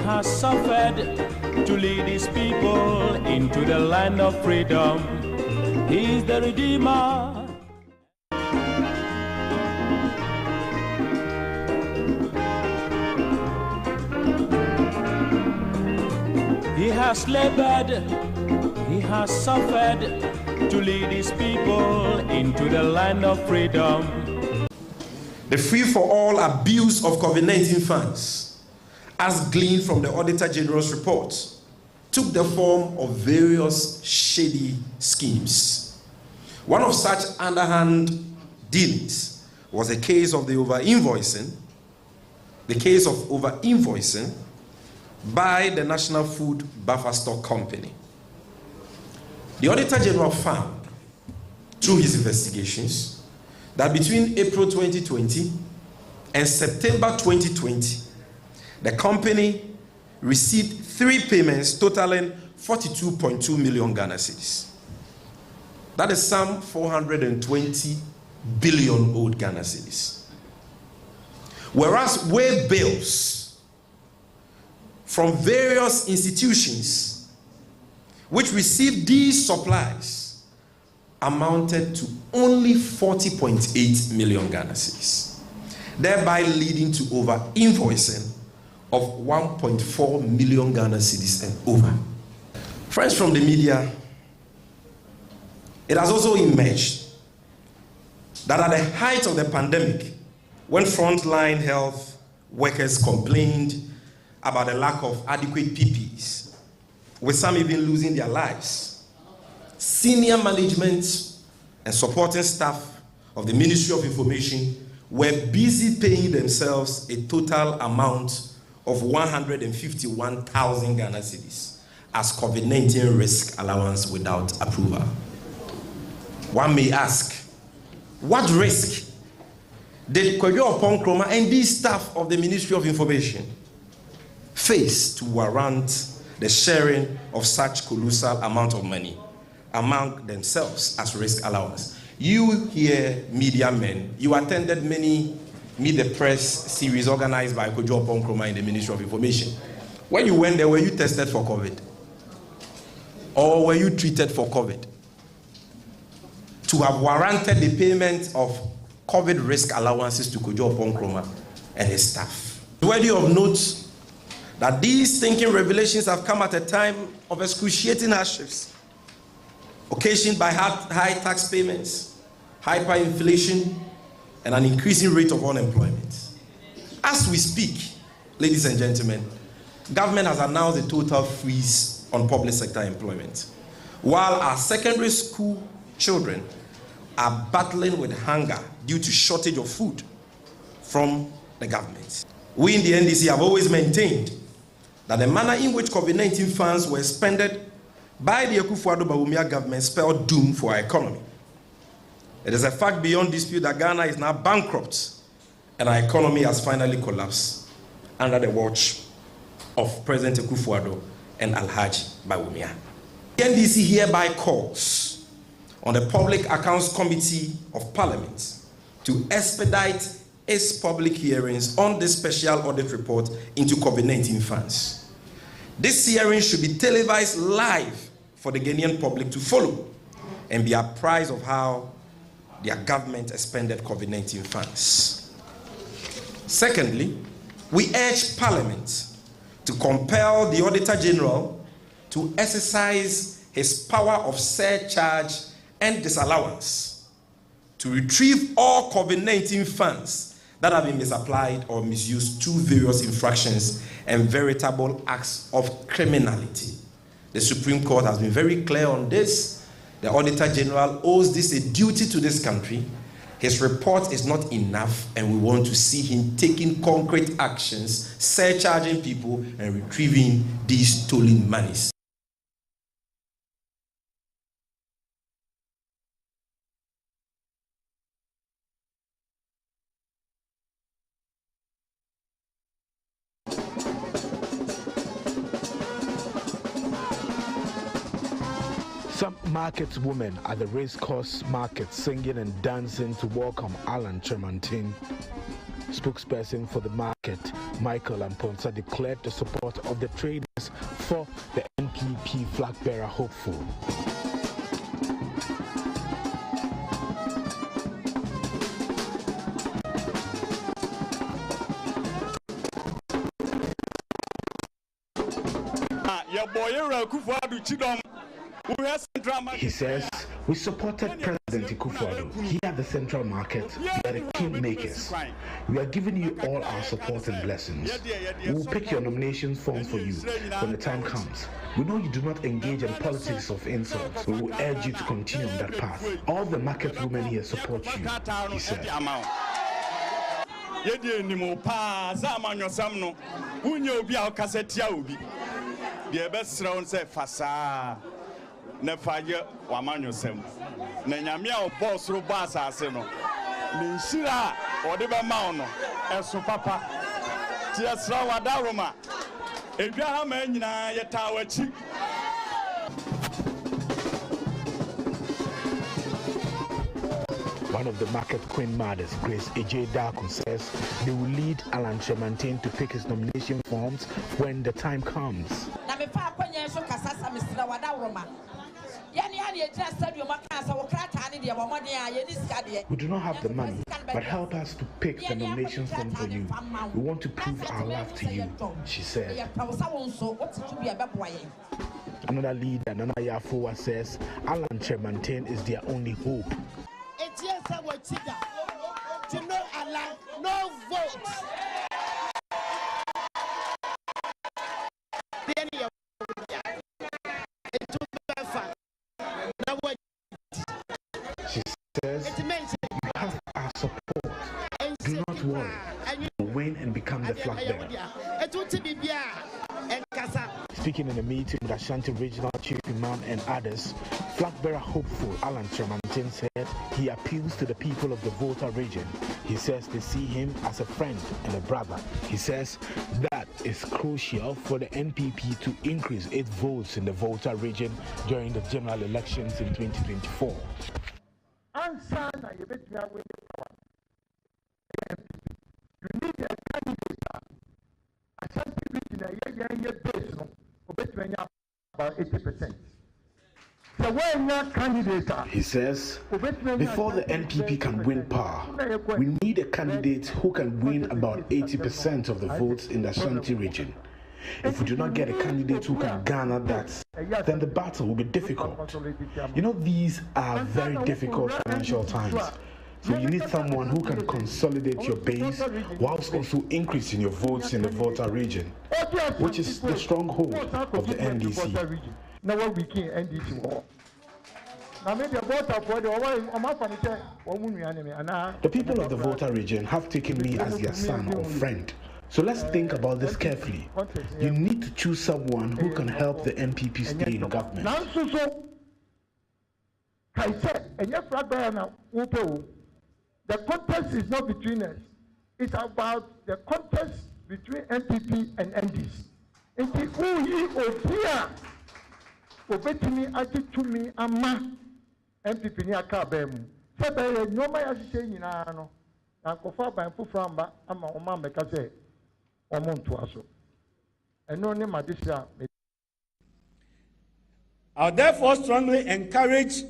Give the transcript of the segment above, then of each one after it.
has suffered to lead his people into the land of freedom. He is the Redeemer. He has labored, he has suffered to lead his people into the land of freedom. The free-for-all abuse of COVID-19 funds, as gleaned from the Auditor General's report, took the form of various shady schemes. One of such underhand dealings was the case of the over-invoicing by the National Food Buffer Stock Company. The Auditor General found, through his investigations, that between April 2020 and September 2020, the company received 3 payments totaling 42.2 million Ghana cedis. That is some 420 billion old Ghana cedis. Whereas way bills from various institutions which received these supplies amounted to only 40.8 million Ghana cedis, thereby leading to over-invoicing of 1.4 million Ghana cedis and over. Friends from the media, it has also emerged that at the height of the pandemic, when frontline health workers complained about the lack of adequate PPEs, with some even losing their lives, senior management and supporting staff of the Ministry of Information were busy paying themselves a total amount of 151,000 Ghana cedis as COVID-19 risk allowance without approval. One may ask, what risk did Kojo Nkrumah and these staff of the Ministry of Information face to warrant the sharing of such colossal amount of money among themselves as risk allowance? You here, media men, you attended many Meet the Press series organized by Kojo Nkrumah in the Ministry of Information. When you went there, were you tested for COVID? Or were you treated for COVID? To have warranted the payment of COVID risk allowances to Kojo Nkrumah and his staff. Worthy of note that these thinking revelations have come at a time of excruciating hardships, occasioned by high tax payments, hyperinflation, and an increasing rate of unemployment. As we speak, ladies and gentlemen, government has announced a total freeze on public sector employment, while our secondary school children are battling with hunger due to shortage of food from the government. We in the NDC have always maintained that the manner in which COVID-19 funds were expended by the Akufo-Addo government spelled doom for our economy. It is a fact beyond dispute that Ghana is now bankrupt and our economy has finally collapsed under the watch of President Akufo-Addo and Alhaji Bawumia. The NDC hereby calls on the Public Accounts Committee of Parliament to expedite its public hearings on this special audit report into COVID-19 funds. This hearing should be televised live for the Ghanaian public to follow and be apprised of how their government expended COVID-19 funds. Secondly, we urge Parliament to compel the Auditor General to exercise his power of surcharge and disallowance to retrieve all COVID-19 funds that have been misapplied or misused through various infractions and veritable acts of criminality. The Supreme Court has been very clear on this. The Auditor General owes this a duty to this country. His report is not enough, and we want to see him taking concrete actions, surcharging people and retrieving these stolen monies. Some market women at the racecourse market singing and dancing to welcome Alan Tremantin Spokesperson for the market, Michael Amponsa, declared the support of the traders for the NPP flag bearer hopeful. He says, we supported President Akufo-Addo. He had the central market. We are the kingmakers. We are giving you all our support and blessings. We will pick your nomination forms for you when the time comes. We know you do not engage in politics of insults. We will urge you to continue on that path. All the market women here support you, he said. The best round say fasa na faje wa manyosem na nyamia boss ro boss ase no ni nsira ode be ma ono eso papa ti esra wada roma edwa ha ma nyina yeta wachi. One of the market queen mothers, Grace Ej Daku, says they will lead Alan Tremantin to pick his nomination forms when the time comes. We do not have the money, but help us to pick the nomination form for you. We want to prove our love to you, she said. Another leader, Nana Yafuwa, says Alan Tremantin is their only hope. To no allow no vote. She says, you have our support. Do not worry. You will win and become the flag bearer. Speaking in a meeting with Ashanti Regional Chief Imam and others, flag bearer hopeful Alan Tremantin said he appeals to the people of the Volta region. He says they see him as a friend and a brother. He says that is crucial for the NPP to increase its votes in the Volta region during the general elections in 2024. You need a candidate. Ashanti region about 80%. So he says, before the NPP can win power, we need a candidate who can win about 80% of the votes in the Ashanti region. If we do not get a candidate who can garner that, then the battle will be difficult. You know, these are very difficult financial times. So you need someone who can consolidate your base whilst also increasing your votes in the Volta region, which is the stronghold of the NDC. The people of the Volta region have taken me as their son or friend. So let's think about this carefully. You need to choose someone who can help the NPP stay in government. The contest is not between us. It's about the contest between NPP and NDC. NPP ni akabe mu sebe nyoma ya hye nyina no na kofa ban fufura mba ama oma meka se omonto aso eno ne madisia. I therefore strongly encourage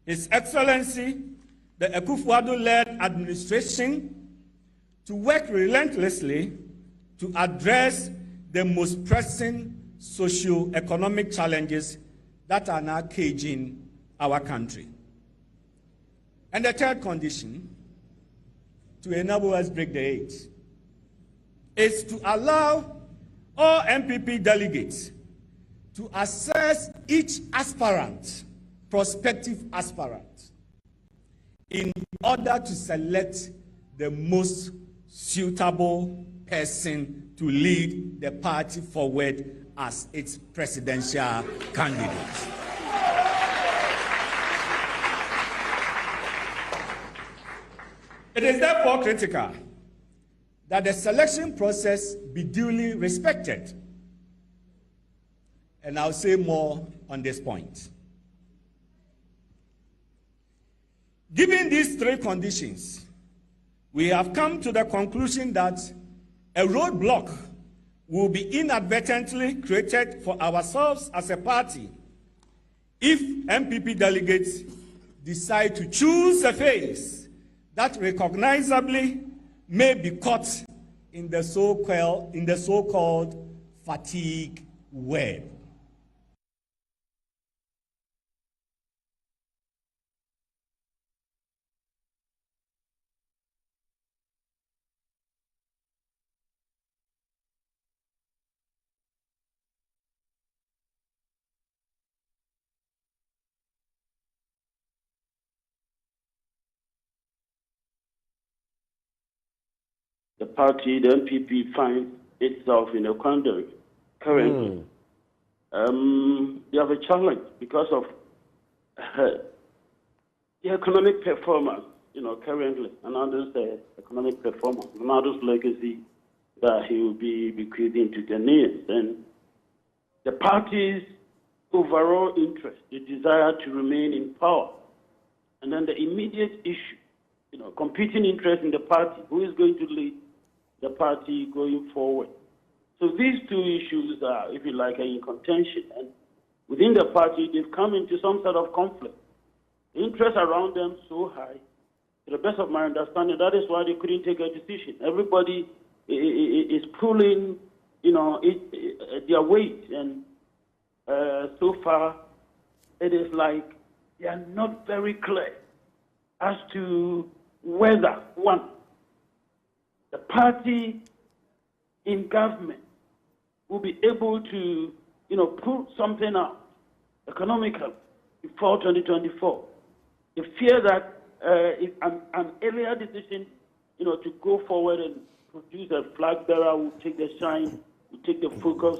His Excellency the Akufo-Addo-led administration to work relentlessly to address the most pressing socio-economic challenges that are now caging our country. And the third condition, to enable us break the eight, is to allow all MPP delegates to assess each aspirant, prospective aspirant, in order to select the most suitable person to lead the party forward as its presidential candidate. It is therefore critical that the selection process be duly respected. And I'll say more on this point. Given these three conditions, we have come to the conclusion that a roadblock will be inadvertently created for ourselves as a party if NPP delegates decide to choose a phase that recognizably may be caught in the so-called fatigue web. The party, the NPP, finds itself in a quandary currently. They have a challenge because of the economic performance, currently, and others the economic performance, and others legacy that he will be bequeathing to Ghanaians. And the party's overall interest, the desire to remain in power, and then the immediate issue, competing interest in the party, who is going to lead the party going forward. So these two issues are, if you like, in contention. And within the party, they've come into some sort of conflict. The interest around them so high, to the best of my understanding, that is why they couldn't take a decision. Everybody is pulling, their weight. And so far, it is like they are not very clear as to whether, one, the party in government will be able to, pull something out economically before 2024. The fear that an earlier decision, to go forward and produce a flag bearer will take the shine, will take the focus,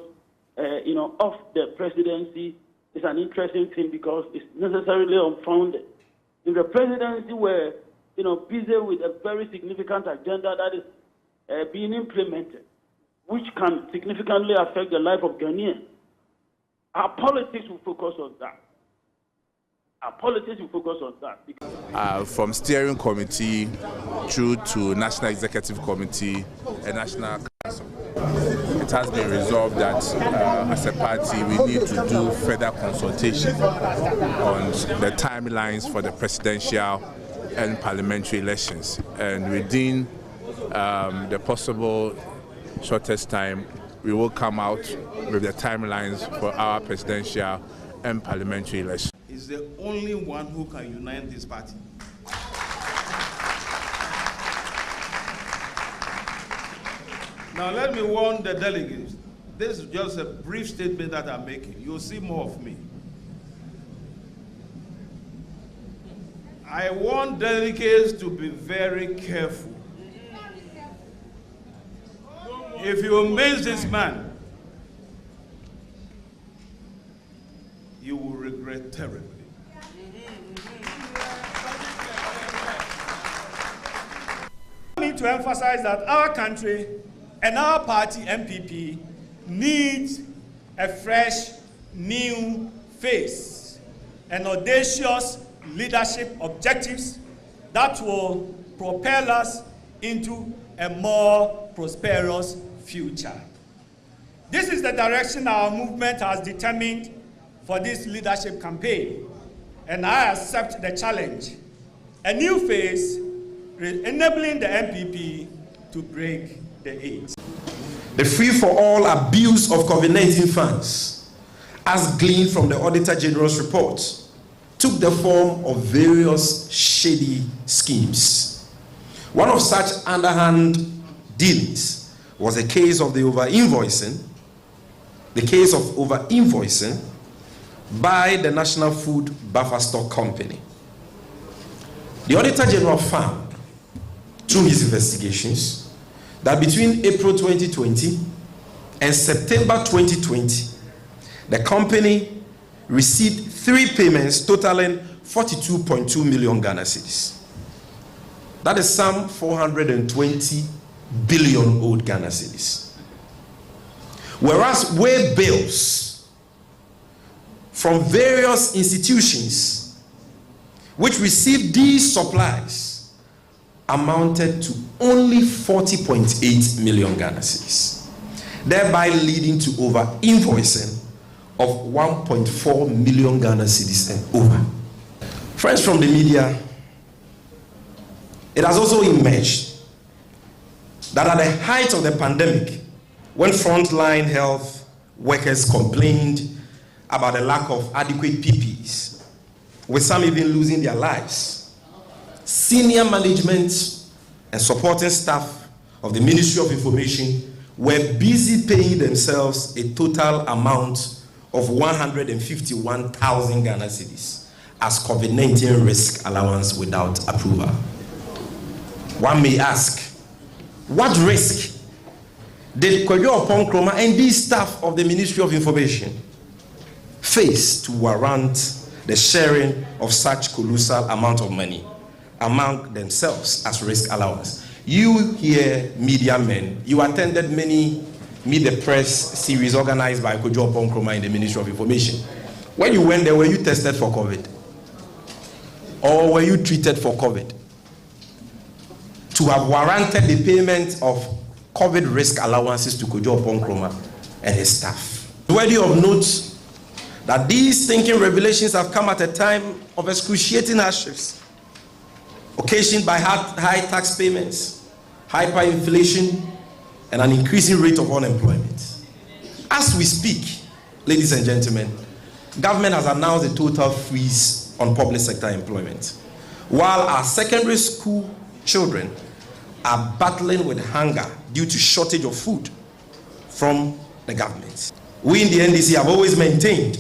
off the presidency is an interesting thing because it's necessarily unfounded. If the presidency were, busy with a very significant agenda that is being implemented, which can significantly affect the life of Ghanaians, our politics will focus on that. From steering committee through to National Executive Committee and National Council, it has been resolved that as a party we need to do further consultation on the timelines for the presidential and parliamentary elections, and within the possible shortest time, we will come out with the timelines for our presidential and parliamentary elections. He's the only one who can unite this party. Now let me warn the delegates. This is just a brief statement that I'm making. You'll see more of me. I want delegates to be very careful. If you miss this man, you will regret terribly. I need to emphasize that our country and our party, NPP, needs a fresh, new face, and audacious leadership objectives that will propel us into a more prosperous future. This is the direction our movement has determined for this leadership campaign, and I accept the challenge. A new phase enabling the NPP to break the eight. The free-for-all abuse of COVID-19 funds, as gleaned from the Auditor General's report, took the form of various shady schemes. One of such underhand dealings was a case of the over-invoicing by the National Food Buffer Stock Company. The Auditor General found, through his investigations, that between April 2020 and September 2020, the company received 3 payments totaling 42.2 million Ghana cedis. That is some 420 billion old Ghana cedis. Whereas way bills from various institutions which received these supplies amounted to only 40.8 million Ghana cedis, thereby leading to over invoicing of 1.4 million Ghana cedis and over. Friends from the media, it has also emerged that at the height of the pandemic, when frontline health workers complained about the lack of adequate PPEs, with some even losing their lives, senior management and supporting staff of the Ministry of Information were busy paying themselves a total amount of 151,000 Ghana cedis as COVID-19 risk allowance without approval. One may ask, what risk did Kojo Nkrumah and these staff of the Ministry of Information face to warrant the sharing of such colossal amount of money among themselves as risk allowance? You here, media men, you attended many Meet the Press series organized by Kojo Nkrumah in the Ministry of Information. When you went there, were you tested for COVID? Or were you treated for COVID? To have warranted the payment of COVID risk allowances to Kojo Nkrumah and his staff. Worthy of note that these thinking revelations have come at a time of excruciating hardships, occasioned by high tax payments, hyperinflation, and an increasing rate of unemployment. As we speak, ladies and gentlemen, government has announced a total freeze on public sector employment, while our secondary school children are battling with hunger due to shortage of food from the government. We in the NDC have always maintained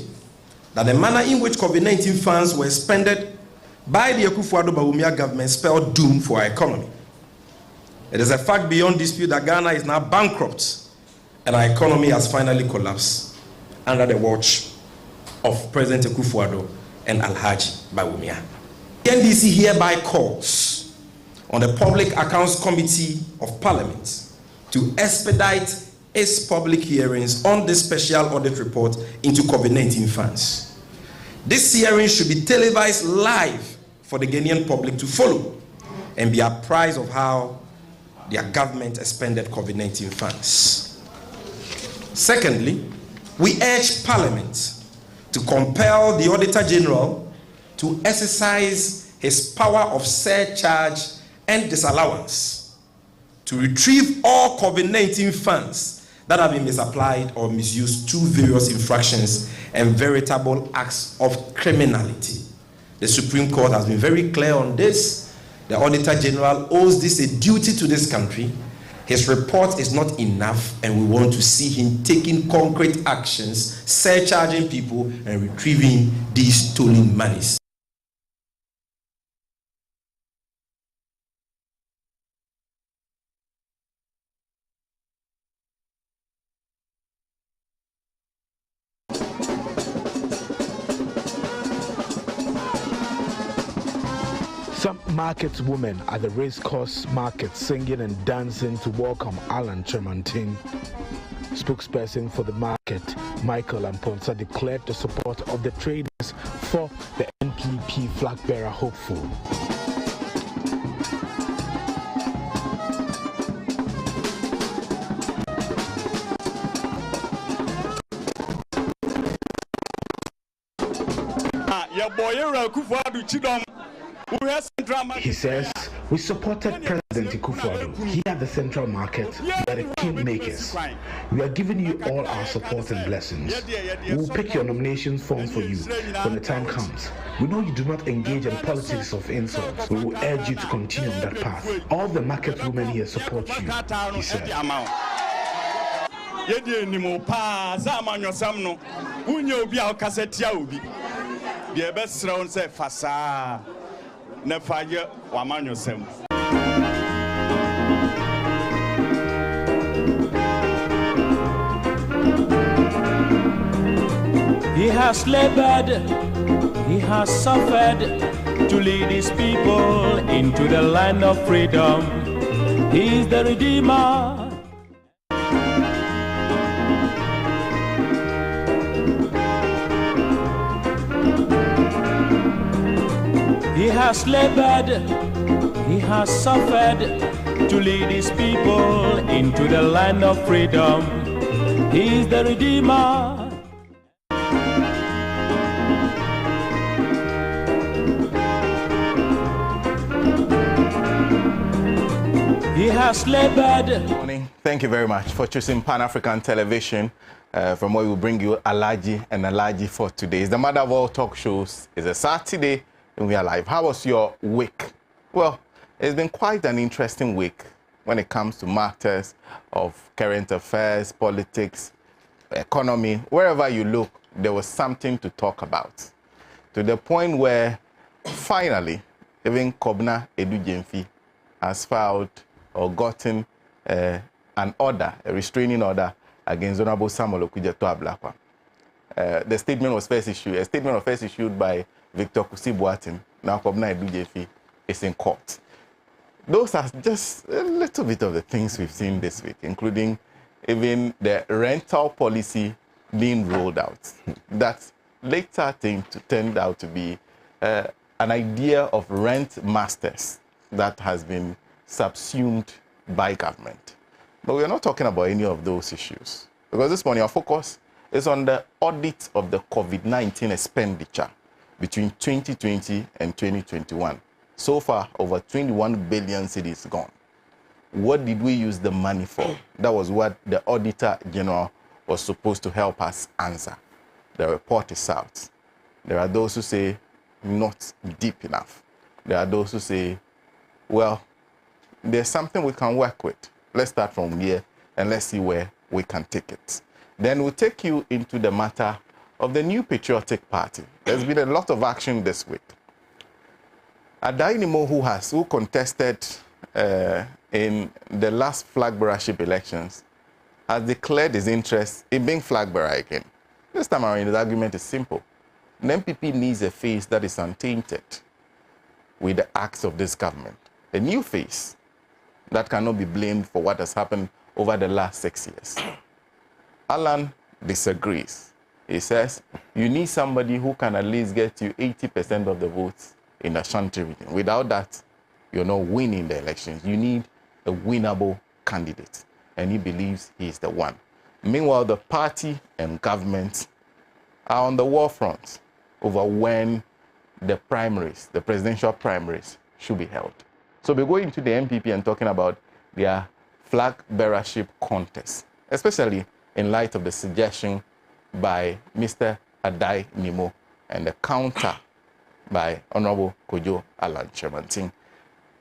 that the manner in which COVID-19 funds were expended by the Akufo-Addo government spelled doom for our economy. It is a fact beyond dispute that Ghana is now bankrupt and our economy has finally collapsed under the watch of President Akufo-Addo and Alhaji Bawumia. The NDC hereby calls on the Public Accounts Committee of Parliament to expedite its public hearings on this special audit report into COVID-19 funds. This hearing should be televised live for the Ghanaian public to follow and be apprised of how their government expended COVID-19 funds. Secondly, we urge Parliament to compel the Auditor General to exercise his power of surcharge and disallowance to retrieve all COVID-19 funds that have been misapplied or misused through various infractions and veritable acts of criminality. The Supreme Court has been very clear on this. The Auditor General owes this a duty to this country. His report is not enough, and we want to see him taking concrete actions, surcharging people and retrieving these stolen monies. Some market women at the racecourse market singing and dancing to welcome Alan Tremantin. Spokesperson for the market, Michael Amponsa, declared the support of the traders for the NPP Flagbearer hopeful. He says, we supported President Akufo-Addo. Here at the Central Market, we are the king makers. We are giving you all our support and blessings. We will pick your nomination forms for you when the time comes. We know you do not engage in politics of insults. We will urge you to continue on that path. All the market women here support you, he said. He has labored, he has suffered to lead his people into the land of freedom. He is the Redeemer. He has labored, He has suffered to lead his people into the land of freedom. He is the Redeemer. He has labored. Good morning. Thank you very much for choosing Pan-African Television, from where we bring you Alhaji and Alhaji for today. It's the mother of all talk shows. It's a Saturday and we are live. How was your week? Well, it's been quite an interesting week when it comes to matters of current affairs, politics, economy. Wherever you look, there was something to talk about. To the point where finally, even Kobna Edu-Jemfi has filed or gotten an order, a restraining order against Honorable Samuel Okudzeto Ablakwa. The statement was first issued. A statement was first issued by Victor Kusi-Boatin. Now Kobna Edu-Jemfi is in court. Those are just a little bit of the things we've seen this week, including even the rental policy being rolled out. That later turned out to be an idea of rent masters that has been subsumed by government. But we're not talking about any of those issues, because this morning our focus is on the audit of the COVID-19 expenditure between 2020 and 2021. So far, over 21 billion cedis gone. What did we use the money for? That was what the Auditor General was supposed to help us answer. The report is out. There are those who say not deep enough. There are those who say, well, there's something we can work with. Let's start from here and let's see where we can take it. Then we'll take you into the matter of the new patriotic party. There's been a lot of action this week. Adainimo, who contested in the last Flagbeership elections, has declared his interest in being flag bearer again. This time around, the argument is simple. The NPP needs a face that is untainted with the acts of this government. A new face that cannot be blamed for what has happened over the last 6 years. Alan disagrees. He says, you need somebody who can at least get you 80% of the votes in the Ashanti region. Without that, you're not winning the elections. You need a winnable candidate. And he believes he is the one. Meanwhile, the party and government are on the war front over when the primaries, the presidential primaries, should be held. So we're going to the NPP and talking about their flag bearership contest, especially in light of the suggestion by Mr. Adainimo and the counter by Honorable Kojo Alan-Chairman.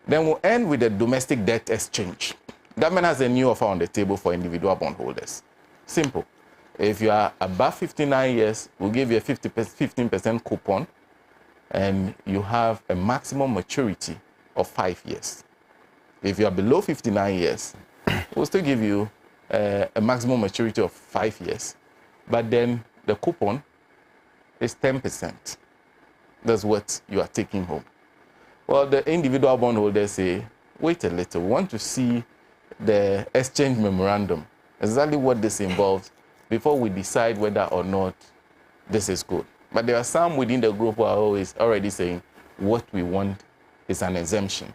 Then we'll end with the domestic debt exchange. Government has a new offer on the table for individual bondholders. Simple. If you are above 59 years, we'll give you a 15% coupon, and you have a maximum maturity of 5 years. If you are below 59 years, we'll still give you a maximum maturity of 5 years. But then the coupon is 10%. That's what you are taking home. Well, the individual bondholders say, wait a little, we want to see the exchange memorandum, exactly what this involves, before we decide whether or not this is good. But there are some within the group who are always already saying what we want is an exemption.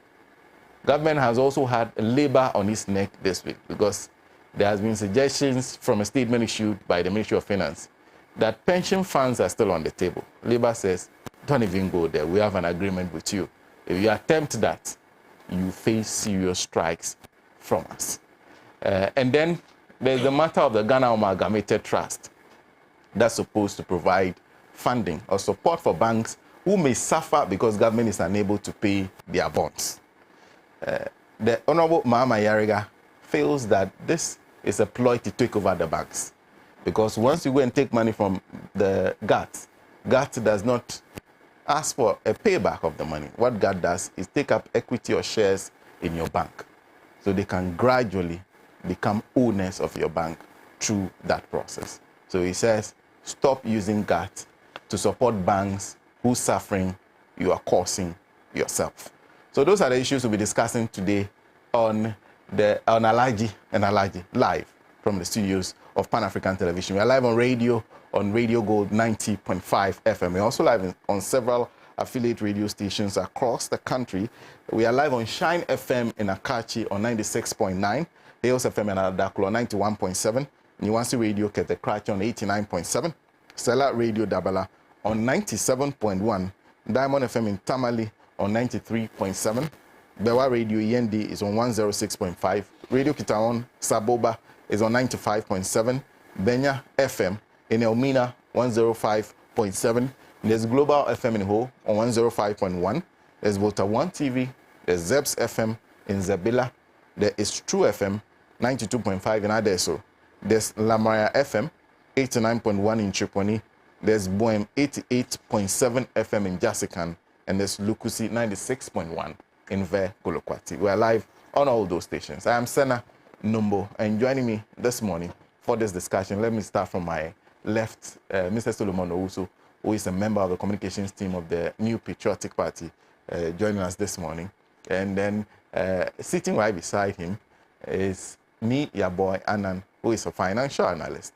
Government has also had labor on its neck this week, because there has been suggestions from a statement issued by the Ministry of Finance that pension funds are still on the table. Labor says, don't even go there. We have an agreement with you. If you attempt that, you face serious strikes from us. And then there's the matter of the Ghana Amalgamated Trust that's supposed to provide funding or support for banks who may suffer because government is unable to pay their bonds. The Honorable Maame Ama feels that this is a ploy to take over the banks, because once you go and take money from the GAT does not ask for a payback of the money. What GAT does is take up equity or shares in your bank, so they can gradually become owners of your bank through that process. So he says, stop using GAT to support banks whose suffering you are causing yourself. So those are the issues we'll be discussing today on Alhaji and Alhaji, live from the studios of Pan-African Television. We are live on Radio Gold 90.5 FM. We're also live on several affiliate radio stations across the country. We are live on Shine FM in Akachi on 96.9, Hales FM in Adaklo on 91.7, Niwansi Radio Kete Krachi on 89.7, Stella Radio Dabala on 97.1, Diamond FM in Tamale on 93.7, Bewa Radio Yendi is on 106.5, Radio Kitaon Saboba is on 95.7, Benya FM in Elmina 105.7, there's Global FM in Ho on 105.1, there's Volta 1 TV, there's Zebs FM in Zabila, there is True FM 92.5 in Adeso, there's Lamaya FM 89.1 in Tripoli, there's Boem 88.7 FM in Jasikan, and there's Lukusi 96.1 in Ve Golokwati. We are live on all those stations. I am Sena, Nombo, and joining me this morning for this discussion, let me start from my left, Mr. Solomon Owusu, who is a member of the communications team of the New Patriotic Party, joining us this morning. And then sitting right beside him is Nii Yarboi Annan, who is a financial analyst.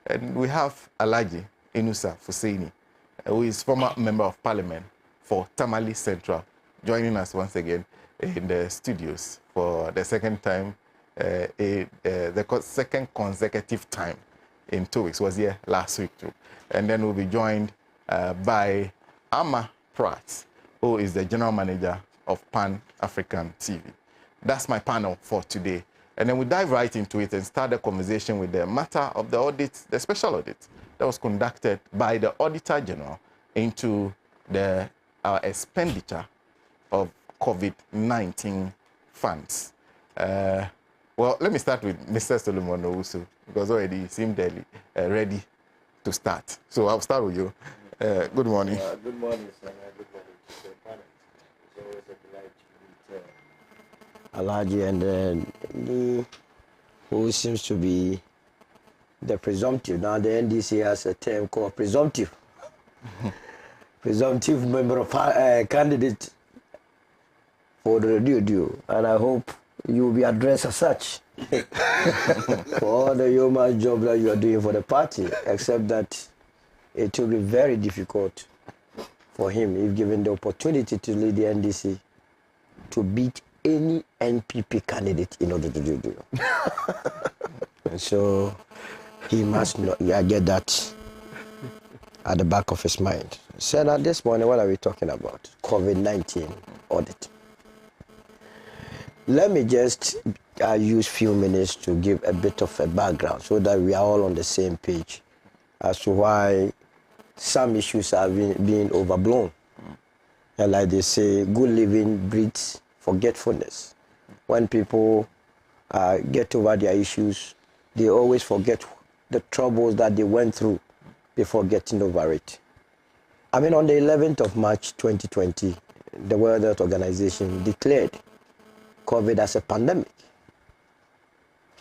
And we have Alhaji Inusah Fuseini, who is former member of parliament for Tamale Central, joining us once again in the studios for the second time, the second consecutive time in 2 weeks. Was here last week too. And then we'll be joined by Ama Pratt, who is the general manager of Pan African TV. That's my panel for today. And then we dive right into it and start the conversation with the matter of the audit, the special audit that was conducted by the Auditor General into our expenditure of COVID-19 funds. Well, let me start with Mr. Solomon Owusu, because already he seemed ready to start. So I'll start with you. Good morning. Good morning, sir. Good morning to the panel. It's always a delight to meet Alhaji and who seems to be the presumptive. Now the NDC has a term called presumptive. Presumptive member of candidate for the due, and I hope you will be addressed as such for all the yeoman's job that you are doing for the party, except that it will be very difficult for him, if given the opportunity to lead the NDC, to beat any NPP candidate in order to do. And so he must not get that at the back of his mind. Sena, this morning, what are we talking about? COVID-19 audit. Let me just use a few minutes to give a bit of a background so that we are all on the same page as to why some issues are being overblown. And like they say, good living breeds forgetfulness. When people get over their issues, they always forget the troubles that they went through before getting over it. I mean, on the 11th of March 2020, the World Health Organization declared COVID as a pandemic.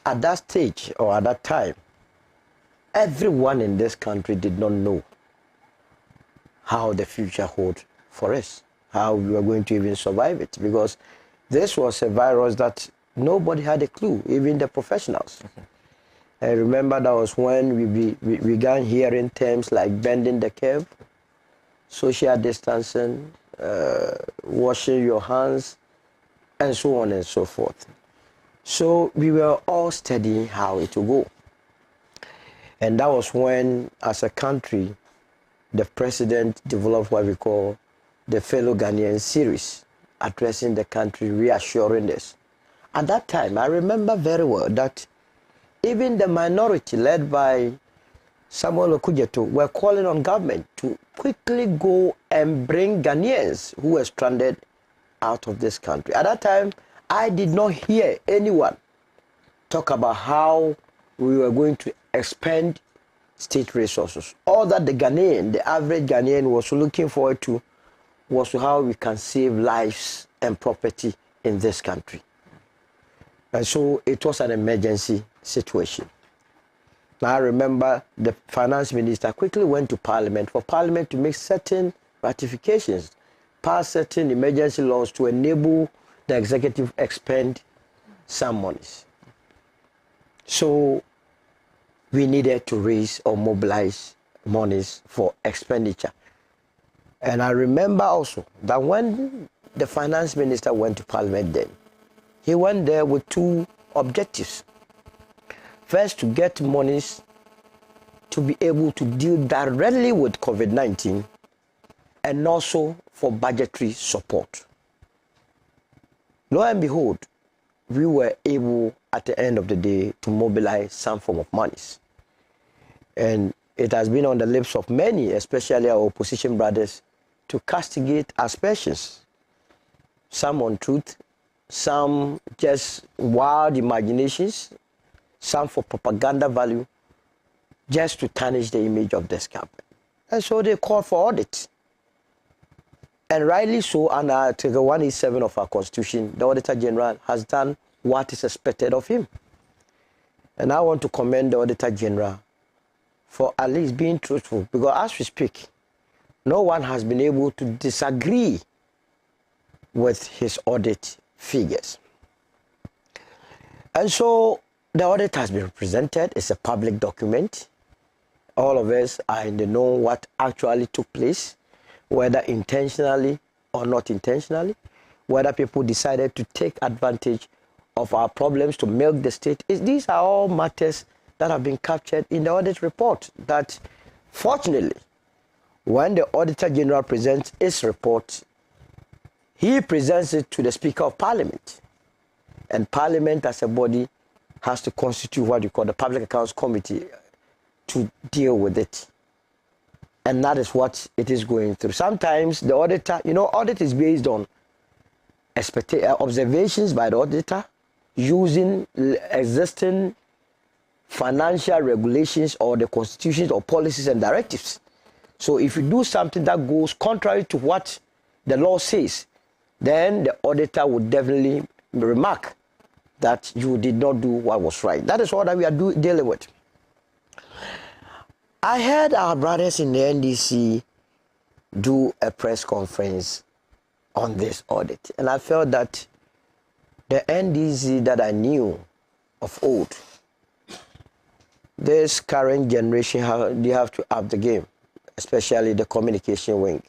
At that stage, or at that time, everyone in this country did not know how the future holds for us, how we were going to even survive it, because this was a virus that nobody had a clue, even the professionals. I remember that was when we began hearing terms like bending the curve, social distancing, washing your hands, and so on and so forth. So we were all studying how it would go. And that was when, as a country, the president developed what we call the Fellow Ghanaian series, addressing the country, reassuring us. At that time, I remember very well that even the minority led by Samuel Okujeto were calling on government to quickly go and bring Ghanaians who were stranded out of this country. At that time, I did not hear anyone talk about how we were going to expend state resources. All that the Ghanaian, the average Ghanaian, was looking forward to was how we can save lives and property in this country. And so it was an emergency situation. Now I remember the finance minister quickly went to parliament for parliament to make certain ratifications, pass certain emergency laws to enable the executive expend some monies. So we needed to raise or mobilize monies for expenditure. And I remember also that when the finance minister went to Parliament then, he went there with two objectives. First, to get monies to be able to deal directly with COVID-19 and also for budgetary support. Lo and behold, we were able at the end of the day to mobilize some form of monies. And it has been on the lips of many, especially our opposition brothers, to castigate aspersions. Some on truth, some just wild imaginations, some for propaganda value, just to tarnish the image of this government. And so they called for audit. And rightly so, under Article 187 of our Constitution, the Auditor General has done what is expected of him. And I want to commend the Auditor General for at least being truthful, because as we speak, no one has been able to disagree with his audit figures. And so the audit has been presented. It's a public document. All of us are in the know what actually took place, whether intentionally or not intentionally, whether people decided to take advantage of our problems to milk the state. These are all matters that have been captured in the audit report that, fortunately, when the Auditor General presents his report, he presents it to the Speaker of Parliament. And Parliament as a body has to constitute what you call the Public Accounts Committee to deal with it. And that is what it is going through. Sometimes the auditor, audit is based on observations by the auditor using existing financial regulations or the constitutions or policies and directives. So if you do something that goes contrary to what the law says, then the auditor would definitely remark that you did not do what was right. That is what we are dealing with. I heard our brothers in the NDC do a press conference on this audit, and I felt that the NDC that I knew of old, this current generation, they have to up the game, especially the communication wing.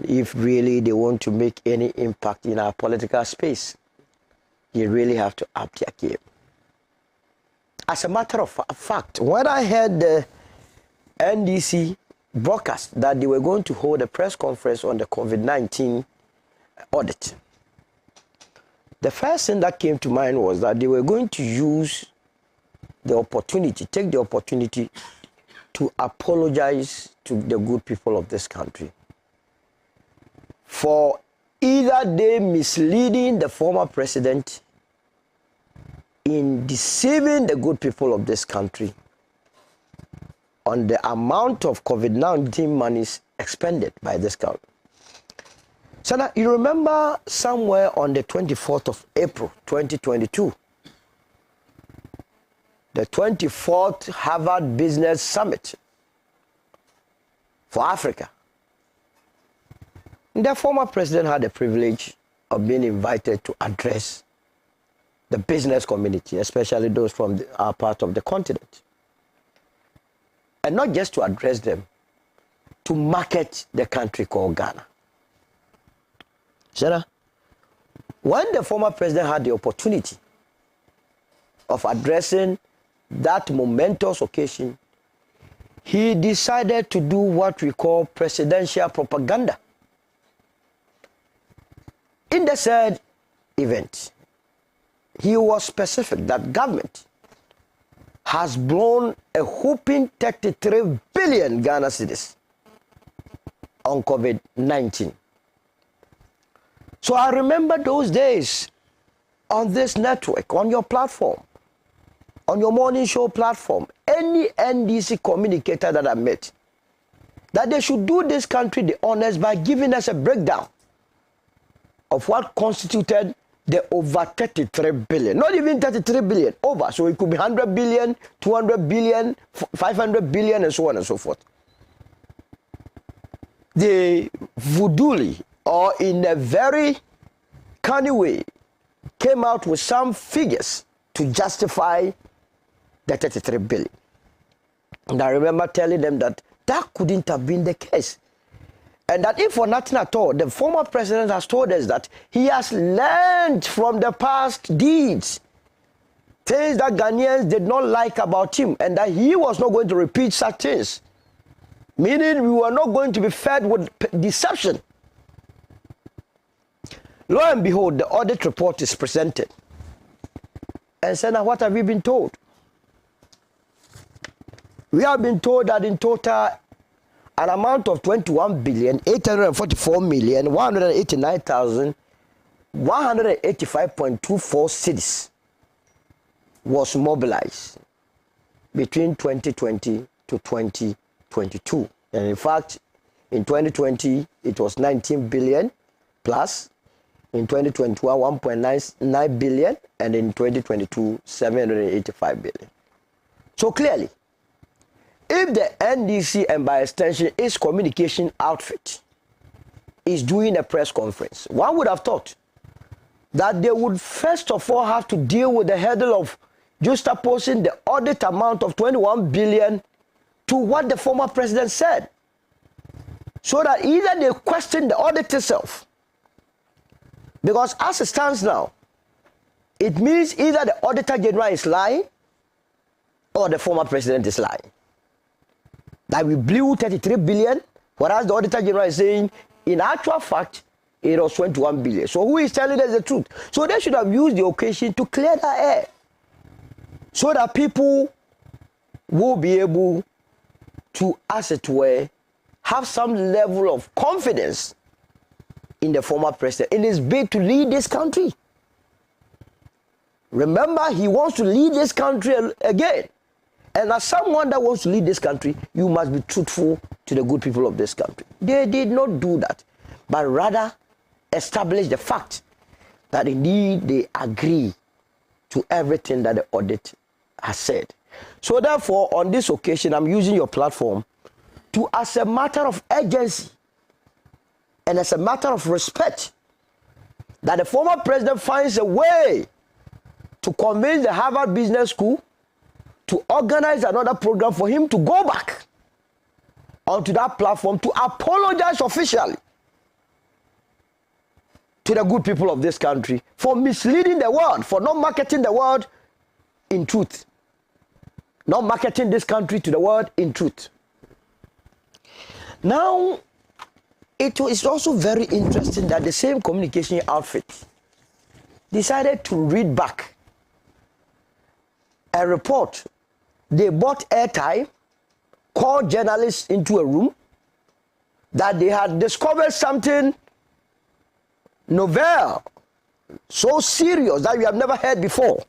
If really they want to make any impact in our political space, you really have to up their game. As a matter of fact, when I heard the NDC broadcast that they were going to hold a press conference on the COVID-19 audit, the first thing that came to mind was that they were going to use the opportunity, take the opportunity to apologize to the good people of this country for either they misleading the former president in deceiving the good people of this country on the amount of COVID-19 monies expended by this country. Sena, you remember somewhere on the 24th of April, 2022, the 24th Harvard Business Summit for Africa. The former president had the privilege of being invited to address the business community, especially those from our part of the continent. And not just to address them, to market the country called Ghana. Sena, when the former president had the opportunity of addressing that momentous occasion, he decided to do what we call presidential propaganda. In the said event, he was specific that government has blown a whopping 33 billion Ghana cedis on COVID-19. So I remember those days on this network, on your platform, on your morning show platform, any NDC communicator that I met, that they should do this country the honors by giving us a breakdown of what constituted the over 33 billion. Not even 33 billion, over. So it could be 100 billion, 200 billion, 500 billion, and so on and so forth. They voodooly, or in a very canny way, came out with some figures to justify the 33 billion. And I remember telling them that that couldn't have been the case. And that if for nothing at all, the former president has told us that he has learned from the past deeds, things that Ghanaians did not like about him, and that he was not going to repeat such things. Meaning we were not going to be fed with deception. Lo and behold, the audit report is presented. And Sena, what have we been told? We have been told that in total, an amount of 21,844,189,185.24 cedis was mobilized between 2020 to 2022. And in fact, in 2020, it was 19 billion plus. In 2021, 1.99 billion. And in 2022, 785 billion. So clearly, if the NDC and by extension its communication outfit is doing a press conference, one would have thought that they would first of all have to deal with the hurdle of juxtaposing the audit amount of 21 billion to what the former president said. So that either they question the audit itself, because as it stands now, it means either the Auditor General is lying or the former president is lying. That we blew 33 billion, whereas the Auditor General is saying, in actual fact, it was 21 billion. So who is telling us the truth? So they should have used the occasion to clear the air, so that people will be able to, as it were, have some level of confidence in the former president, in his bid to lead this country. Remember, he wants to lead this country again. And as someone that wants to lead this country, you must be truthful to the good people of this country. They did not do that, but rather establish the fact that indeed they agree to everything that the audit has said. So therefore, on this occasion, I'm using your platform to, as a matter of urgency and as a matter of respect, that the former president finds a way to convince the Harvard Business School to organize another program for him to go back onto that platform to apologize officially to the good people of this country for misleading the world, for not marketing the world in truth. Not marketing this country to the world in truth. Now, it is also very interesting that the same communication outfit decided to read back a report. They bought airtime, called journalists into a room, that they had discovered something novel, so serious that we have never heard before.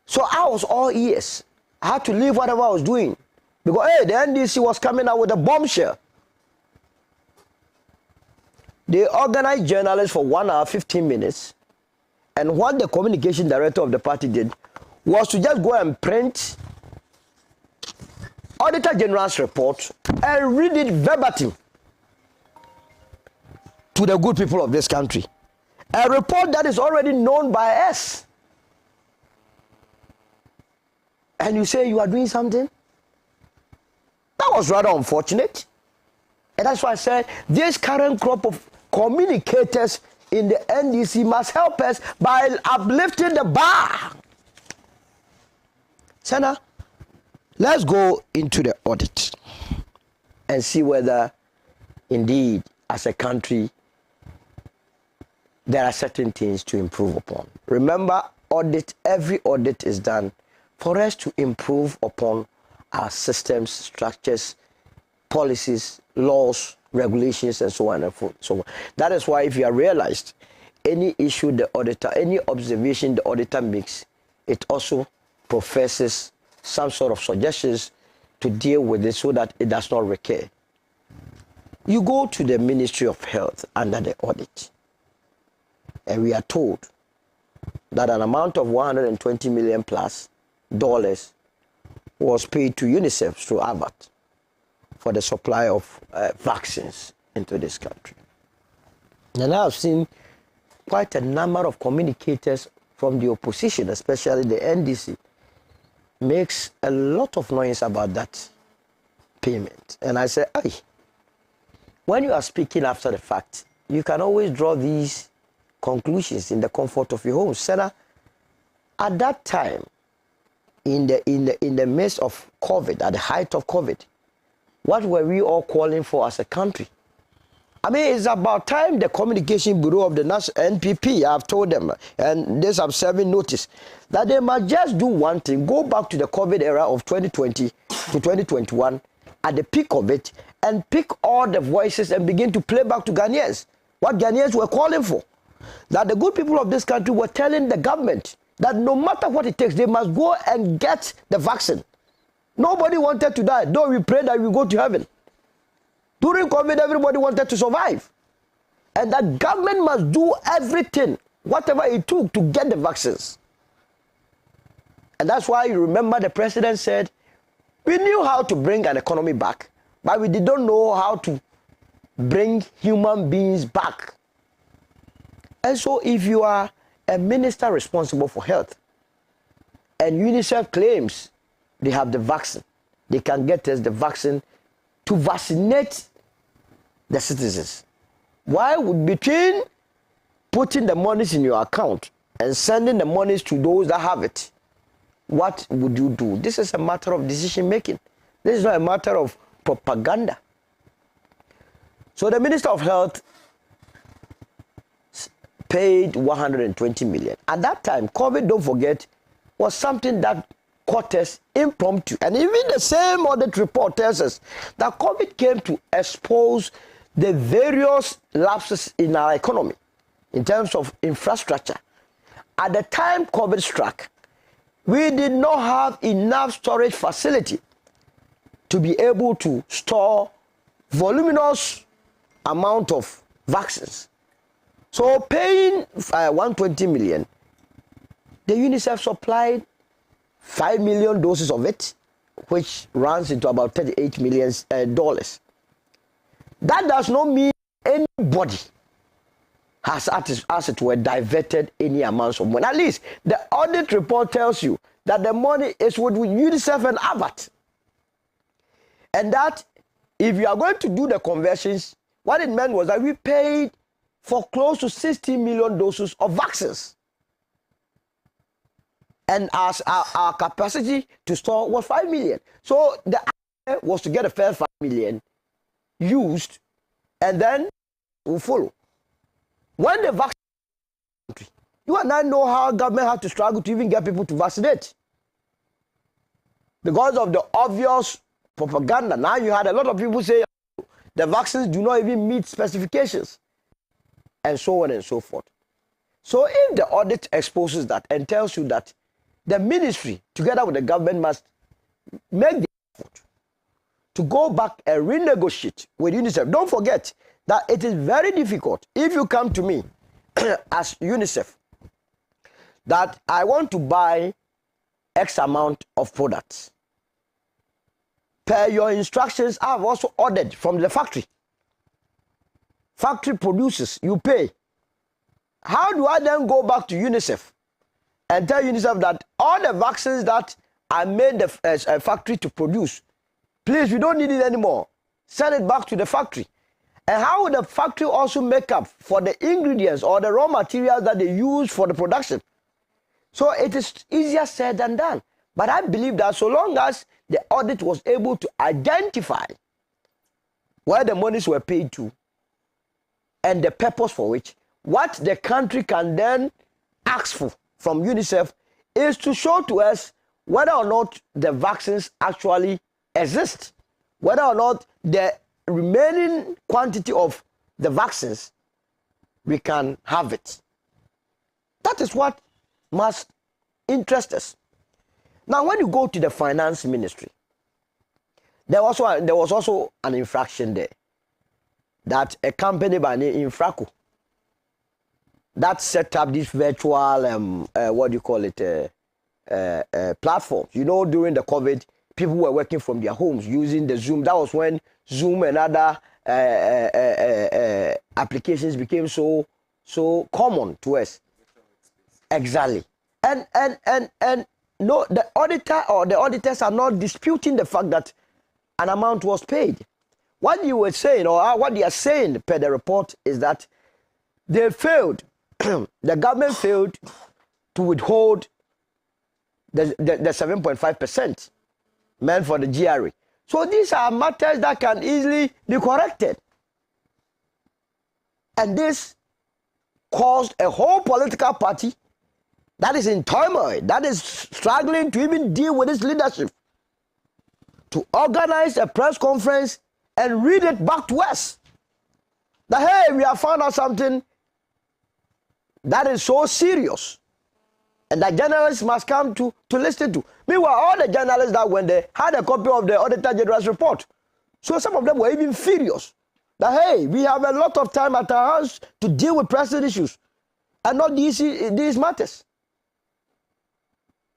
So I was all ears. I had to leave whatever I was doing, because hey, the NDC was coming out with a bombshell. They organized journalists for 1 hour, 15 minutes, and what the communication director of the party did was to just go and print Auditor General's report and read it verbatim to the good people of this country. A report that is already known by us. And you say you are doing something? That was rather unfortunate. And that's why I said this current crop of communicators in the NDC must help us by uplifting the bar. Sena, let's go into the audit and see whether indeed as a country there are certain things to improve upon. Remember, audit, every audit is done for us to improve upon our systems, structures, policies, laws, regulations, and so on and so on. That is why if you have realized any issue the auditor, any observation the auditor makes, it also professes some sort of suggestions to deal with it so that it does not recur. You go to the Ministry of Health under the audit, and we are told that an amount of $120 million plus was paid to UNICEF through Harvard for the supply of vaccines into this country. And I have seen quite a number of communicators from the opposition, especially the NDC, makes a lot of noise about that payment. And I say, when you are speaking after the fact, you can always draw these conclusions in the comfort of your home. Sena, at that time, in the midst of COVID, at the height of COVID, what were we all calling for as a country? I mean, it's about time the Communication Bureau of the NPP, I've told them, and this I'm serving notice, that they must just do one thing, go back to the COVID era of 2020 to 2021, at the peak of it, and pick all the voices and begin to play back to Ghanaians what Ghanaians were calling for. That the good people of this country were telling the government that no matter what it takes, they must go and get the vaccine. Nobody wanted to die, though we pray that we go to heaven. During COVID, everybody wanted to survive. And the government must do everything, whatever it took, to get the vaccines. And that's why you remember the president said, we knew how to bring an economy back, but we didn't know how to bring human beings back. And so if you are a minister responsible for health, and UNICEF claims they have the vaccine, they can get us the vaccine to vaccinate the citizens. Why would between putting the monies in your account and sending the monies to those that have it, what would you do? This is a matter of decision making. This is not a matter of propaganda. So the Minister of Health paid 120 million. At that time, COVID, don't forget, was something that caught us impromptu. And even the same audit report tells us that COVID came to expose the various lapses in our economy in terms of infrastructure. At the time COVID struck, we did not have enough storage facility to be able to store voluminous amount of vaccines. So paying 120 million, the UNICEF supplied 5 million doses of it, which runs into about $38 million. That does not mean anybody has, as it were, diverted any amounts of money. At least the audit report tells you that the money is with UNICEF and Abbott. And that if you are going to do the conversions, what it meant was that we paid for close to 60 million doses of vaccines. And as our capacity to store was 5 million. So the idea was to get a first 5 million used, and then we'll follow. When the vaccine, you and I know how government had to struggle to even get people to vaccinate. Because of the obvious propaganda. Now you had a lot of people say the vaccines do not even meet specifications, and so on and so forth. So if the audit exposes that and tells you that the ministry, together with the government, must make the effort to go back and renegotiate with UNICEF. Don't forget that it is very difficult if you come to me as UNICEF that I want to buy X amount of products. Per your instructions, I have also ordered from the factory. Factory produces, you pay. How do I then go back to UNICEF and tell UNICEF that all the vaccines that I made the factory to produce, please, we don't need it anymore. Send it back to the factory. And how would the factory also make up for the ingredients or the raw materials that they use for the production? So it is easier said than done. But I believe that so long as the audit was able to identify where the monies were paid to and the purpose for which, what the country can then ask for from UNICEF is to show to us whether or not the vaccines actually exist, whether or not the remaining quantity of the vaccines, we can have it. That is what must interest us. Now, when you go to the finance ministry, there was also an infraction there that a company by name Infraco that set up this virtual platforms. You know, during the COVID, people were working from their homes using the Zoom. That was when Zoom and other applications became so common to us. Exactly. And no, the auditor or the auditors are not disputing the fact that an amount was paid. what you were saying, or what they are saying per the report, is that they failed, the government failed to withhold the 7.5% meant for the GRA. So these are matters that can easily be corrected. And this caused a whole political party that is in turmoil, that is struggling to even deal with its leadership, to organize a press conference and read it back to us. That, hey, we have found out something that is so serious, and that journalists must come to listen to. Meanwhile, all the journalists that went there had a copy of the Auditor General's report. So some of them were even furious that, hey, we have a lot of time at our hands to deal with pressing issues and not these matters.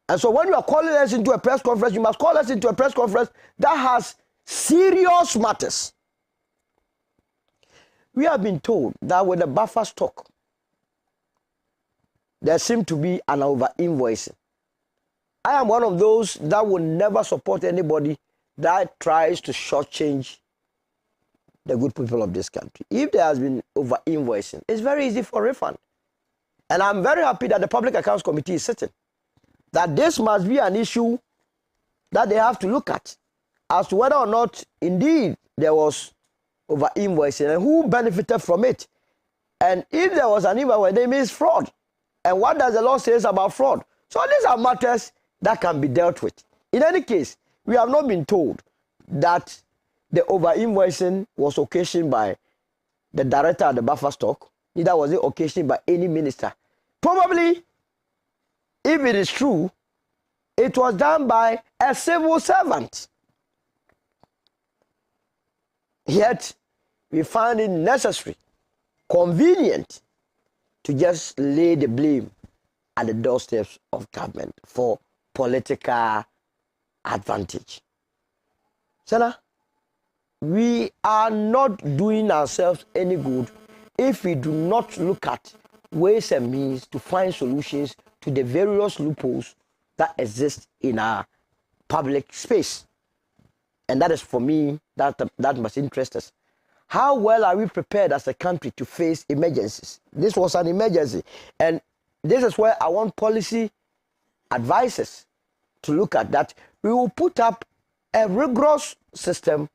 And so when you are calling us into a press conference, you must call us into a press conference that has serious matters. We have been told that with the buffer stock, there seems to be an over-invoicing. I am one of those that will never support anybody that tries to shortchange the good people of this country. If there has been over-invoicing, it's very easy for refund. And I'm very happy that the Public Accounts Committee is sitting. That this must be an issue that they have to look at as to whether or not indeed there was over-invoicing and who benefited from it. And if there was an invoice, it means fraud. And what does the law say about fraud? So these are matters that can be dealt with. In any case, we have not been told that the over-invoicing was occasioned by the director of the buffer stock, neither was it occasioned by any minister. Probably, if it is true, it was done by a civil servant. Yet, we find it necessary, convenient, to just lay the blame at the doorsteps of government for political advantage. Sena, we are not doing ourselves any good if we do not look at ways and means to find solutions to the various loopholes that exist in our public space. And that is, for me, that must interest us. How well are we prepared as a country to face emergencies? This was an emergency. And this is where I want policy advisors to look at that. We will put up a rigorous system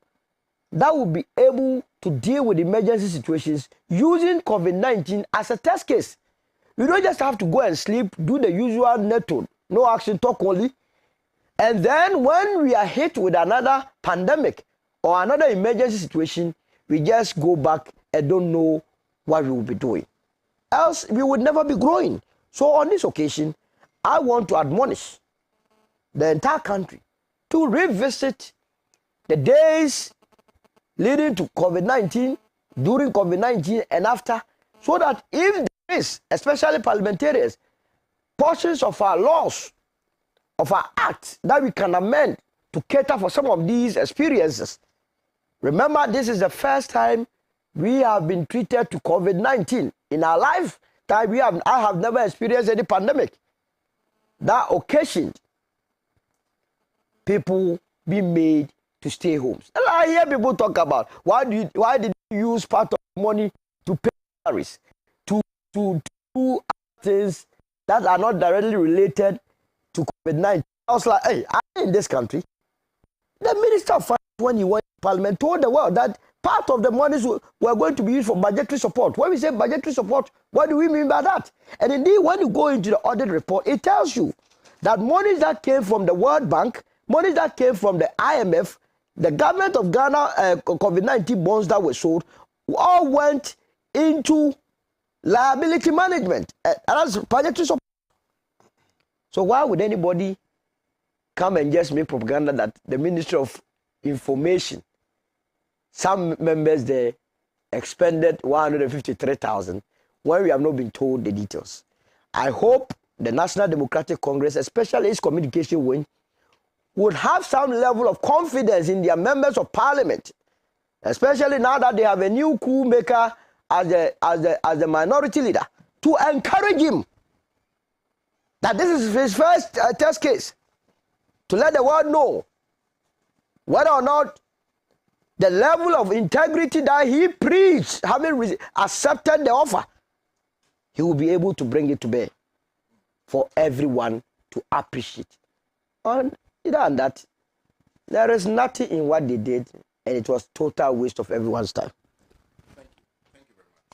that will be able to deal with emergency situations using COVID-19 as a test case. You don't just have to go and sleep, do the usual method, no action, talk only. And then when we are hit with another pandemic or another emergency situation, we just go back and don't know what we will be doing. Else, we would never be growing. So on this occasion, I want to admonish the entire country to revisit the days leading to COVID-19, during COVID-19 and after, so that if there is, especially parliamentarians, portions of our laws, of our acts that we can amend to cater for some of these experiences. Remember, this is the first time we have been treated to COVID-19. In our lifetime, I have never experienced any pandemic that occasioned people being made to stay homes. And I hear people talk about why did you use part of the money to pay salaries, to do things that are not directly related to COVID-19. I was like, hey, I'm in this country. The Minister of Finance, when he went to Parliament, told the world that part of the monies were going to be used for budgetary support. When we say budgetary support, what do we mean by that? And indeed, when you go into the audit report, it tells you that monies that came from the World Bank, monies that came from the IMF, the government of Ghana, COVID-19 bonds that were sold, all went into liability management. And that's budgetary support. So why would anybody come and just make propaganda that the Ministry of Information, some members there expended 153,000 when we have not been told the details? I hope the National Democratic Congress, especially its communication wing, would have some level of confidence in their members of parliament, especially now that they have a new coup maker as the minority leader, to encourage him that this is his first test case, to let the world know whether or not the level of integrity that he preached, having accepted the offer, he will be able to bring it to bear for everyone to appreciate. And than that, there is nothing in what they did, and it was total waste of everyone's time. Thank you. Thank you very much.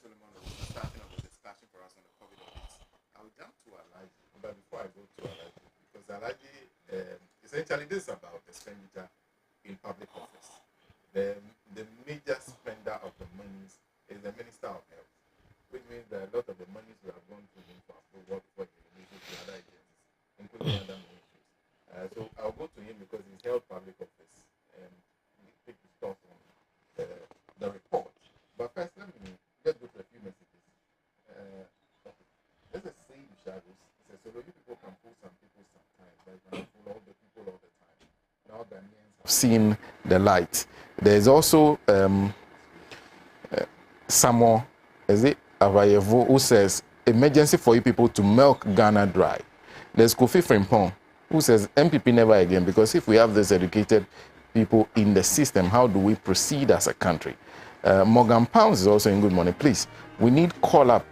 Solomon was starting up a discussion for us on the COVID updates. I'll jump to Alhaji, but before I go to Alhaji, because Alhaji, essentially this is about expenditure in public office. The major spender of the monies is the Minister of Health, which means that a lot of the monies we have gone to him for approval for the releases to other agencies, including other ministries. So I'll go to him because he's held public office and take his thoughts on the report. But first, let me just go to a few messages. Okay. There's a saying in Shadows. It says, so you people can fool some people sometimes, but you cannot fool all the people all the time. Now Ghanaians have seen the light. There's also Samuel, is it Avayevo, who says, emergency for you people to milk Ghana dry. There's Kofi Frimpong, who says MPP never again, because if we have these educated people in the system, how do we proceed as a country? Morgan Pounds is also in good morning. Please, we need call up.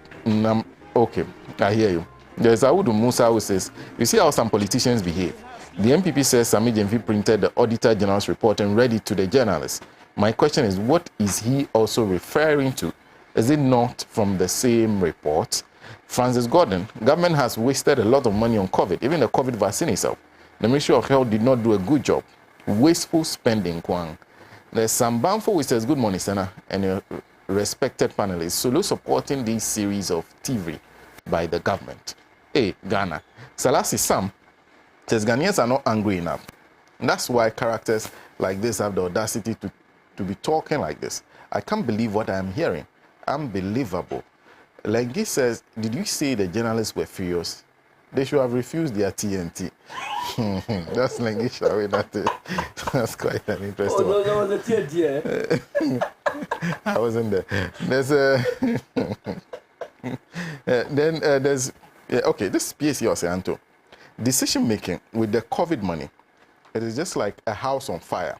Okay, I hear you. There's Audu Musa who says, you see how some politicians behave. The MPP says Sami Jemfi printed the Auditor General's report and read it to the journalists. My question is, what is he also referring to? Is it not from the same report? Francis Gordon, government has wasted a lot of money on COVID, even the COVID vaccine itself. The Ministry of Health did not do a good job. Wasteful spending, Kwang. There's some Banfo who says, good morning, Sena, and your respected panelists. Solo supporting this series of TV by the government. Hey, Ghana. Salasi Sam says Ghanaians are not angry enough. And that's why characters like this have the audacity to be talking like this. I can't believe what I'm hearing. Unbelievable. Lengi says, did you say the journalists were furious? They should have refused their TNT. That's Lengi Shawe. That's quite an interesting one. There was a TNT, I wasn't there. There's there's okay, this is PSC Oceanto. Decision making with the COVID money, it is just like a house on fire.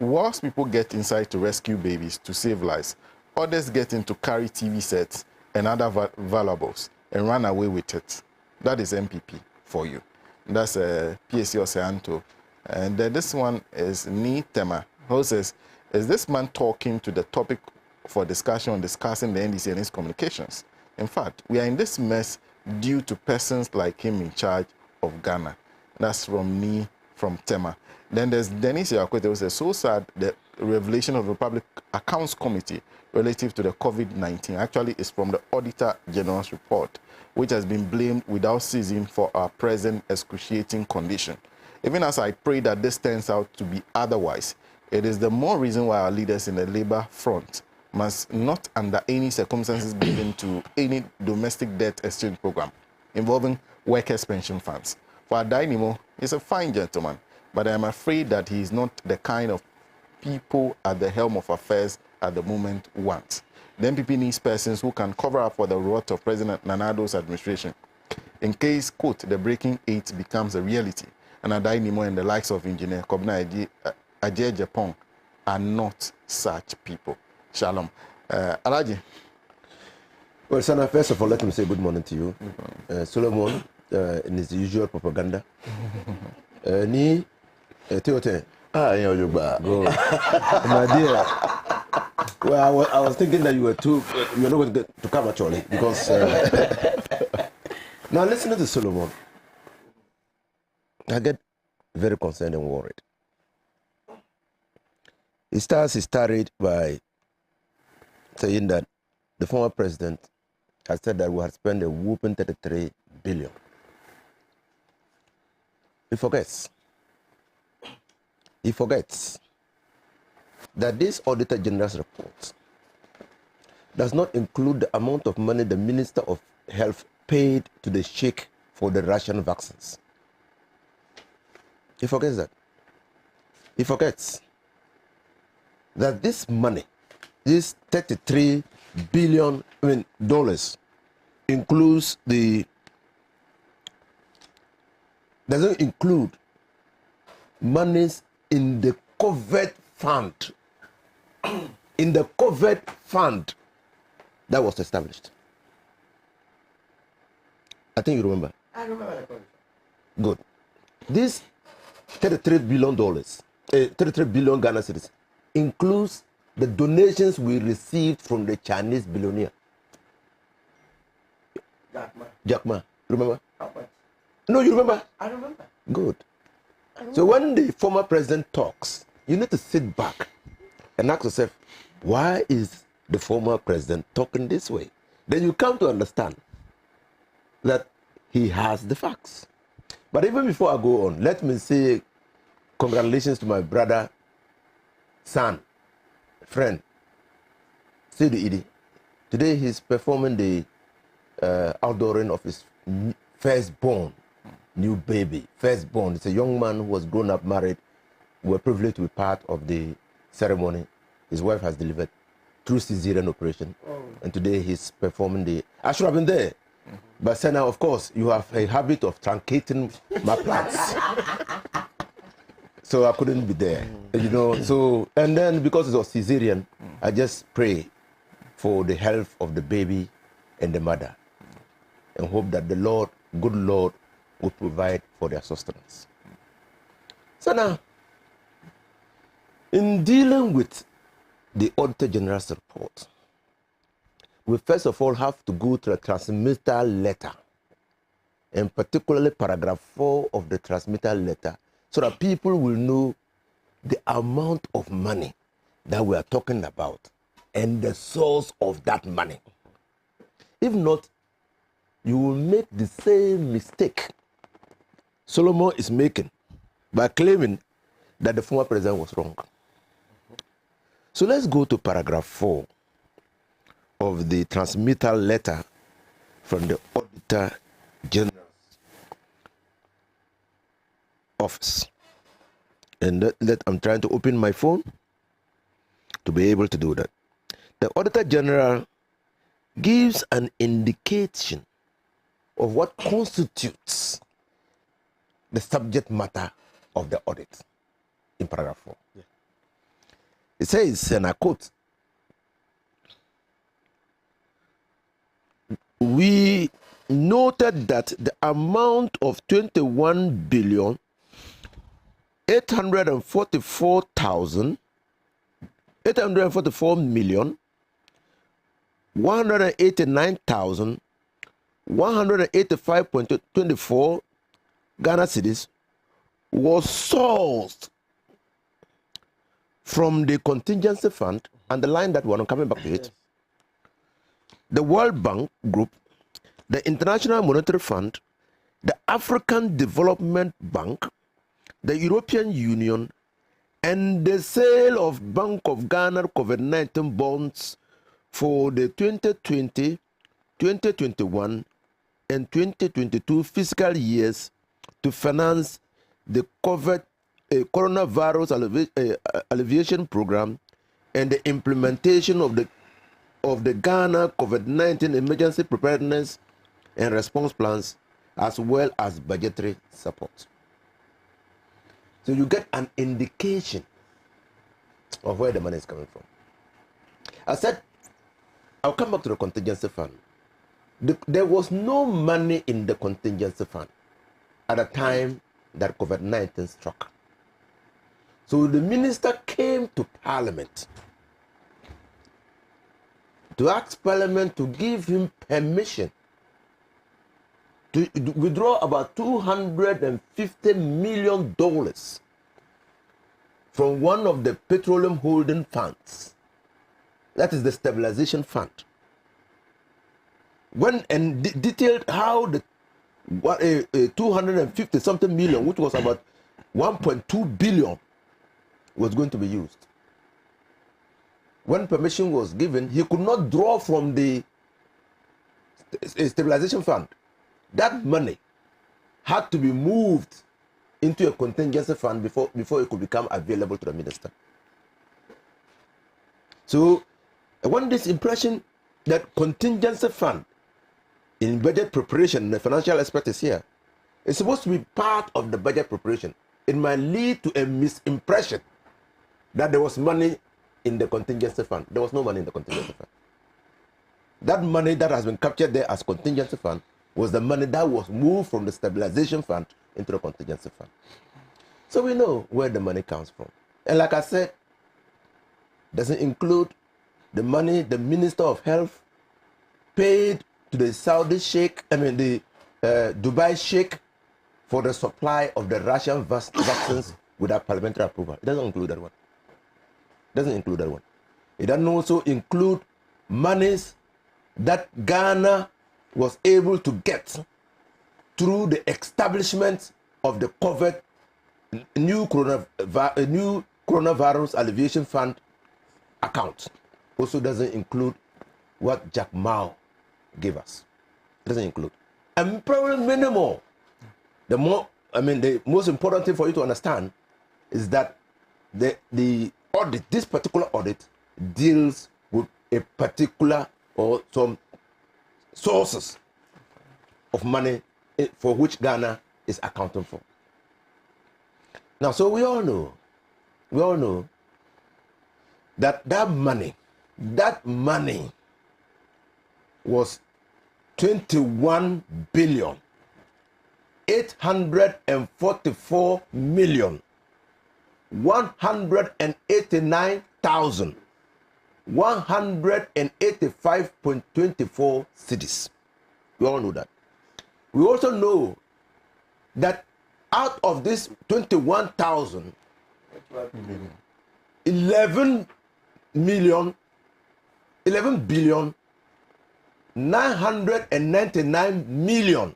Whilst people get inside to rescue babies, to save lives, others get in to carry TV sets and other valuables and run away with it. That is MPP for you. That's PSC Oceanto. And then this one is Nii Tema, who says, is this man talking to the topic for discussion on discussing the NDC and its communications? In fact, we are in this mess due to persons like him in charge of Ghana. That's from Nii, from Tema. Then there's Dennis Yakwete, who says, so sad the revelation of the Public Accounts Committee relative to the COVID-19 actually is from the Auditor General's report, which has been blamed without ceasing for our present excruciating condition. Even as I pray that this turns out to be otherwise, it is the more reason why our leaders in the labor front must not under any circumstances give into any domestic debt exchange program involving workers' pension funds. For Adainimo, he's a fine gentleman, but I am afraid that he is not the kind of people at the helm of affairs at the moment want. The MPP needs persons who can cover up for the rot of President Nana Addo's administration in case, quote, the breaking eight becomes a reality. And Adainimo and the likes of Engineer Kobna Ajay Japong are not such people. Shalom. Alhaji. Well, Sana, first of all, let me say good morning to you. Solomon, in his usual propaganda. Nii, Teote. You my dear. Well, I was thinking that you were not going to come actually, because now listening to Solomon, I get very concerned and worried. He started by saying that the former president has said that we had spent a whooping 33 billion. He forgets that this Auditor General's report does not include the amount of money the Minister of Health paid to the Sheikh for the Russian vaccines. He forgets that. He forgets that this money, this $33 billion includes doesn't include monies in the covert fund, in the COVID fund that was established. I think you remember. I remember. Good. This $33 billion, 33 billion Ghana cedis, includes the donations we received from the Chinese billionaire. Jack Ma. Remember? No, you remember? I remember. Good. So when the former president talks, you need to sit back and ask yourself, why is the former president talking this way? Then you come to understand that he has the facts. But even before I go on, let me say congratulations to my brother, son, friend, Sidi Idi. Today he's performing the outdooring of his firstborn, new baby, firstborn. It's a young man who was grown up, married. We were privileged to be part of the ceremony. His wife has delivered through cesarean operation. And today he's performing the... I should have been there. But Sena, of course, you have a habit of truncating my plans. So I couldn't be there, you know. So, and then because it was cesarean, I just pray for the health of the baby and the mother and hope that the Lord, good Lord, will provide for their sustenance. So now, in dealing with the Auditor General's report, we first of all have to go to the transmitter letter, and particularly paragraph 4 of the transmitter letter, so that people will know the amount of money that we are talking about and the source of that money. If not, you will make the same mistake Solomon is making by claiming that the former president was wrong. So let's go to paragraph 4 of the transmitter letter from the Auditor General's office. And I'm trying to open my phone to be able to do that. The Auditor General gives an indication of what constitutes the subject matter of the audit in paragraph 4. Yeah. It says, and I quote, we noted that the amount of 21,844,189,185.24 Ghana cedis was sourced from the contingency fund, and the line that one, I'm coming back to it, the World Bank Group, the International Monetary Fund, the African Development Bank, the European Union, and the sale of Bank of Ghana COVID-19 bonds for the 2020, 2021, and 2022 fiscal years to finance the coronavirus alleviation program and the implementation of the Ghana COVID-19 emergency preparedness and response plans, as well as budgetary support. So you get an indication of where the money is coming from. I said, I'll come back to the contingency fund. There was no money in the contingency fund at the time that COVID-19 struck. So the minister came to Parliament to ask Parliament to give him permission to withdraw about $250 million from one of the petroleum holding funds. That is the stabilization fund. Detailed how the 250 something million, which was about 1.2 billion, was going to be used. When permission was given, he could not draw from the stabilization fund. That money had to be moved into a contingency fund before it could become available to the minister. So I want this impression that contingency fund in budget preparation, the financial expert is here, is supposed to be part of the budget preparation. It might lead to a misimpression that there was money in the contingency fund. There was no money in the contingency fund. That money that has been captured there as contingency fund was the money that was moved from the stabilization fund into the contingency fund. So we know where the money comes from. And like I said, doesn't include the money the Minister of Health paid to the Saudi Sheikh, the Dubai Sheikh for the supply of the Russian vaccines without parliamentary approval. It doesn't include that one. It doesn't include that one. It doesn't also include monies that Ghana was able to get through the establishment of the COVID new coronavirus alleviation fund account. Also doesn't include what Jack Mao gave us. It doesn't include. And probably minimal. The most important thing for you to understand is that the audit, this particular audit, deals with a particular or some sources of money for which Ghana is accounting for. Now, so we all know that money was 21 billion 844 million 189,185.24 cedis. We all know that. We also know that out of this 21,000, 11 billion 999 million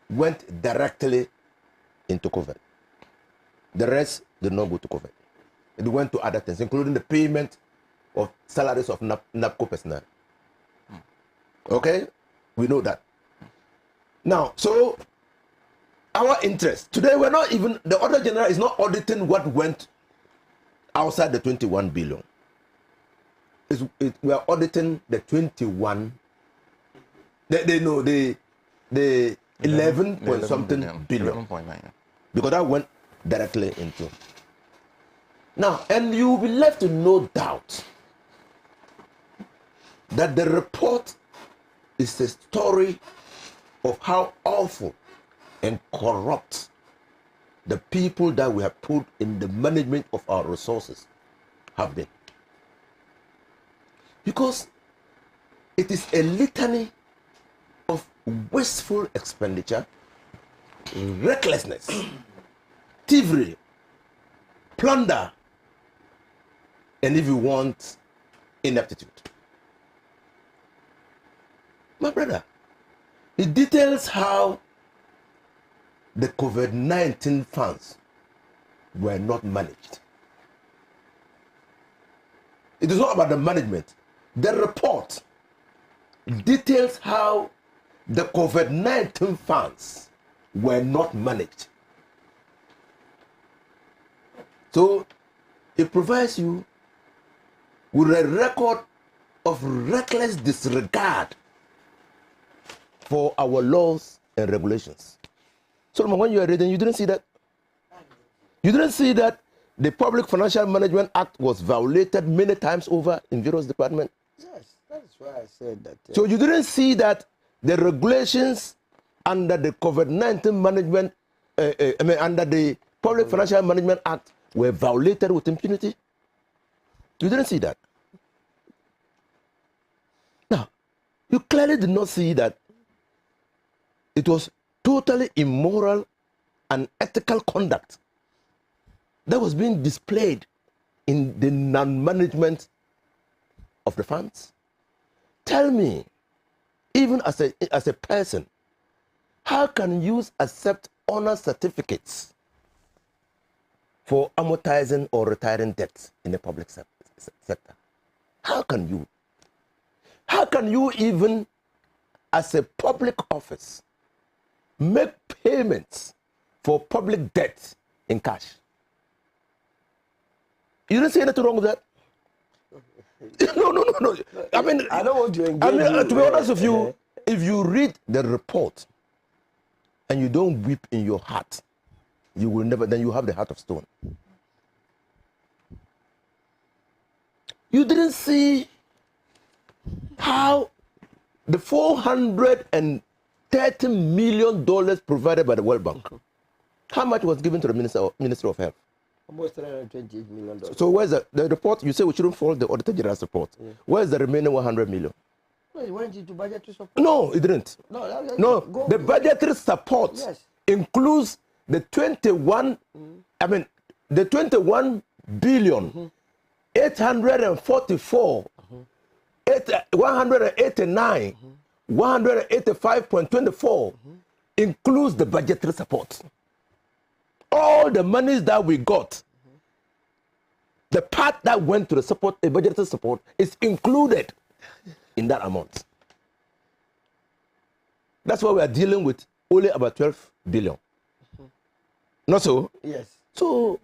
went directly into COVID. The rest did not go to COVID. It went to other things, including the payment of salaries of NAPCO personnel. Okay? We know that. Now, so our interest today, we're not even, the Auditor General is not auditing what went outside the 21 billion. We are auditing the 21, the 11 point something billion. 11.9. Because that went directly into. Now, and you will be left to no doubt that the report is a story of how awful and corrupt the people that we have put in the management of our resources have been. Because it is a litany of wasteful expenditure, recklessness, thievery, plunder, and if you want, ineptitude. My brother, it details how the COVID-19 funds were not managed. It is not about the management. The report details how the COVID-19 funds were not managed. So it provides you with a record of reckless disregard for our laws and regulations. Solomon, when you are reading, you didn't see that? You didn't see that the Public Financial Management Act was violated many times over in various departments? Yes, that's why I said that. So you didn't see that the regulations under the COVID-19 management, under the Public Financial Management Act were violated with impunity? You didn't see that. Now, you clearly did not see that it was totally immoral and ethical conduct that was being displayed in the non-management of the funds. Tell me, even as a person, how can you accept honor certificates for amortizing or retiring debts in the public sector? How can you? How can you even, as a public office, make payments for public debt in cash? You didn't see anything wrong with that? No. I mean, I don't want to engage to be honest with you, if you read the report and you don't weep in your heart, you will never, then you have the heart of stone. You didn't see how the $430 million provided by the World Bank, how much was given to the Minister of Health? Almost $328 million. So where's the report? You say we shouldn't follow the Auditor General's report. Yeah. Where's the remaining $100 million? Well, it went into budgetary support. No, it didn't. No, the budgetary support includes the 21 billion 844 189 185.24 includes the budgetary support. All the monies that we got, the part that went to the support, the budgetary support, is included in that amount. That's why we are dealing with only about 12 billion. Not so? Yes. So,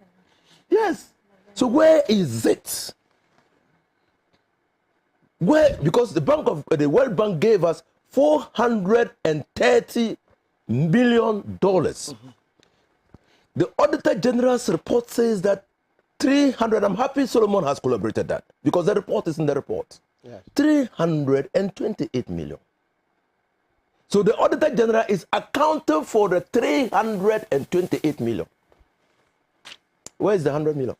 yes. So where is it? Where? Because the World Bank gave us $430 million. The Auditor General's report says that 300, I'm happy Solomon has collaborated that, because the report is in the report. Yes. 328 million. So the Auditor General is accounting for the 328 million. Where is the 100 million?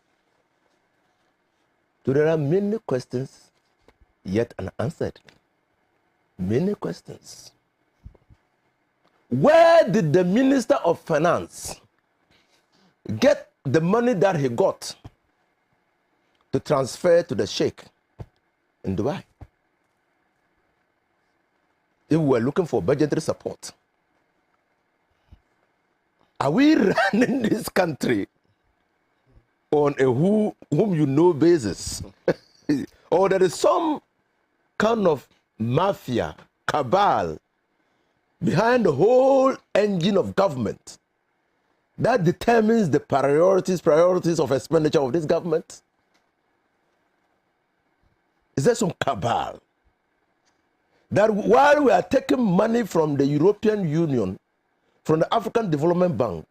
So there are many questions yet unanswered. Many questions. Where did the Minister of Finance get the money that he got to transfer to the Sheikh in Dubai? If we were looking for budgetary support, are we running this country on a whom you know basis? Or there is some kind of mafia, cabal behind the whole engine of government that determines the priorities of expenditure of this government? Is there some cabal that while we are taking money from the European Union, from the African Development Bank,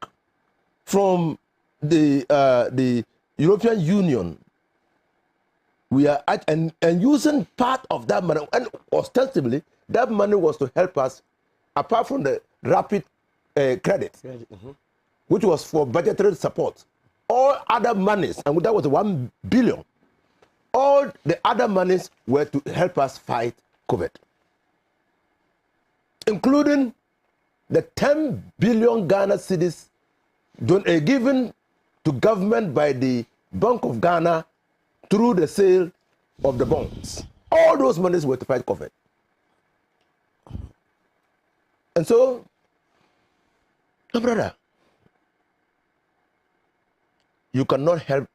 from the European Union, we are and using part of that money, and ostensibly that money was to help us, apart from the rapid credit, which was for budgetary support. All other monies, and that was 1 billion, all the other monies were to help us fight COVID, including the 10 billion Ghana cedis given to government by the Bank of Ghana through the sale of the bonds. All those monies were to fight COVID. And so, my brother, you cannot help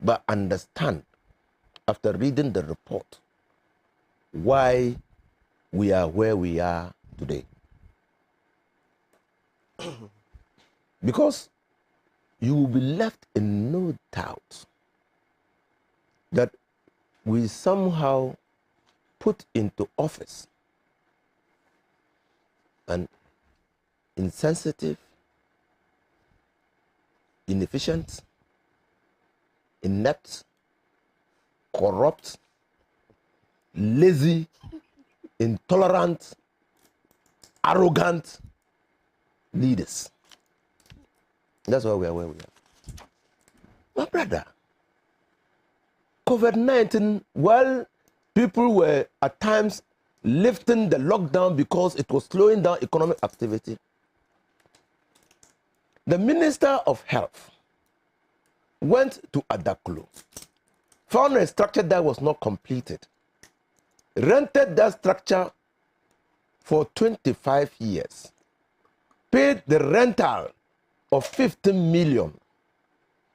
but understand, after reading the report, why we are where we are today. Because you will be left in no doubt that we somehow put into office an insensitive, inefficient, inept, corrupt, lazy, intolerant, arrogant leaders. That's why we are where we are. My brother, COVID-19, while people were at times lifting the lockdown because it was slowing down economic activity, the Minister of Health went to Adaklu, found a structure that was not completed, rented that structure for 25 years, paid the rental of 15 million,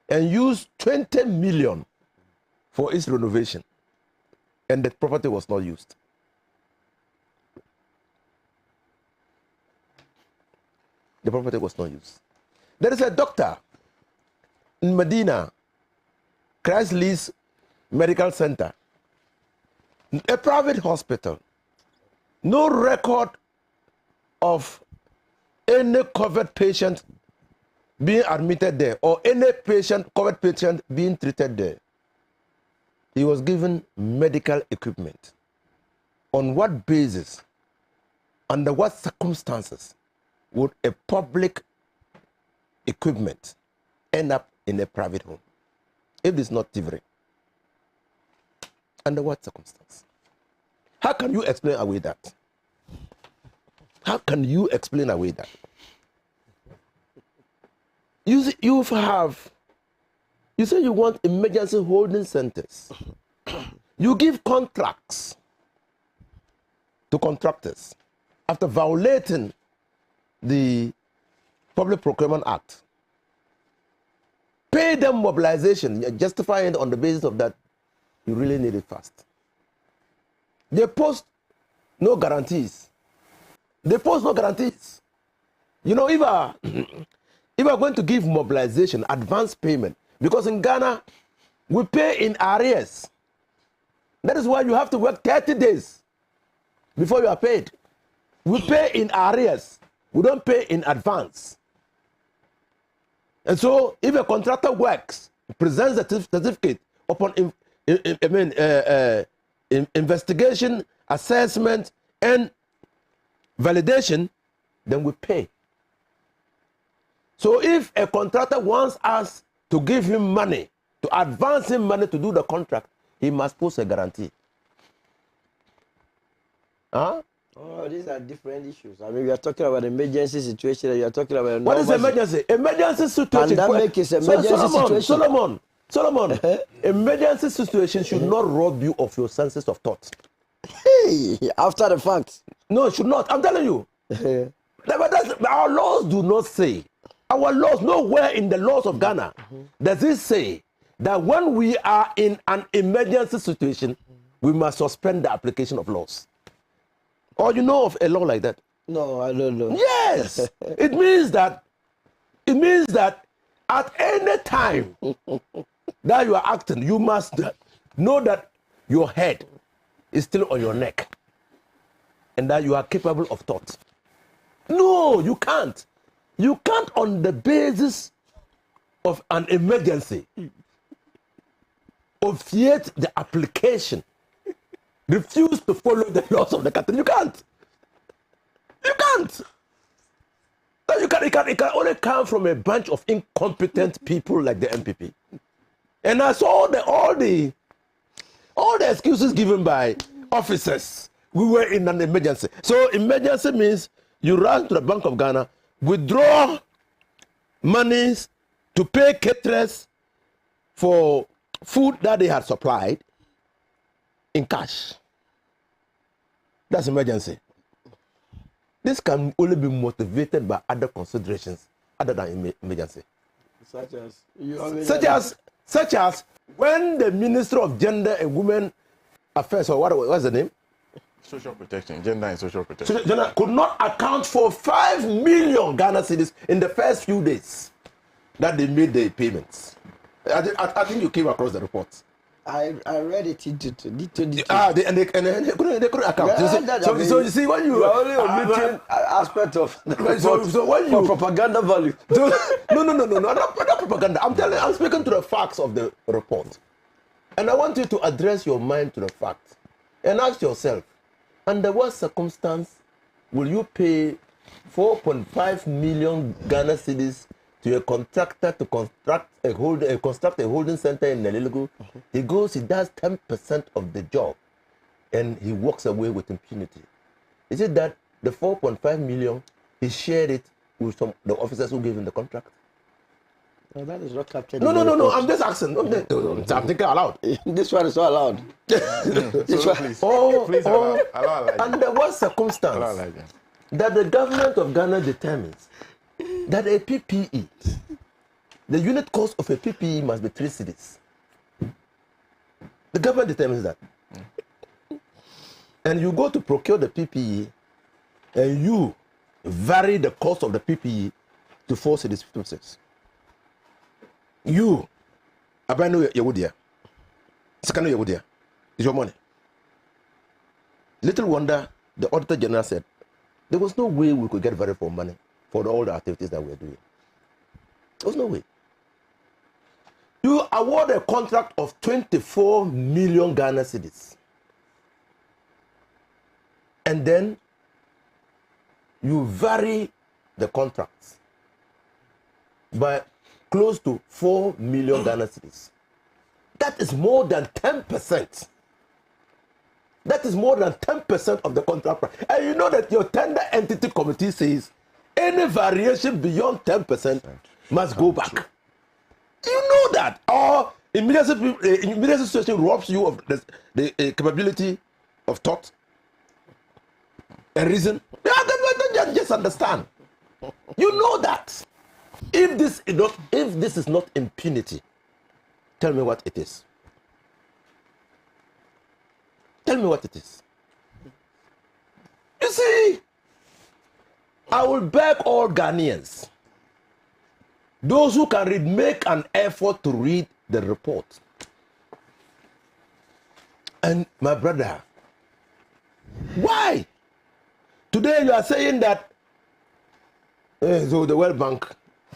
and used 20 million for its renovation, and the property was not used. The property was not used. There is a doctor in Medina, Christ Lee's Medical Center, a private hospital, no record of any COVID patient being admitted there or any COVID patient being treated there. he was given medical equipment. On what basis, under what circumstances would a public equipment end up in a private home? If it's not thievery, under what circumstance? How can you explain away that? How can you explain away that? You say you want emergency holding centers. You give contracts to contractors after violating the Public Procurement Act. Pay them mobilization, justifying it on the basis of that you really need it fast. They post no guarantees. They post no guarantees. You know, if I'm going to give mobilization, advance payment, because in Ghana, we pay in arrears. That is why you have to work 30 days before you are paid. We pay in arrears. We don't pay in advance. And so, if a contractor works, presents a certificate upon investigation, assessment, and validation, then we pay. So if a contractor wants us to give him money, to advance him money to do the contract, he must post a guarantee. Huh? Oh, these are different issues. I mean, we are talking about emergency situation. You are talking about what is emergency? Emergency situation. Pandemic is emergency situation. Solomon, emergency situation should not rob you of your senses of thought. Hey, after the fact. No, it should not. I'm telling you. Our laws do not say. Our laws, nowhere in the laws of Ghana does it say that when we are in an emergency situation, we must suspend the application of laws. Or you know of a law like that? No, I don't know. Yes. it means that at any time that you are acting, you must know that your head is still on your neck and that you are capable of thought. No, you can't. You can't, on the basis of an emergency, obviate the application, refuse to follow the laws of the country. You can't. You can't. It can only come from a bunch of incompetent people like the NPP. And I saw all the excuses given by officers. We were in an emergency. So emergency means you run to the Bank of Ghana, withdraw monies to pay caterers for food that they had supplied in cash. That's emergency. This can only be motivated by other considerations other than emergency. Such as when the Minister of Gender and Women Affairs, or what's the name? Social protection, gender and social protection. Gender could not account for 5 million Ghana cedis in the first few days that they made the payments. I think you came across the report. I read it into they couldn't account. Yeah, so you see, when you are only omitting aspect of the report so when you for propaganda value. No, not propaganda. I'm speaking to the facts of the report, and I want you to address your mind to the facts and ask yourself: under what circumstance will you pay 4.5 million Ghana cedis to a contractor to construct a holding center in Neliligu? He goes, he does 10% of the job, and he walks away with impunity. Is it that the 4.5 million, he shared it with the officers who gave him the contract? No, that is not captured. No, I'm just asking. I'm thinking aloud. This one is not allowed. This one. Please allow under what circumstance that the government of Ghana determines that a PPE, the unit cost of a PPE must be 3 cedis. The government determines that. And you go to procure the PPE and you vary the cost of the PPE to 4 cedis 50 cents. You, Abano Yawodia, Sakano Yawodia, is your money. Little wonder, the Auditor General said, there was no way we could get value for money for all the activities that we're doing. There was no way. You award a contract of 24 million Ghana cedis. And then you vary the contracts by close to 4 million Ghana cedis. That is more than 10%. That is more than 10% of the contract price. And you know that your tender entity committee says any variation beyond 10% must go back. You know that. Or immediate situation robs you of the capability of thought, a reason. Just understand. You know that. If this is not impunity, tell me what it is. Tell me what it is. You see, I will beg all Ghanaians, those who can read, make an effort to read the report. And my brother, why? Today you are saying that so the World Bank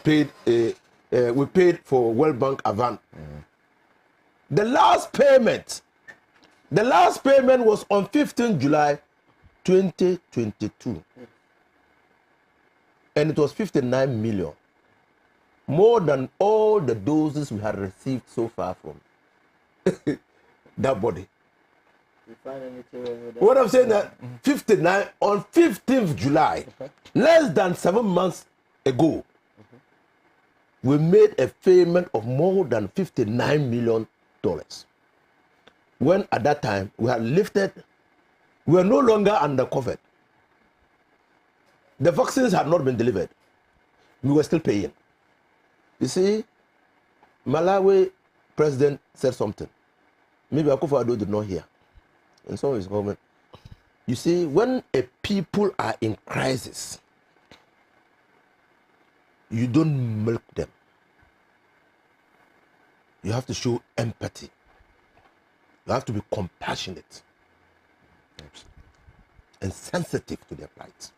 paid, we paid for World Bank Avant. The last payment was on 15 July 2022. And it was 59 million. More than all the doses we had received so far from that body. What I'm saying that 59 on 15th July, less than 7 months ago, we made a payment of more than $59 million. When at that time we had lifted, we were no longer under COVID. The vaccines had not been delivered. We were still paying. You see, Malawi president said something. Maybe Akufo-Addo did not hear. And so his government. You see, when a people are in crisis, you don't milk them. You have to show empathy. You have to be compassionate and sensitive to their plight.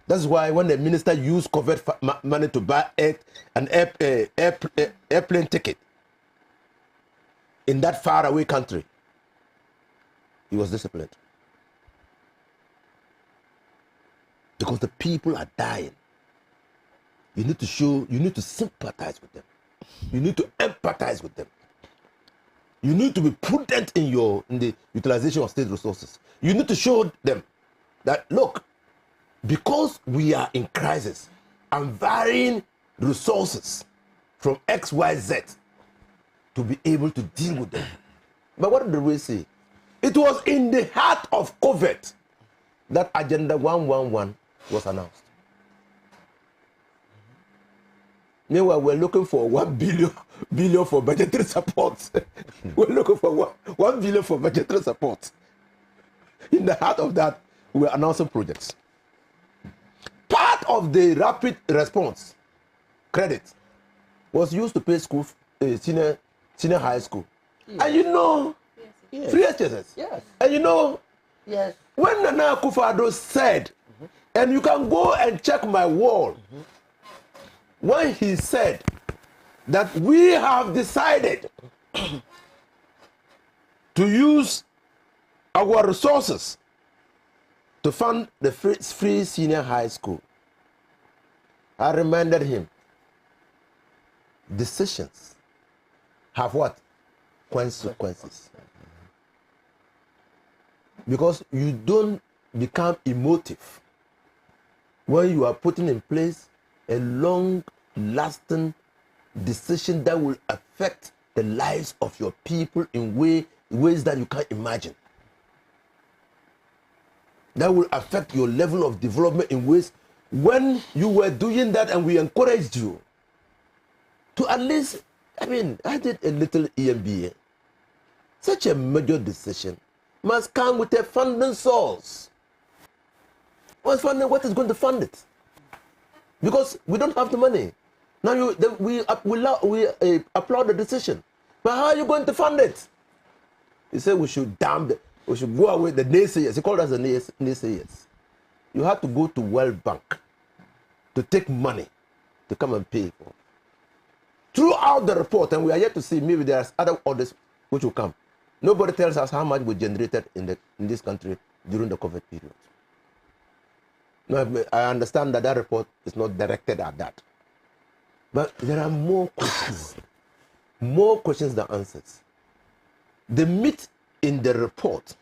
That's why when the minister used COVID money to buy an airplane ticket in that faraway country, he was disciplined. Because the people are dying. You need to sympathize with them. You need to empathize with them. You need to be prudent in the utilization of state resources. You need to show them that, look, because we are in crisis, I'm varying resources from X, Y, Z to be able to deal with them. But what did we say? It was in the heart of COVID that Agenda 111 was announced. Meanwhile, we're looking for 1 billion for budgetary support. We're looking for 1 billion for budgetary support. In the heart of that, we're announcing projects. Part of the rapid response credit was used to pay school, senior high school. Yes. And you know, yes. Free HSS. Yes. And you know, yes. When Nana Akufo-Addo said, and you can go and check my wall, when he said that we have decided to use our resources to fund the free senior high school, I reminded him, decisions have what? Consequences. Because you don't become emotive when you are putting in place a long-lasting decision that will affect the lives of your people in ways that you can't imagine. That will affect your level of development in ways when you were doing that and we encouraged you to at least, I did a little EMBA. Such a major decision must come with a funding source. What is going to fund it? Because we don't have the money. Now we applaud the decision. But how are you going to fund it? He said we should we should go away the naysayers. He called us the naysayers. You have to go to World Bank to take money to come and pay for. throughout the report, and we are yet to see, maybe there's other orders which will come. Nobody tells us how much was generated in this country during the COVID period. Now, I understand that report is not directed at that. But there are more questions than answers. The meat in the report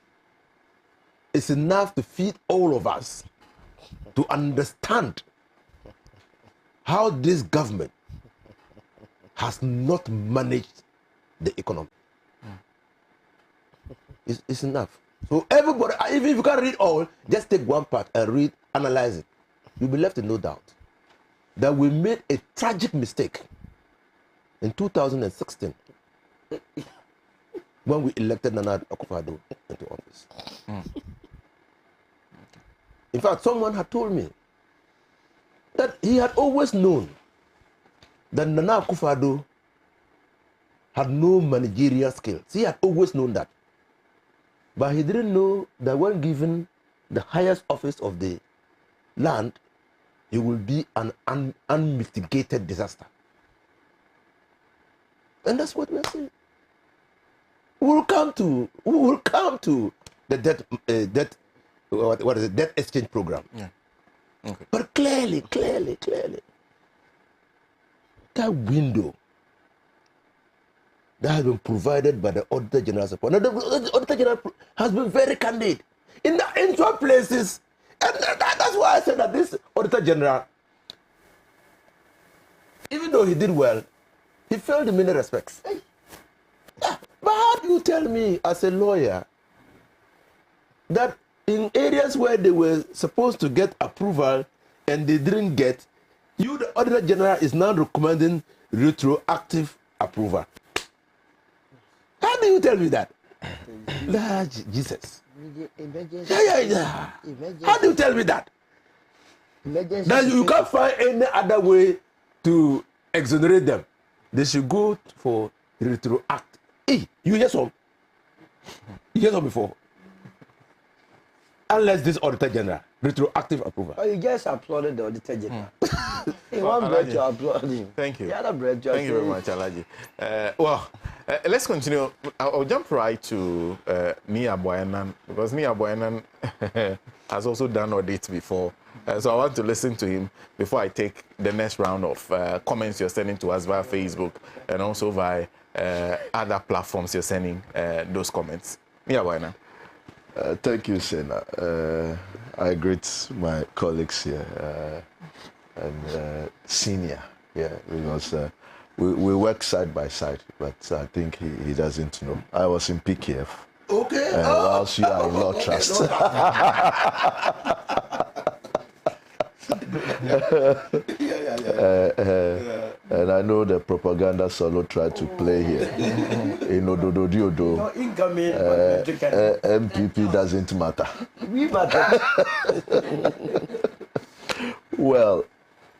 is enough to feed all of us to understand how this government has not managed the economy. It's enough. So everybody, even if you can't read all, just take one part and read, analyze it. You'll be left in no doubt that we made a tragic mistake in 2016 when we elected Nana Akufo-Addo into office. In fact, someone had told me that he had always known that Nana Akufo-Addo had no managerial skills. He had always known that. But he didn't know that when given the highest office of the land, he will be an unmitigated disaster. And that's what we are saying. We will come to the debt exchange program. Yeah. Okay. But clearly, that window that has been provided by the Auditor General's report. Now, the Auditor General has been very candid in some places. And that's why I said that this Auditor General, even though he did well, he failed in many respects. But how do you tell me as a lawyer that in areas where they were supposed to get approval and they didn't get, you, the Auditor General, is now recommending retroactive approval? How do you tell me that? Jesus. Yeah. How do you tell me that? That you can't find any other way to exonerate them. They should go for retroact. Hey, you hear some? You hear some before? Unless this Auditor General, retroactive approval. Oh, you just applauded the Auditor General. In one breath you applaud him. Thank you. The other breath you Thank you very much, Alhaji. Let's continue. I'll jump right to Nii Yarboi Annan, because Nii Yarboi Annan has also done Audit before. So I want to listen to him before I take the next round of comments you're sending to us via Facebook and also via other platforms you're sending those comments. Nii Yarboi Annan. Thank you, Sena. I greet my colleagues here and senior here, because we work side by side, but I think he doesn't know. I was in PKF. Okay. Whilst you are in Law Trust. And I know the propaganda solo tried to play here. In Odododiodo, MPP doesn't matter. We matter. Well,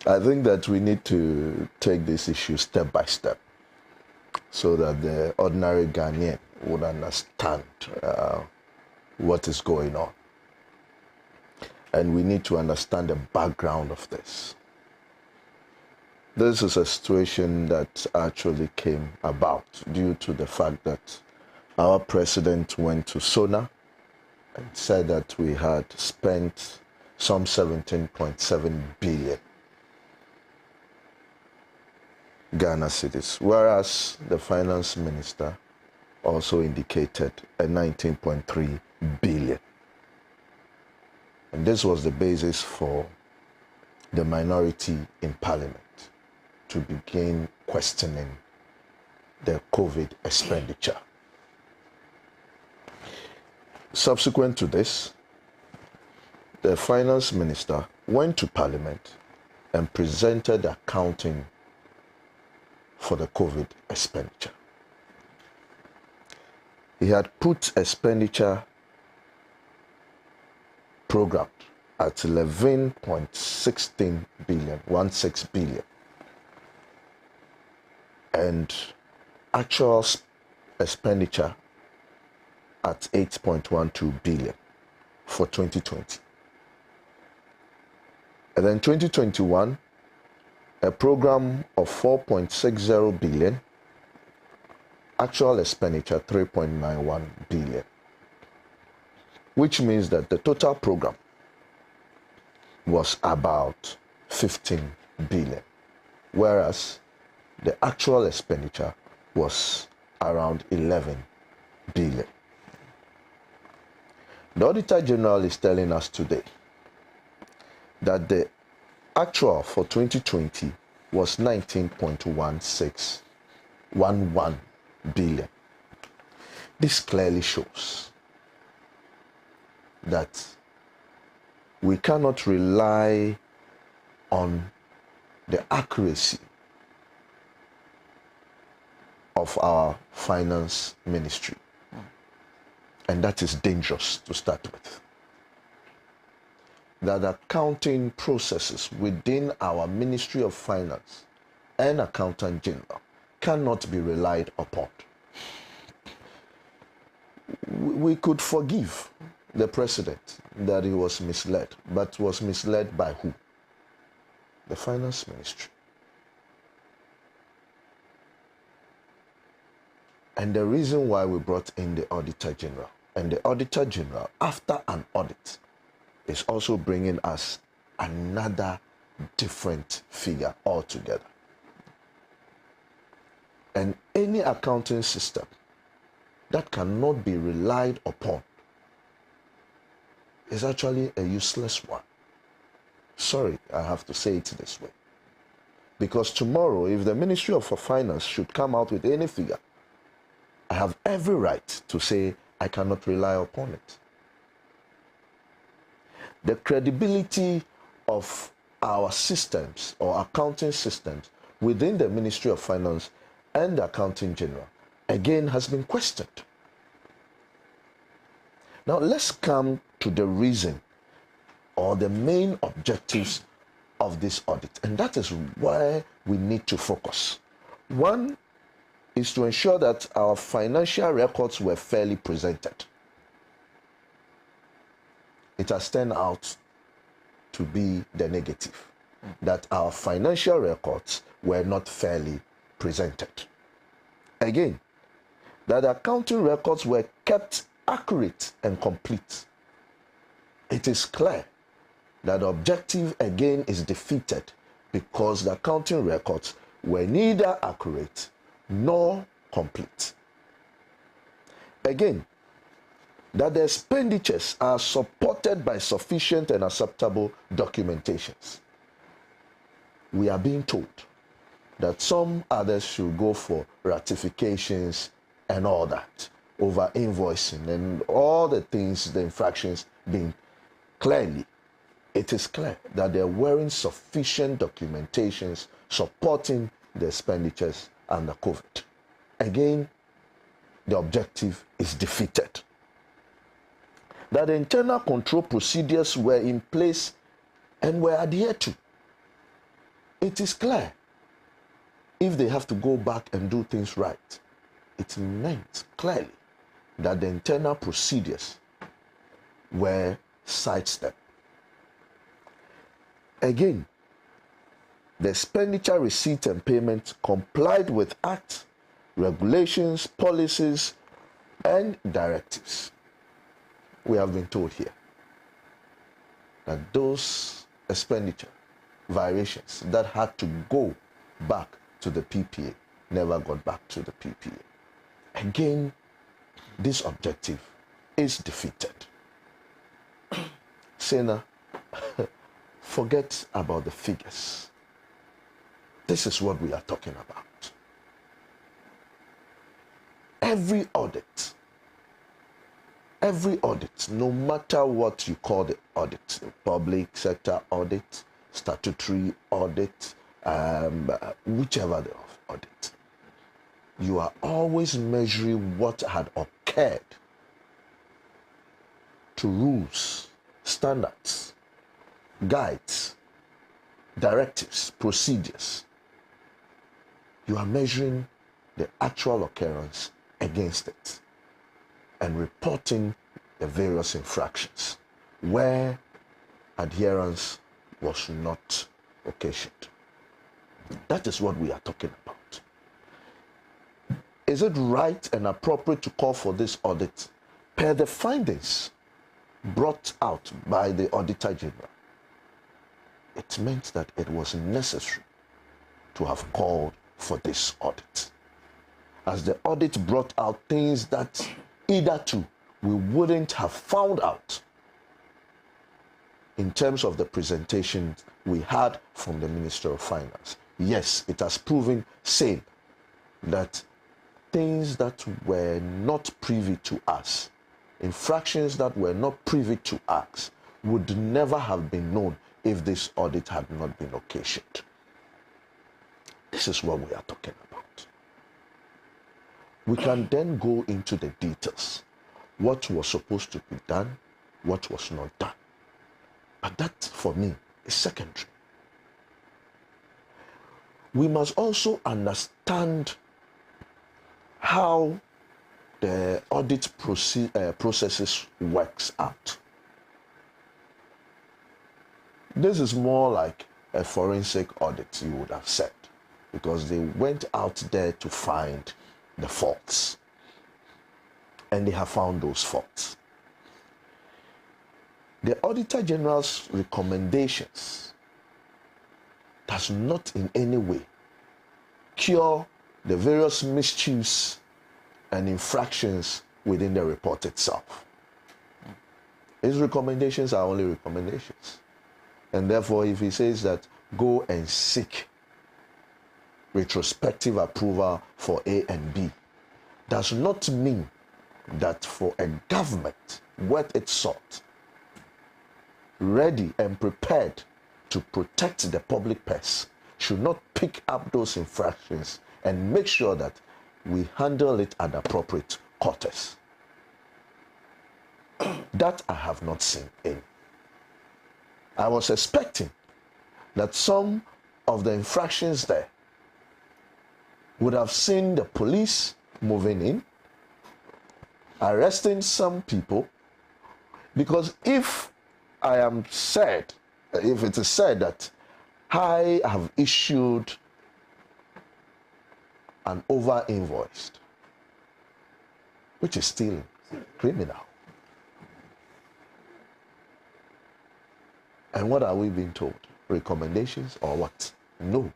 I think that we need to take this issue step by step so that the ordinary Ghanaian would understand what is going on. And we need to understand the background of this. This is a situation that actually came about due to the fact that our president went to Sena and said that we had spent some 17.7 billion Ghana cedis, whereas the finance minister also indicated a 19.3 billion. And this was the basis for the minority in parliament to begin questioning the COVID expenditure. Subsequent to this, the finance minister went to parliament and presented accounting for the COVID expenditure. He had put expenditure programmed at 11.16 billion, 16 billion. And actual expenditure at 8.12 billion for 2020. And then 2021, a program of 4.60 billion, actual expenditure 3.91 billion, which means that the total program was about 15 billion, whereas the actual expenditure was around 11 billion. The Auditor General is telling us today that the actual for 2020 was 19.1611 billion. This clearly shows that we cannot rely on the accuracy of our finance ministry. And that is dangerous to start with. That accounting processes within our Ministry of Finance and Accountant General cannot be relied upon. We could forgive the president that he was misled, but was misled by who? The Finance Ministry. And the reason why we brought in the Auditor General, and the Auditor General, after an audit, is also bringing us another different figure altogether. And any accounting system that cannot be relied upon is actually a useless one. Sorry, I have to say it this way. Because tomorrow, if the Ministry of Finance should come out with any figure, I have every right to say I cannot rely upon it. The credibility of our systems or accounting systems within the Ministry of Finance and the Accounting General again has been questioned. Now let's come to the reason or the main objectives of this audit, and that is where we need to focus. One is to ensure that our financial records were fairly presented. It has turned out to be the negative, that our financial records were not fairly presented. Again, that accounting records were kept accurate and complete. It is clear that the objective again is defeated because the accounting records were neither accurate nor complete. Again, that the expenditures are supported by sufficient and acceptable documentations. We are being told that some others should go for ratifications and all that, over invoicing and all the things, the infractions being clearly. It is clear that there weren't sufficient documentations supporting the expenditures under COVID. Again, the objective is defeated. That the internal control procedures were in place and were adhered to. It is clear if they have to go back and do things right, it meant clearly that the internal procedures were sidestepped. Again, the expenditure receipt and payment complied with acts, regulations, policies, and directives. We have been told here that those expenditure variations that had to go back to the PPA never got back to the PPA. Again, this objective is defeated. Sena, forget about the figures. This is what we are talking about. Every audit, no matter what you call the audit, public sector audit, statutory audit, whichever the audit, you are always measuring what had occurred to rules, standards, guides, directives, procedures. You are measuring the actual occurrence against it and reporting the various infractions where adherence was not occasioned. That is what we are talking about. Is it right and appropriate to call for this audit per the findings brought out by the Auditor General? It meant that it was necessary to have called for this audit, as the audit brought out things that hitherto we wouldn't have found out in terms of the presentation we had from the Minister of Finance. Yes, it has proven same that things that were not privy to us, infractions that were not privy to us, would never have been known if this audit had not been occasioned. This is what we are talking about. We can then go into the details. What was supposed to be done, what was not done. But that, for me, is secondary. We must also understand how the audit processes works out. This is more like a forensic audit, you would have said, because they went out there to find the faults, and they have found those faults. The Auditor General's recommendations does not in any way cure the various mischiefs and infractions within the report itself. His recommendations are only recommendations. And therefore, if he says that go and seek retrospective approval for A and B, does not mean that for a government worth its salt, ready and prepared to protect the public purse, should not pick up those infractions and make sure that we handle it at appropriate quarters. That I have not seen in. I was expecting that some of the infractions there would have seen the police moving in, arresting some people, because if it is said that I have issued an over-invoiced, which is still criminal. And what are we being told? Recommendations or what? No.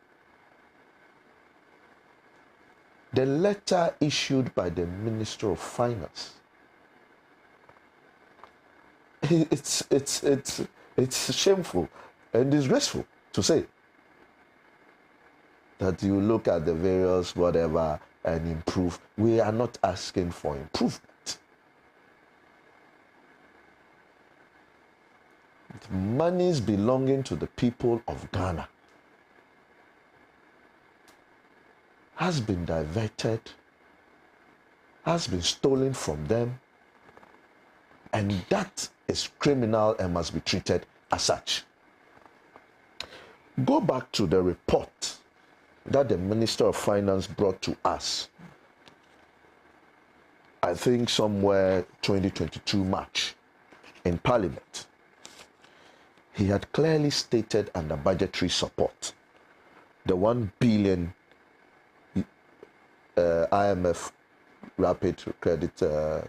The letter issued by the Minister of Finance, it's shameful and disgraceful to say that you look at the various whatever and improve. We are not asking for improvement. The monies belonging to the people of Ghana has been diverted, has been stolen from them, and that is criminal and must be treated as such. Go back to the report that the Minister of Finance brought to us, I think somewhere 2022 March in Parliament. He had clearly stated under budgetary support the 1 billion IMF rapid credit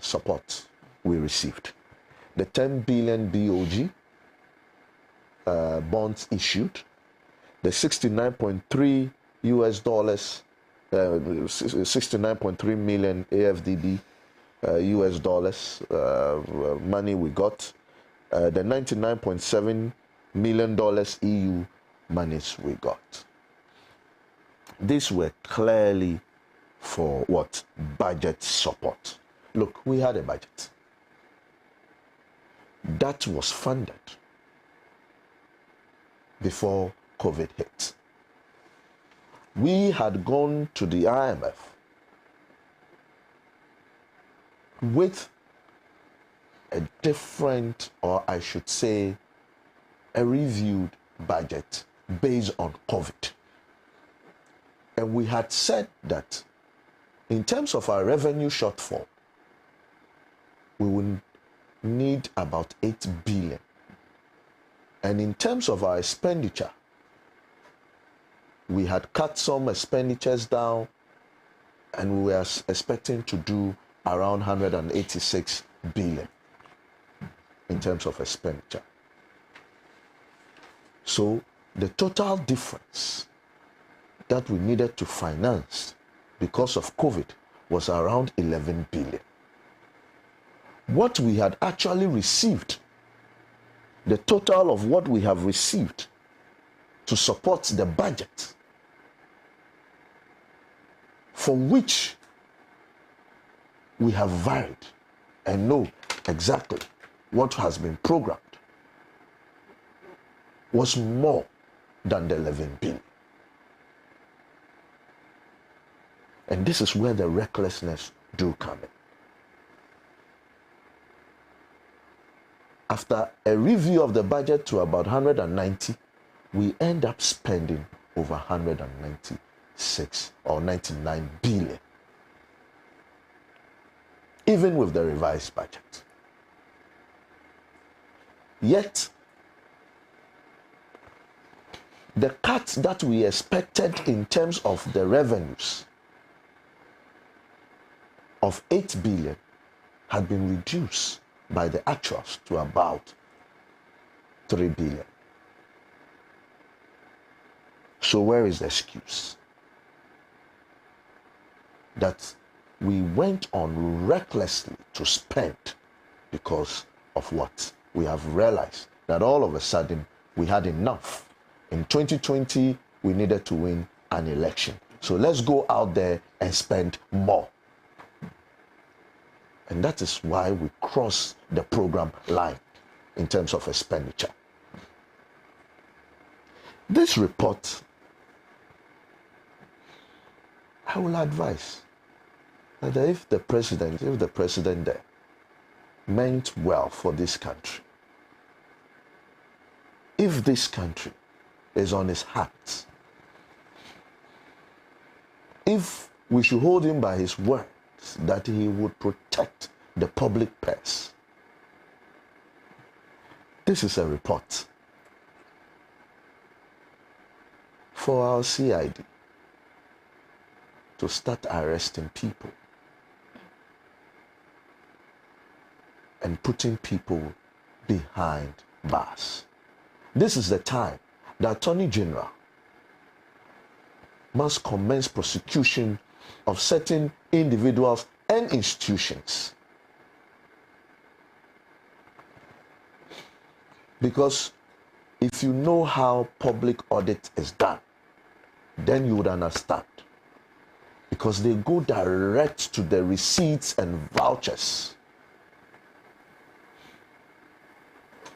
support we received, the 10 billion BOG bonds issued, the 69.3 US dollars, 69.3 million AFDD US dollars money we got, the $99.7 million EU monies we got. These were clearly for what? Budget support. Look, we had a budget that was funded before COVID hit. We had gone to the IMF with a different, or I should say, a reviewed budget based on COVID. And we had said that in terms of our revenue shortfall, we would need about 8 billion. And in terms of our expenditure, we had cut some expenditures down, and we were expecting to do around 186 billion in terms of expenditure. So the total difference that we needed to finance because of COVID was around 11 billion. What we had actually received, the total of what we have received to support the budget, from which we have varied and know exactly what has been programmed, was more than the 11 billion. And this is where the recklessness do come in. After a review of the budget to about 190, we end up spending over 196 or 99 billion, even with the revised budget. Yet, the cuts that we expected in terms of the revenues of 8 billion had been reduced by the actuals to about 3 billion. So where is the excuse? That we went on recklessly to spend because of what? We have realized that all of a sudden we had enough. In 2020, we needed to win an election. So let's go out there and spend more. And that is why we cross the program line in terms of expenditure. This report, I will advise that if the president there meant well for this country, if this country is on his heart, if we should hold him by his word that he would protect the public purse, this is a report for our CID to start arresting people and putting people behind bars. This is the time the Attorney General must commence prosecution of certain individuals and institutions. Because if you know how public audit is done, then you would understand. Because they go direct to the receipts and vouchers.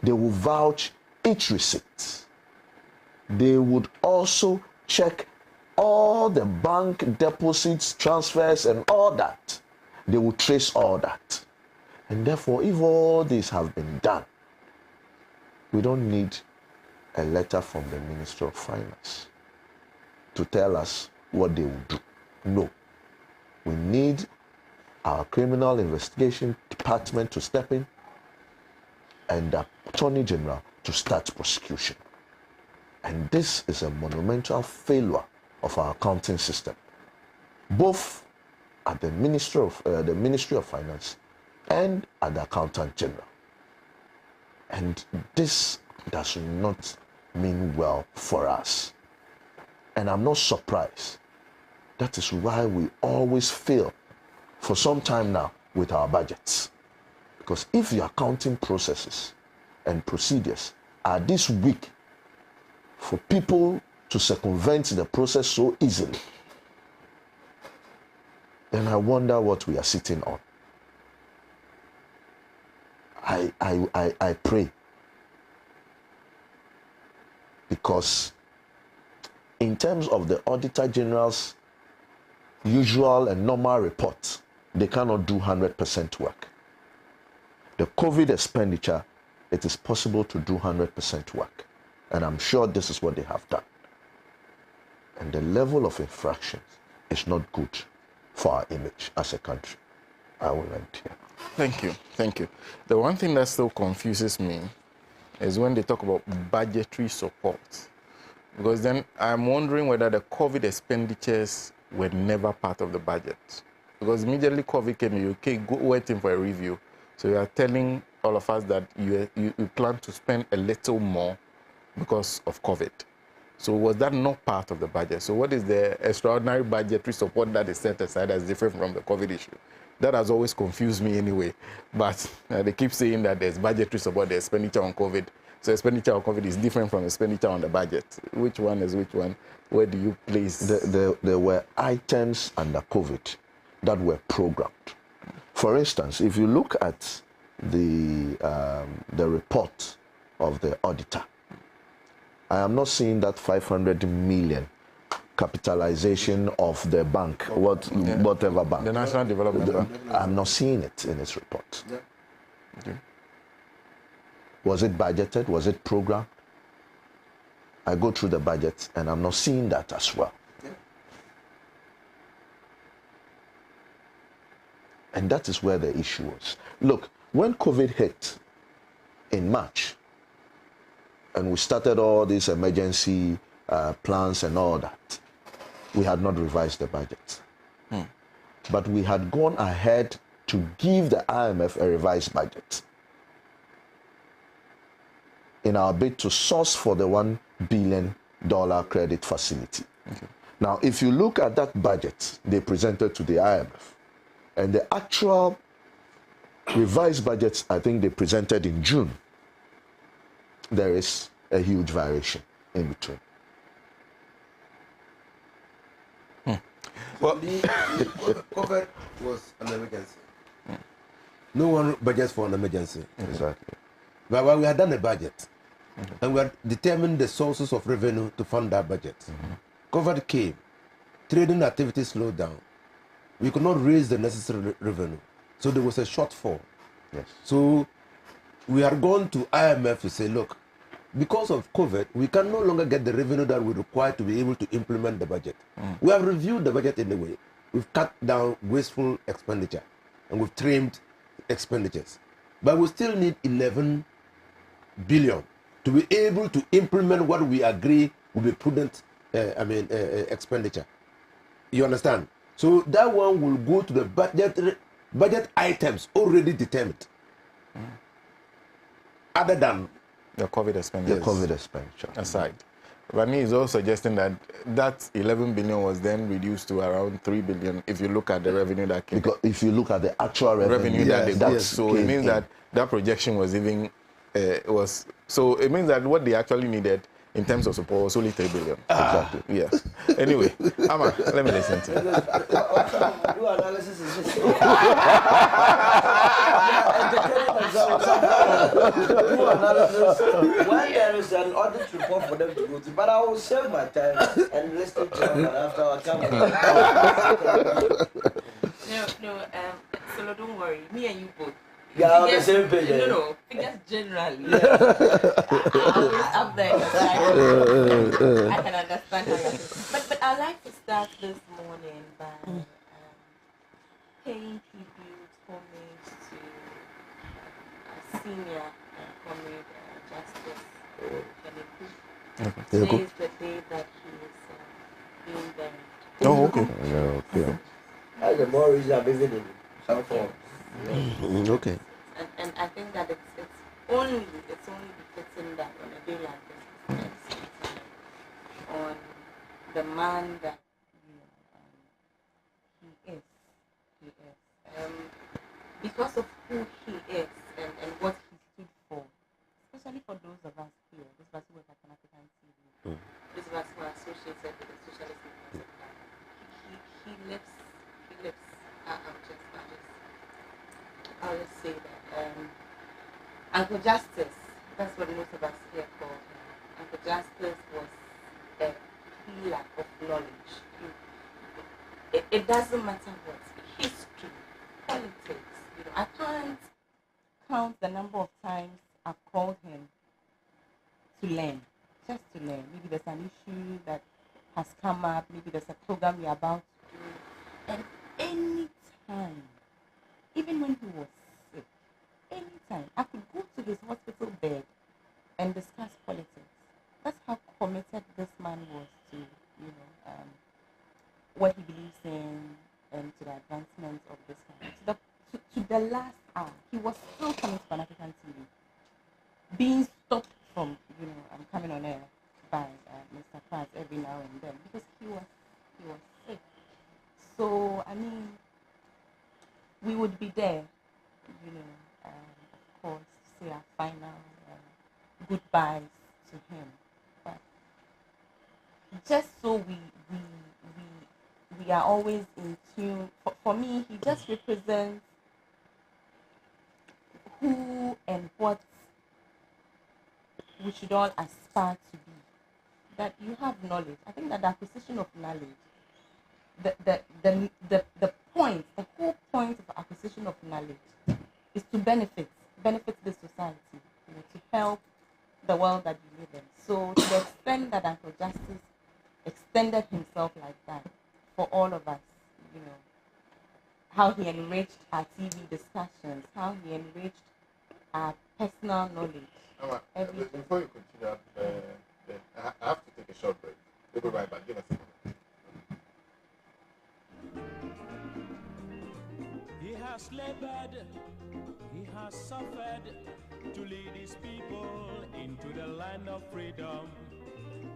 They will vouch each receipt. They would also check all the bank deposits, transfers, and all that. They will trace all that. And therefore, if all these have been done, we don't need a letter from the Minister of Finance to tell us what they will do. No. We need our criminal investigation department to step in and the Attorney General to start prosecution. And this is a monumental failure of our accounting system, both at the Ministry of Finance and at the Accountant General. And this does not mean well for us. And I'm not surprised. That is why we always fail for some time now with our budgets. Because if the accounting processes and procedures are this weak for people to circumvent the process so easily, then I wonder what we are sitting on. I pray, because in terms of the Auditor General's usual and normal reports, they cannot do 100% work. The COVID expenditure, it is possible to do 100% work. And I'm sure this is what they have done. And the level of infractions is not good for our image as a country. I will end here. Thank you. Thank you. The one thing that still confuses me is when they talk about budgetary support. Because then I'm wondering whether the COVID expenditures were never part of the budget. Because immediately COVID came, you went in for a review. So you are telling all of us that you plan to spend a little more because of COVID. So was that not part of the budget? So what is the extraordinary budgetary support that is set aside as different from the COVID issue? That has always confused me anyway. But they keep saying that there's budgetary support, there's expenditure on COVID. So expenditure on COVID is different from expenditure on the budget. Which one is which one? Where do you place? There were items under COVID that were programmed. For instance, if you look at the report of the auditor, I am not seeing that 500 million capitalization of the bank, whatever bank. The National Development Bank. I'm not seeing it in its report. Yeah. Okay. Was it budgeted? Was it programmed? I go through the budget and I'm not seeing that as well. Yeah. And that is where the issue was. Look, when COVID hit in March, and we started all these emergency plans and all that, we had not revised the budget. But we had gone ahead to give the IMF a revised budget in our bid to source for the $1 billion credit facility. Okay. Now, if you look at that budget they presented to the IMF and the actual revised budget I think they presented in June, there is a huge variation in between. Well, COVID was an emergency. No one budgets for an emergency. Exactly. But when we had done a budget, and we had determined the sources of revenue to fund that budget, COVID came, trading activity slowed down. We could not raise the necessary revenue. So there was a shortfall. Yes. So we are going to IMF to say, look, because of COVID, we can no longer get the revenue that we require to be able to implement the budget. We have reviewed the budget anyway. We've cut down wasteful expenditure and we've trimmed expenditures. But we still need 11 billion to be able to implement what we agree will be prudent expenditure. You understand? So that one will go to the budget items already determined. Other than the COVID expenditure. The COVID expenditure. Aside. Rani is also suggesting that that 11 billion was then reduced to around 3 billion if you look at the revenue that came. Because if you look at the actual revenue that they got. So it means that projection was even, so it means that what they actually needed in terms of support was only 3 billion. Exactly. Yeah. Anyway, Ama, let me listen to you. Do analysis is this. Do analysis. When there is an audit report for them to go to, but I will save my time and listen to them after I come. No, so don't worry. Me and you both. Yeah, on the same page. No, figures generally. I always up there. I can understand how you're saying. But I'd like to start this morning by paying tribute, homage to senior comrade Justice Keneku. Today is the day that he is being buried. Oh, okay. That's the more reason I'm even in some form. Okay. And I think that it's only befitting that on a day like this, on the man that he is. Because of who he is and what he stood for, especially for those of us here, those of us who work at Pan-African TV, those of us who are associated with the socialist movement, he lives. I'll just say that Uncle Justice, that's what most of us here call him. Uncle Justice was a pillar of knowledge. It doesn't matter what, history, politics, I can't count the number of times I've called him to learn, just to learn. Maybe there's an issue that has come up, maybe there's a program we're about to do, and any time, even when he was sick, anytime, I could go to his hospital bed and discuss politics. That's how committed this man advancement of this country. To the last hour, he was still coming to Pan-African TV, being stopped from, coming on air by Mr. Pratt every now and then because he was sick. So, I mean, we would be there, of course, to say our final goodbyes to him. But just so we are always in tune. For me, he just represents who and what we should all aspire to be. That you have knowledge. I think that the acquisition of knowledge, the whole point of acquisition of knowledge is to benefit the society, to help the world that you live in. So to the extent that Uncle Justice extended himself like that for all of us, how he enriched our TV discussions, how he enriched our personal knowledge. Before you continue, I have to take a short break. We'll be right back. Give us a minute. He has labored, he has suffered to lead his people into the land of freedom.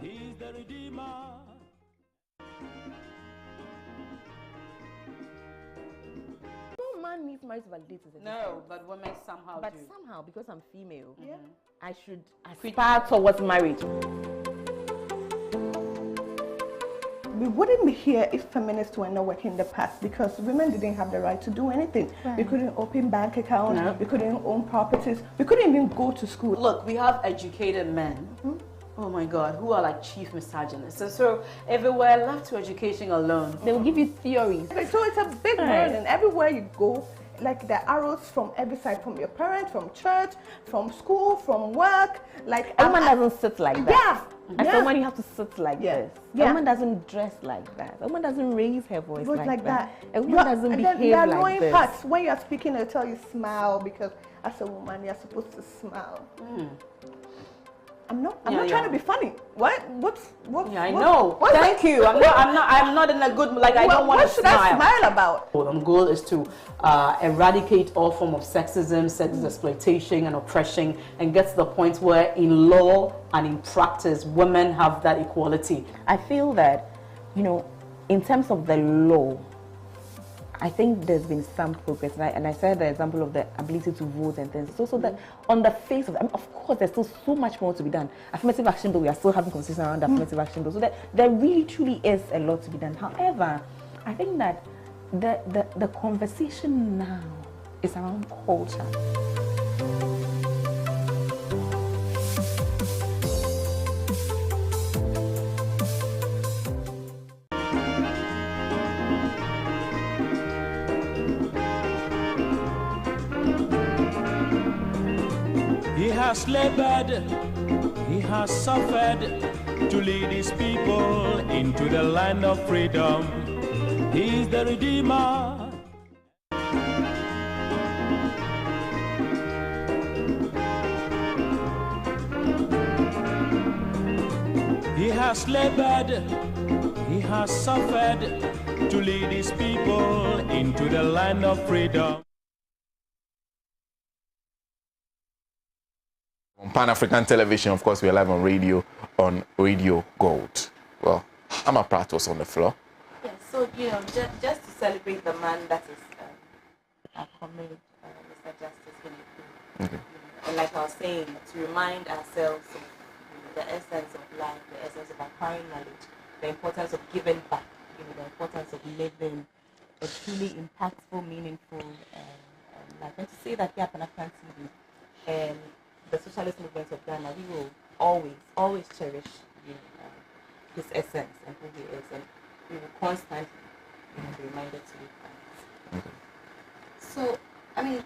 He is the Redeemer. No man needs marriage to validate his existence. No, but women somehow But do. somehow, because I'm female, Yeah. I should aspire towards marriage. We wouldn't be here if feminists were not working in the past because women didn't have the right to do anything. Right. We couldn't open bank accounts, No. we couldn't own properties, we couldn't even go to school. Look, we have educated men, oh my God, who are like chief misogynists. And so everywhere left to education alone, they will give you theories. So it's a big burden. Everywhere you go, like the arrows from every side, from your parents, from church, from school, from work. Like A woman doesn't sit like that. Yeah. As Yeah. a woman, you have to sit like this. Yeah. A woman doesn't dress like that. A woman doesn't raise her voice like that. A woman doesn't and then behave the like annoying this. parts, when you're speaking, they'll tell you smile because as a woman, you're supposed to smile. I'm not trying to be funny. What? Yeah, I know. Thank you. I'm not in a good, like, I don't want to smile. What should I smile about? Well, the goal is to eradicate all form of sexism, sexist exploitation and oppression, and get to the point where in law and in practice, women have that equality. I feel that, in terms of the law, I think there's been some progress, and I said the example of the ability to vote and things. So that on the face of it, of course, there's still so much more to be done. Affirmative action bill, we are still having conversation around the affirmative action bill. So that there really, truly is a lot to be done. However, I think that the conversation now is around culture. He has labored, he has suffered to lead his people into the land of freedom. He is the Redeemer. He has labored, he has suffered to lead his people into the land of freedom. On Pan-African television, of course, we are live on Radio Gold. Well, Ama Pratt was on the floor. Yeah, so, just to celebrate the man that is our comrade, Mr. Justice Philip. And like I was saying, to remind ourselves of the essence of life, the essence of acquiring knowledge, the importance of giving back, the importance of living a truly impactful, meaningful life. And to say that here at Pan-African TV and the socialist movement of Ghana, we will always cherish his essence and who he is, and we will constantly be reminded to live by it. So, I mean,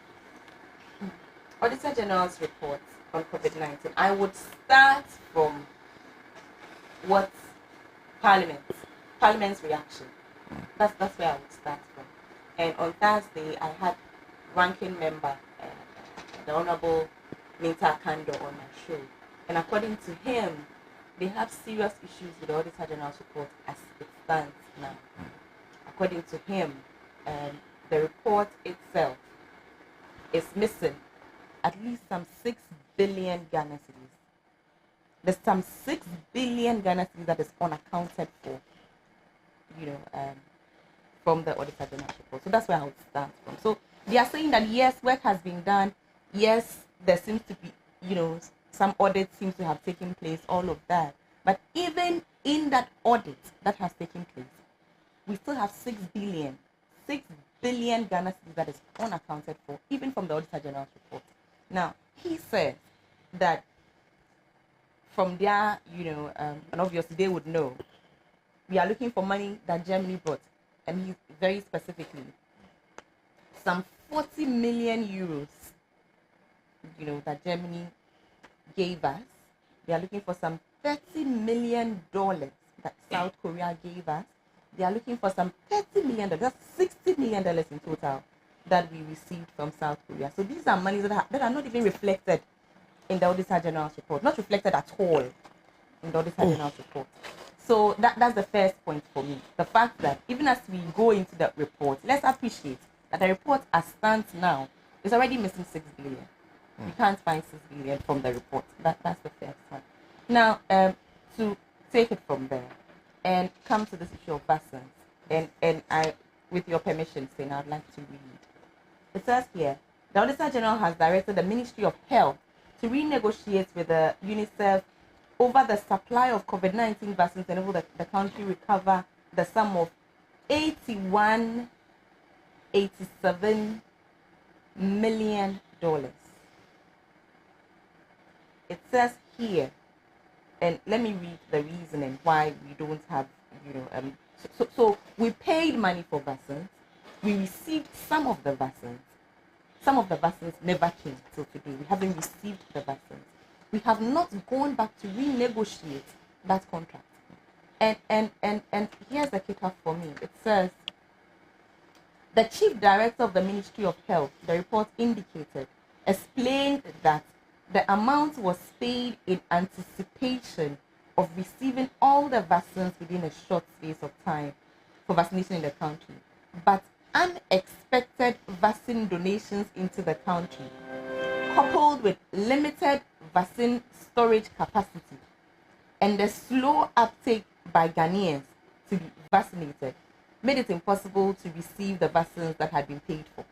Auditor General's report on COVID-19, I would start from what Parliament's reaction. That's where I would start from. And on Thursday, I had ranking member, the Honorable Minta Kando on my show. And according to him, they have serious issues with the Auditor General's report as it stands now. According to him, the report itself is missing at least some 6 billion Ghana cedis. There's some 6 billion Ghana cedis that is unaccounted for, from the Auditor General's report. So that's where I would start from. So they are saying that yes, work has been done. Yes, there seems to be, some audit seems to have taken place, all of that. But even in that audit that has taken place, we still have 6 billion Ghana cedis that is unaccounted for, even from the Auditor General's report. Now, he says that from there, and obviously they would know, we are looking for money that Germany brought, and he very specifically, some 40 million euros, that Germany gave us. They are looking for some $30 million that South Korea gave us. They are looking for some $30 million, that's $60 million in total that we received from South Korea. So these are monies that are not even reflected in the Auditor General's report, not reflected at all in the Auditor General's report. So that's the first point for me. The fact that even as we go into the report, let's appreciate that the report as stands now is already missing 6 billion. You can't find 6 billion from the report. That's the first one. Now, to take it from there and come to this issue of vaccines, and I, with your permission, Sena, I'd like to read. It says here, the Auditor General has directed the Ministry of Health to renegotiate with the UNICEF over the supply of COVID-19 vaccines and enable the country recover the sum of $87 million. It says here, and let me read the reasoning why we don't have, so we paid money for vaccines. We received some of the vaccines. Some of the vaccines never came till today. We haven't received the vaccines. We have not gone back to renegotiate that contract. And here's the kicker for me. It says, the Chief Director of the Ministry of Health, the report indicated, explained that the amount was paid in anticipation of receiving all the vaccines within a short space of time for vaccination in the country. But unexpected vaccine donations into the country, coupled with limited vaccine storage capacity and the slow uptake by Ghanaians to be vaccinated, made it impossible to receive the vaccines that had been paid for.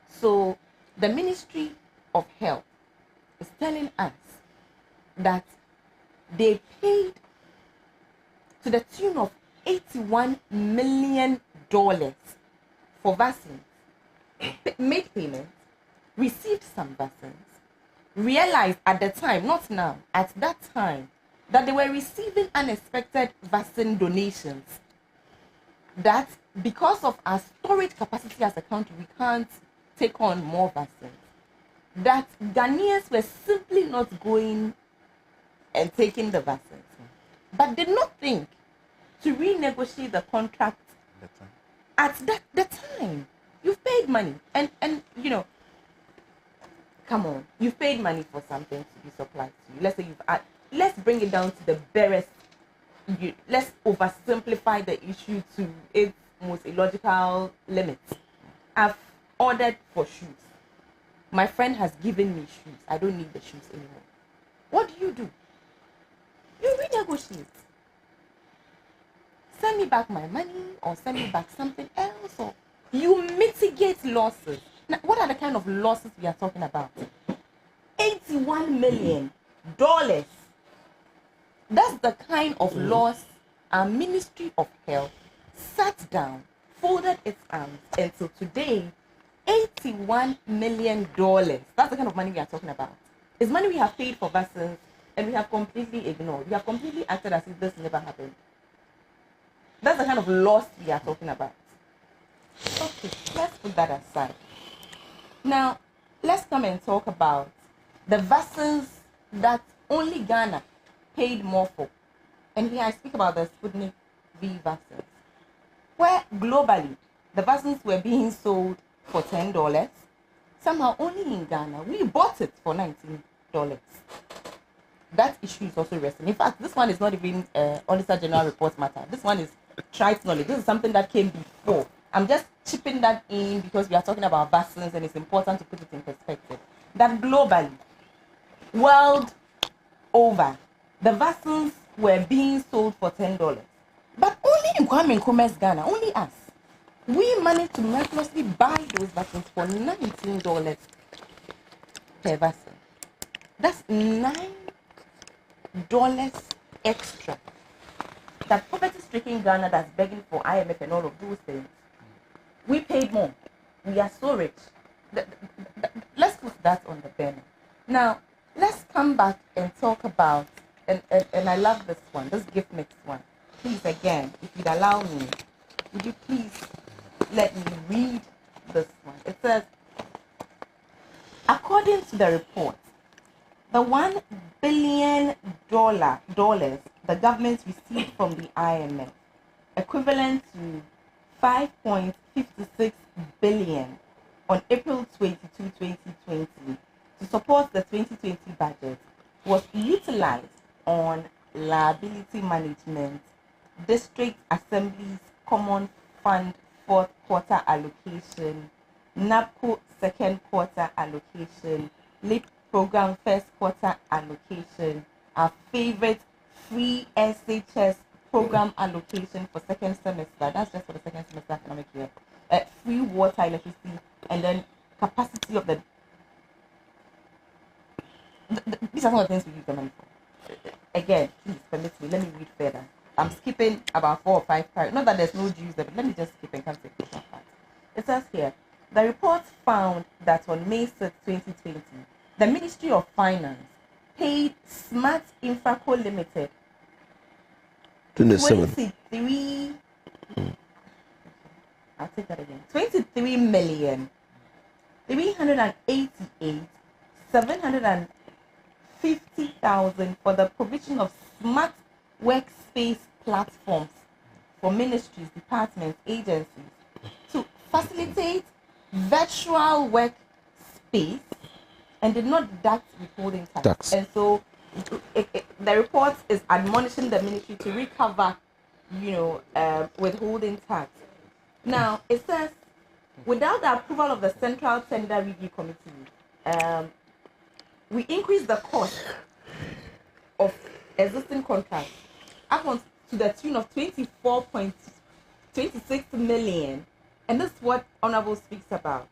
So the Ministry of Health is telling us that they paid to the tune of $81 million for vaccines, made payments, received some vaccines, realized at the time, not now, at that time, that they were receiving unexpected vaccine donations, that because of our storage capacity as a country, we can't take on more vaccines, that Ghanaians were simply not going and taking the vaccines, but did not think to renegotiate the contract at the time. You've paid money, and come on, you've paid money for something to be supplied to you. Let's say let's bring it down to the barest. Let's oversimplify the issue to its most illogical limits. I've ordered for shoes. My friend has given me shoes. I don't need the shoes anymore. What do? You renegotiate. Send me back my money, or send me back something else, or you mitigate losses. Now, what are the kind of losses we are talking about? $81 million. That's the kind of loss our Ministry of Health sat down, folded its arms, until today, $81 million. That's the kind of money we are talking about. It's money we have paid for vaccines, and we have completely ignored. We have completely acted as if this never happened. That's the kind of loss we are talking about. Okay, let's put that aside. Now, let's come and talk about the vaccines that only Ghana paid more for. And here I speak about the Sputnik V vaccines, where globally the vaccines were being sold for $10. Somehow only in Ghana we bought it for $19. That issue is also resting. In fact, this one is not even Auditor General report matter. This one is trite knowledge. This is something that came before. I'm just chipping that in because we are talking about vaccines and it's important to put it in perspective. That globally, world over, the vaccines were being sold for $10. But only in Kwame Nkrumah's Ghana, only us, we managed to miraculously buy those vaccines for $19 per vaccine. That's $9 extra. That poverty-stricken Ghana that's begging for IMF and all of those things, we paid more. We are so rich. Let's put that on the burner. Now, let's come back and talk about, and I love this one, this gift mix one. Please, again, if you'd allow me, would you please let me read this one? It says, according to the report, the $1 billion the government received from the IMF, equivalent to 5.56 billion on April 22, 2020, to support the 2020 budget, was utilized on liability management, district assemblies common fund fourth quarter allocation, NAPCO second quarter allocation, LIP program first quarter allocation, our favorite free SHS program allocation for second semester. That's just for the second semester academic year. Free water, electricity, and then capacity of the these are some of the things we use the money for. Again, please permit me, let me read further. I'm skipping about 4 or 5 parts. Not that there's no Jews there, but let me just skip and come to the part. It says here, the report found that on May 6, 2020, the Ministry of Finance paid Smart Infraco Limited 23 I'll take that again. 23,388,750,000 for the provision of smart workspace platforms for ministries, departments, agencies to facilitate virtual workspace and did not deduct withholding tax. And so the report is admonishing the ministry to recover, withholding tax. Now, it says, without the approval of the Central Tender Review Committee, we increased the cost of existing contracts up on to the tune of 24.26 million. And this is what Honorable speaks about.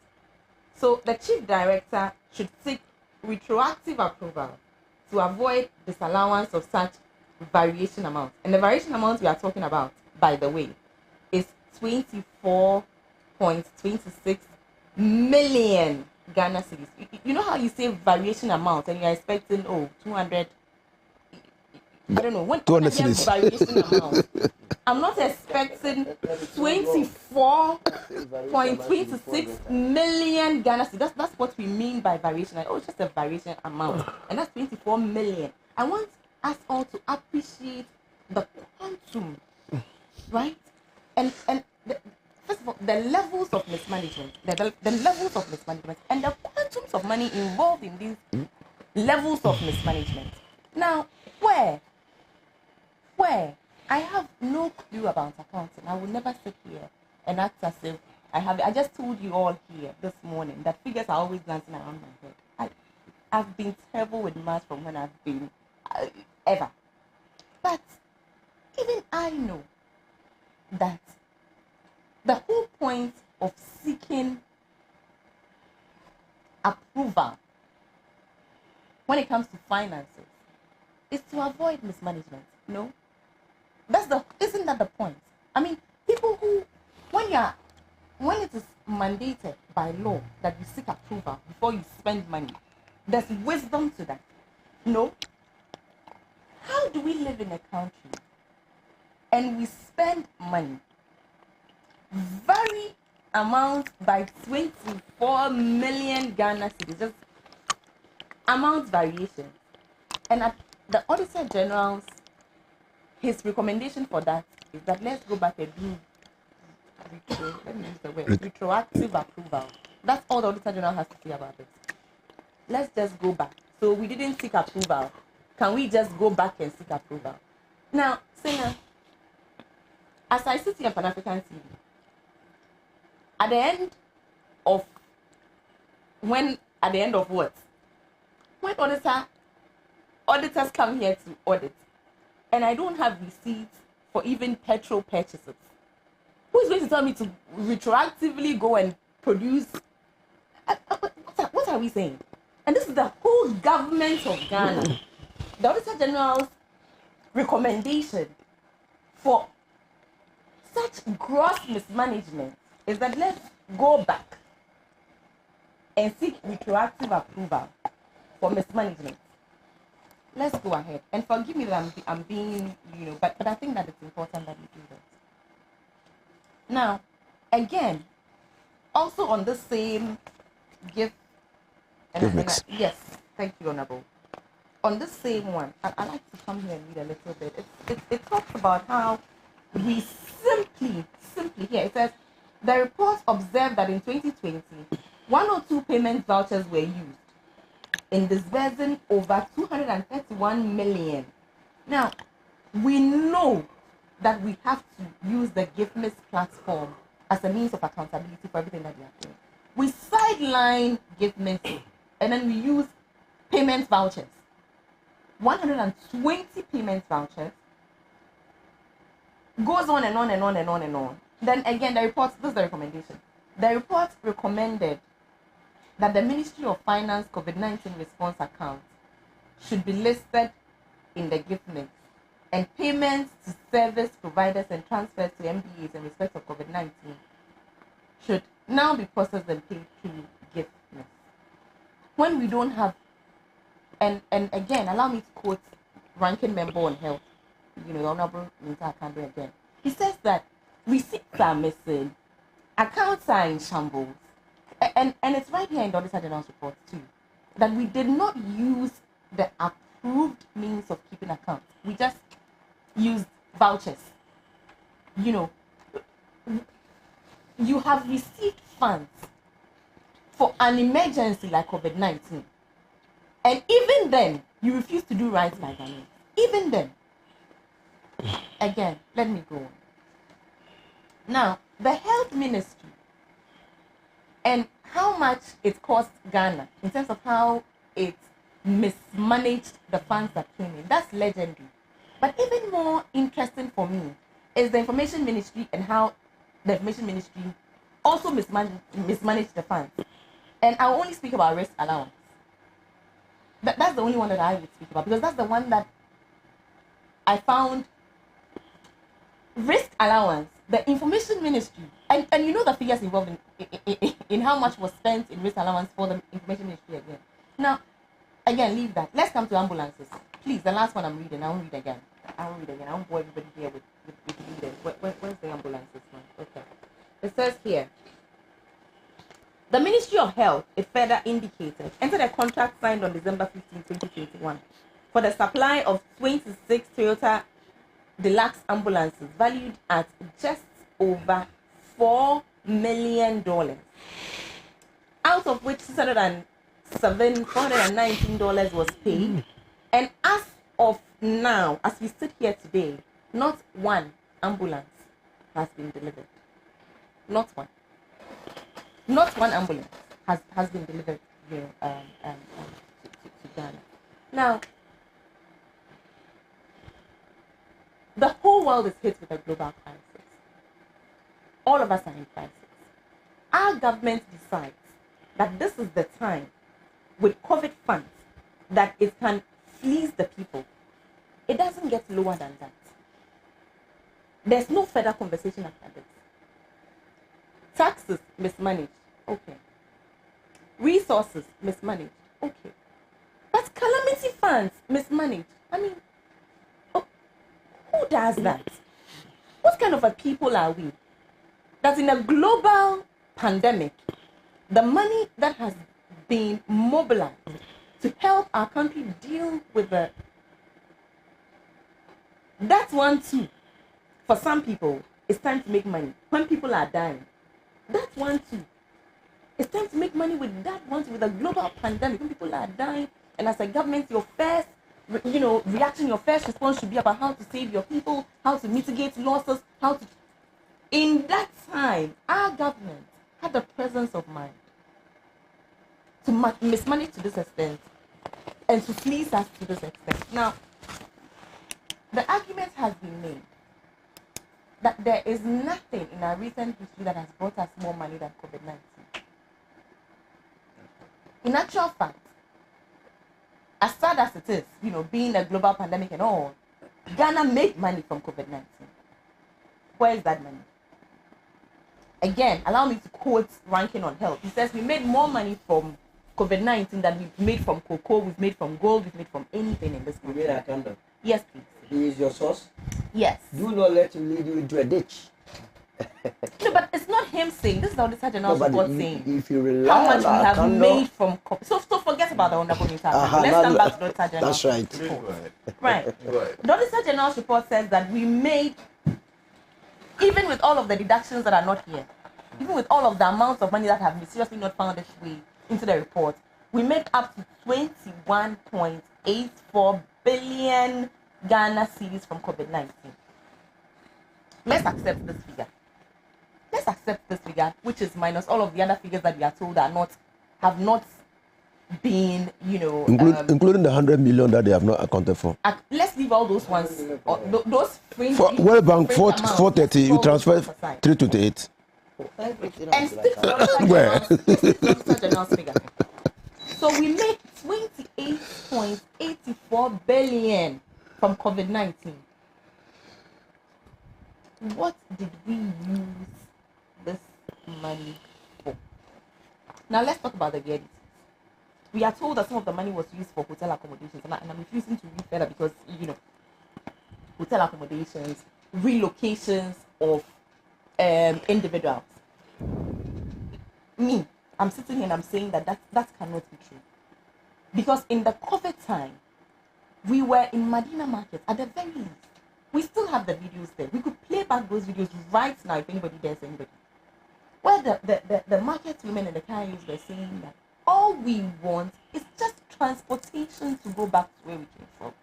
So the Chief Director should seek retroactive approval to avoid disallowance of such variation amounts. And the variation amount we are talking about, by the way, is 24.26 million Ghana cedis. You know how you say variation amount and you're expecting 200, I don't know, when I hear variation amount, I'm not expecting 24.26 million Ghana cedis. That's what we mean by variation. It's just a variation amount, and that's 24 million. I want us all to appreciate the quantum, right? And first of all, the levels of mismanagement, the levels of mismanagement, and the quantums of money involved in these levels of mismanagement. Now, where I have no clue about accounting, I will never sit here and act as if I have it. I just told you all here this morning that figures are always glancing around my head. I've been terrible with math from when I've been ever. But even I know that the whole point of seeking approval when it comes to finances is to avoid mismanagement. No? Isn't that the point? I mean, people who, when it is mandated by law that you seek approval before you spend money, there's wisdom to that. No? How do we live in a country and we spend money, vary amount by 24 million Ghana cedis, just amount variation, and at the Auditor General's, his recommendation for that is that let's go back and do retroactive approval. That's all the Auditor General has to say about it. Let's just go back. So we didn't seek approval. Can we just go back and seek approval? Now, Sena, as I sit here on Pan-African TV, at the end of what? When auditors come here to audit, and I don't have receipts for even petrol purchases, who is going to tell me to retroactively go and produce? What are we saying? And this is the whole government of Ghana. The Auditor General's recommendation for such gross mismanagement is that let's go back and seek retroactive approval for mismanagement. Let's go ahead. And forgive me that I'm being, but I think that it's important that we do that. Now, again, also on the same gift. Yes, thank you, Honorable. On the same one, I like to come here and read a little bit. It talks about how we simply here, it says, the report observed that in 2020, 102 payment vouchers were used in disbursing over 231 million. Now, we know that we have to use the GiftMiss platform as a means of accountability for everything that we are doing. We sideline GiftMiss and then we use payment vouchers. 120 payment vouchers. Goes on and on and on and on and on. Then again, the report, this is the recommendation. The report recommended that the Ministry of Finance COVID-19 response account should be listed in the GiftMiss, and payments to service providers and transfers to MBAs in respect of COVID-19 should now be processed and paid through GiftMiss. When we don't have, and again, allow me to quote Ranking Member on Health, the Honorable Minta Akandre again. He says that receipts are missing, accounts are in shambles, and it's right here in the Auditor General's report too, that we did not use the approved means of keeping accounts. We just used vouchers. You have received funds for an emergency like COVID-19, and even then, you refuse to do right by Ghanaians. Even then. Again, let me go on. Now, the health ministry and how much it cost Ghana in terms of how it mismanaged the funds that came in, that's legendary. But even more interesting for me is the information ministry and how the information ministry also mismanaged the funds. And I'll only speak about risk allowance. That's the only one that I would speak about, because that's the one that I found. Risk allowance, the information ministry, and the figures involved in how much was spent in risk allowance for the information ministry again. Now, again, leave that. Let's come to ambulances. Please, the last one I'm reading, I won't read again. I won't bore everybody here with reading. Where's the ambulances one? Okay. It says here, the Ministry of Health, it further indicated, entered a contract signed on December 15, 2021 for the supply of 26 Toyota Deluxe ambulances valued at just over $4 million, out of which $419 was paid. And as of now, as we sit here today, not one ambulance has been delivered. Not one. Not one ambulance has been delivered here to Ghana. Now, the whole world is hit with a global crisis. All of us are in crisis. Our government decides that this is the time, with COVID funds, that it can fleece the people. It doesn't get lower than that. There's no further conversation after this. Taxes mismanaged, okay. Resources mismanaged, okay. But calamity funds mismanaged. I mean, who does that? What kind of a people are we? That in a global pandemic, the money that has been mobilized to help our country deal with that's one too. For some people, it's time to make money. When people are dying, that's one too. It's time to make money with that one too, with a global pandemic. When people are dying, and as a government, your first reaction, your first response should be about how to save your people, how to mitigate losses, how to. In that time, our government had the presence of mind to mismanage to this extent and to fleece us to this extent. Now, the argument has been made that there is nothing in our recent history that has brought us more money than COVID-19. In actual fact, as sad as it is, being a global pandemic and all, Ghana made money from COVID-19. Where is that money? Again, allow me to quote Ranking on Health. He says we made more money from COVID-19 than we've made from cocoa, we've made from gold, we've made from anything in this country. You made a candle? Yes, please. He is your source? Yes. Do not let him lead you into a ditch. No, but it's not him saying. This is the Auditor General's report saying. If you rely how much we have candle, made from so forget about the Honorable Minister. Let's come back to the Auditor General's That's right. report. Right. The Auditor General's report says that we made, even with all of the deductions that are not here, even with all of the amounts of money that have mysteriously not found its way into the report, we made up to 21.84 billion Ghana cedis from COVID-19. Let's accept this figure. Let's accept this figure, which is minus all of the other figures that we are told have not been, including the 100 million that they have not accounted for. Let's leave all those ones, those fringe. For World Bank 430, you transfer 328. And stick to the General's figure. So we made 28.84 billion from COVID-19. What did we use this money for? Now let's talk about the realities. We are told that some of the money was used for hotel accommodations, and I'm refusing to read further because hotel accommodations, relocations of individuals. I'm sitting here and I'm saying that cannot be true. Because in the COVID time, we were in Medina Market at the very least. We still have the videos there. We could play back those videos right now if anybody dares anybody. Where the market women and the carriers were saying that all we want is just transportation to go back to where we came from.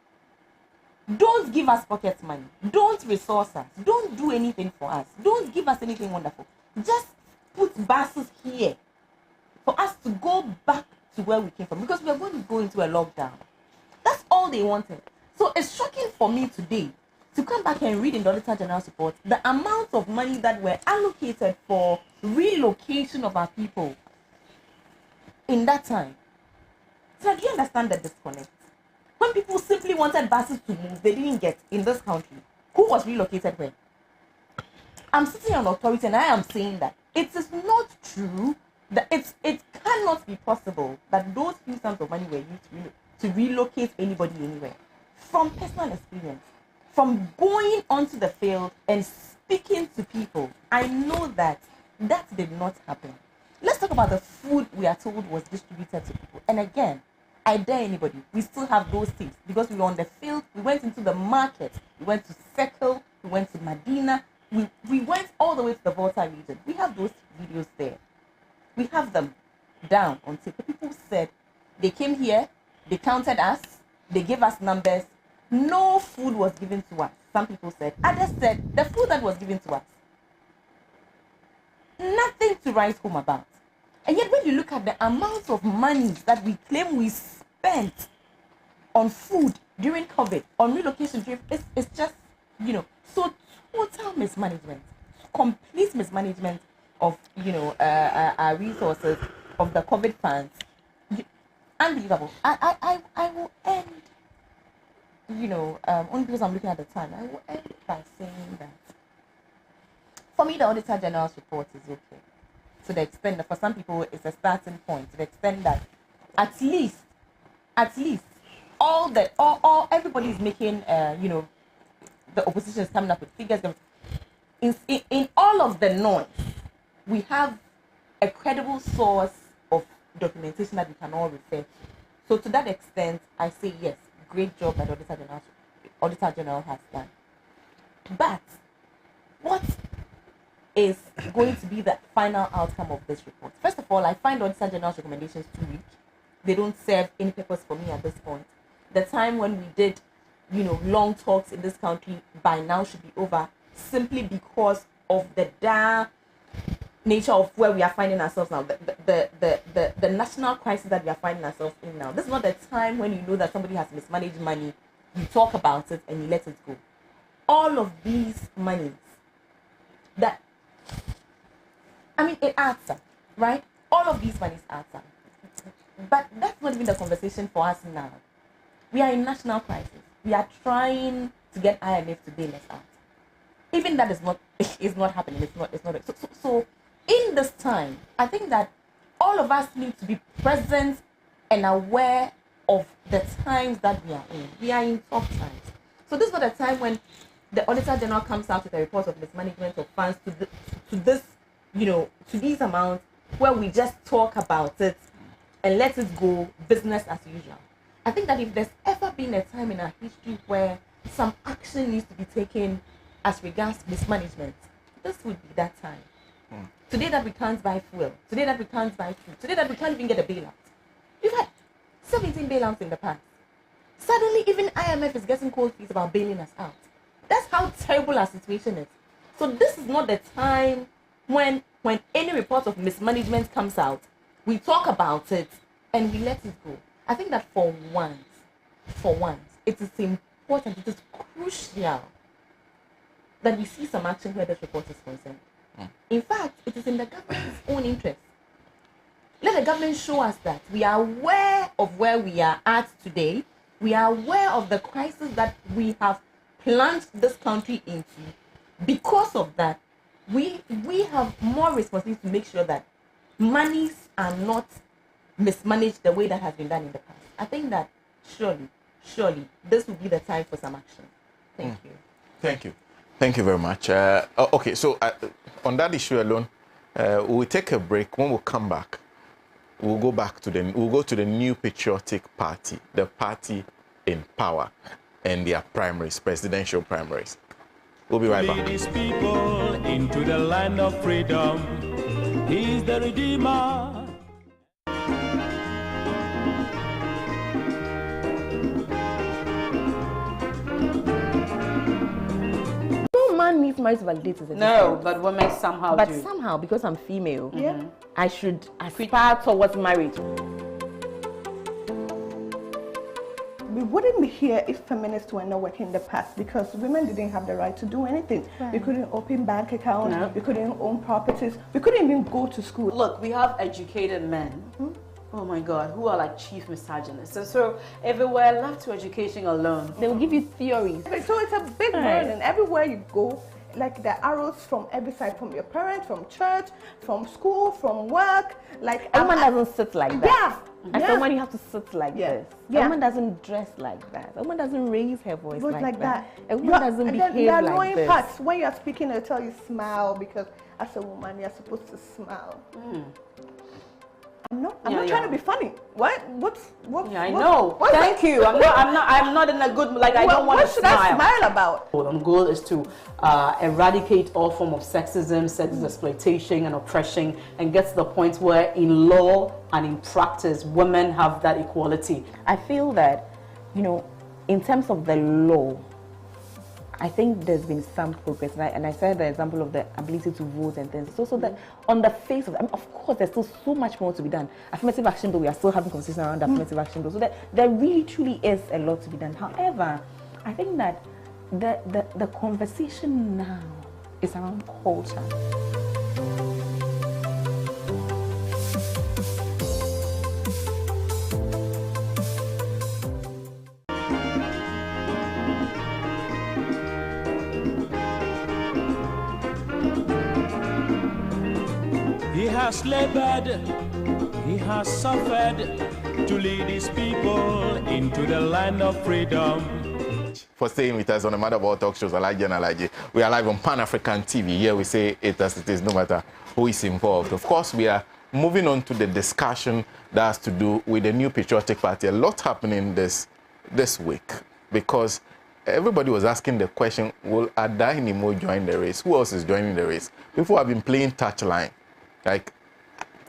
Don't give us pocket money. Don't resource us. Don't do anything for us. Don't give us anything wonderful. Just put buses here for us to go back to where we came from, because we are going to go into a lockdown. That's all they wanted. So it's shocking for me today to come back and read in the Auditor General's report the amount of money that were allocated for relocation of our people in that time. So do you understand the disconnect? When people simply wanted buses to move, they didn't get in this country. Who was relocated where? I'm sitting on authority and I am saying that it is not true that it cannot be possible that those few sums of money were used to relocate anybody anywhere. From personal experience, from going onto the field and speaking to people, I know that did not happen. Let's talk about the food we are told was distributed to people. And again, I dare anybody, we still have those things because we were on the field, we went into the market, we went to Circle, we went to Medina, we went all the way to the Volta region. We have those videos there. We have them down on tape. The people said they came here, they counted us, they gave us numbers. No food was given to us. Some people said. Others said the food that was given to us, nothing to write home about. And yet when you look at the amount of money that we claim we spent on food during COVID, on relocation, it's just, so total mismanagement, complete mismanagement of, our resources, of the COVID funds. Unbelievable. I will end, only because I'm looking at the time, I will end by saying that for me, the Auditor General's report is okay. To the extent that for some people it's a starting point, to the extent that at least all everybody is making the opposition is coming up with figures. In all of the noise, we have a credible source of documentation that we can all refer to. So to that extent, I say yes, great job that Auditor General has done. But what is going to be the final outcome of this report? First of all, I find Auditor General's recommendations too weak. They don't serve any purpose for me at this point. The time when we did, long talks in this country by now should be over, simply because of the dire nature of where we are finding ourselves now, the national crisis that we are finding ourselves in now. This is not the time when you know that somebody has mismanaged money, you talk about it and you let it go. All of these monies that, I mean, it adds up, right? All of these monies adds up. But that's not even the conversation for us now. We are in national crisis. We are trying to get IMF to bail us out. Even that is not happening. It's not. So in this time, I think that all of us need to be present and aware of the times that we are in. We are in tough times. So this is not a time when the Auditor General comes out with a report of mismanagement of funds to this, to these amounts, where we just talk about it and let it go business as usual. I think that if there's ever been a time in our history where some action needs to be taken as regards mismanagement, this would be that time. Today that we can't buy fuel, today that we can't buy food, today that we can't even get a bailout. We've had 17 bailouts in the past. Suddenly, even IMF is getting cold feet about bailing us out. That's how terrible our situation is. So this is not the time when any report of mismanagement comes out, we talk about it and we let it go. I think that for once, it is important, it is crucial that we see some action where this report is concerned. In fact, it is in the government's own interest. Let the government show us that we are aware of where we are at today. We are aware of the crisis that we have plunged this country into. Because of that, we have more responsibility to make sure that monies are not mismanaged the way that has been done in the past. I think that surely, this will be the time for some action. Thank you. Thank you. Thank you very much. Okay, so on that issue alone, we'll take a break. When we come back, we'll go to the New Patriotic Party, the party in power, and their primaries, presidential primaries. We'll be right back. Lead these people into the land of freedom. He's the Redeemer. No man needs marriage validators. No, but women somehow do. But somehow, because I'm female, I should aspire towards marriage. We wouldn't be here if feminists were not working in the past, because women didn't have the right to do anything. Right. We couldn't open bank accounts, we couldn't own properties, we couldn't even go to school. Look, we have educated men, oh my God, who are like chief misogynists. And so everywhere, left to education alone, they will give you theories. So it's a big burden. Everywhere you go, like the arrows from every side, from your parents, from church, from school, from work. Like a woman doesn't sit like that. As a woman, you have to sit like this. A woman doesn't dress like that. A woman doesn't raise her voice like that. A woman doesn't behave the like annoying this. parts, when you're speaking, they'll tell you smile, because as a woman, you're supposed to smile. I'm not trying to be funny. What? Yeah, I know. Thank you. I'm not in a good, like, I don't want to smile. What should I smile about? The goal is to eradicate all form of sexism, sexist exploitation and oppression, and get to the point where in law and in practice, women have that equality. I feel that, in terms of the law, I think there's been some progress, and I said the example of the ability to vote and things. So that on the face of it, of course, there's still so much more to be done. Affirmative action bill, we are still having conversation around the affirmative action bill. So that there really, truly is a lot to be done. However, I think that the conversation now is around culture. He has labored, he has suffered to lead his people into the land of freedom. For staying with us on the Mother of all talk shows, Alhaji and Alhaji. We are live on Pan-African TV. Here we say it as it is, no matter who is involved. Of course, we are moving on to the discussion that has to do with the New Patriotic Party. A lot happening this week, because everybody was asking the question, will Adainimo join the race? Who else is joining the race? People have been playing touchline. Like,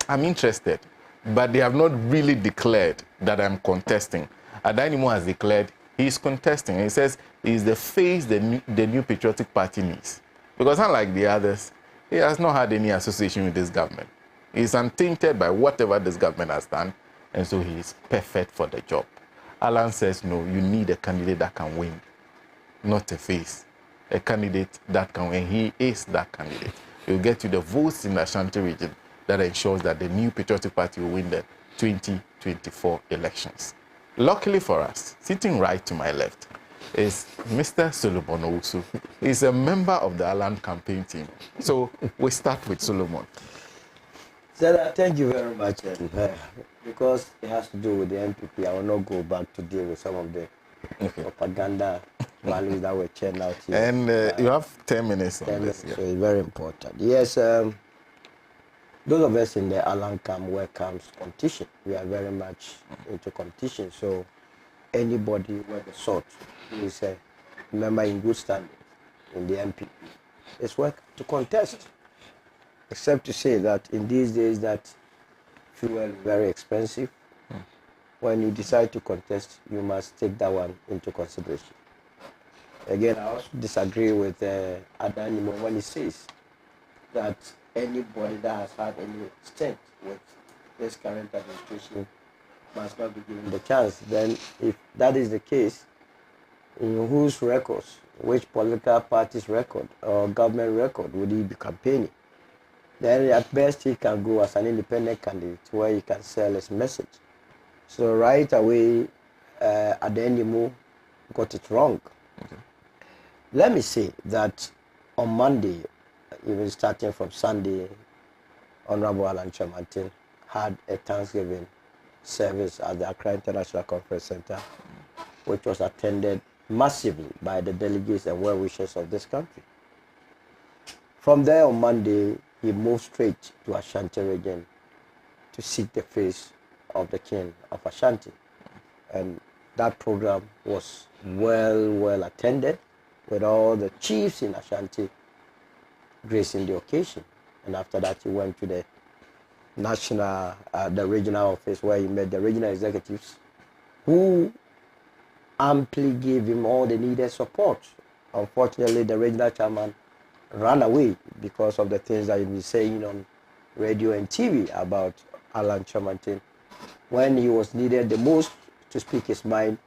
I'm interested, but they have not really declared that I'm contesting. Adainimo has declared he's contesting. He says he's the face the new Patriotic Party needs. Because unlike the others, He has not had any association with this government. He's untainted by whatever this government has done, and so he is perfect for the job. Alan says, no, you need a candidate that can win, not a face. A candidate that can win. He is that candidate. He will get you the votes in the Ashanti region that ensures that the New Patriotic Party will win the 2024 elections. Luckily for us, sitting right to my left is Mr. Solomon Owusu. He's a member of the Alan campaign team. So we start with Solomon. Sena, thank you very much. Because it has to do with the NPP, I will not go back to deal with some of the propaganda values that were churned out here. And you have 10 minutes on this. Yeah. So it's very important. Yes, those of us in the Alan camp welcomes competition. We are very much into competition. So anybody with the sort who is a member in good standing in the NPP is welcome to contest. Except to say that in these days that fuel is very expensive. When you decide to contest, you must take that one into consideration. Again, I also disagree with Adanimo when he says that anybody that has had any stint with this current administration must not be given the chance. Then if that is the case, in whose records, which political party's record or government record would he be campaigning? Then at best he can go as an independent candidate where he can sell his message. So right away, Adenimo got it wrong. Okay. Let me say that on Monday, even starting from Sunday, Honorable Alan Chamantin had a Thanksgiving service at the Accra International Conference Center, which was attended massively by the delegates and well-wishers of this country. From there on Monday, he moved straight to Ashanti region to seek the face of the king of Ashanti. And that program was well attended, with all the chiefs in Ashanti gracing the occasion. And after that, he went to the national, the regional office where he met the regional executives who amply gave him all the needed support. Unfortunately, the regional chairman ran away because of the things that he was saying on radio and TV about Alan Chamantin. When he was needed the most to speak his mind,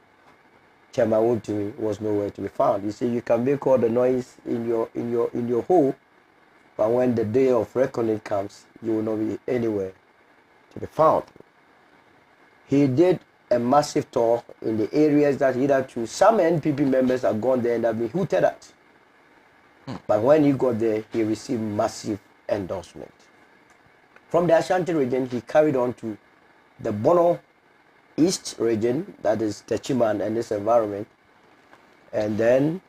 Chairman Wontumi was nowhere to be found. You see, you can make all the noise in your hole, but when the day of reckoning comes, you will not be anywhere to be found. He did a massive tour in the areas that hitherto some NPP members have gone there and have been hooted at. But when he got there, he received massive endorsement. From the Ashanti region, he carried on to the Bono East region, that is Techiman and its environment, and then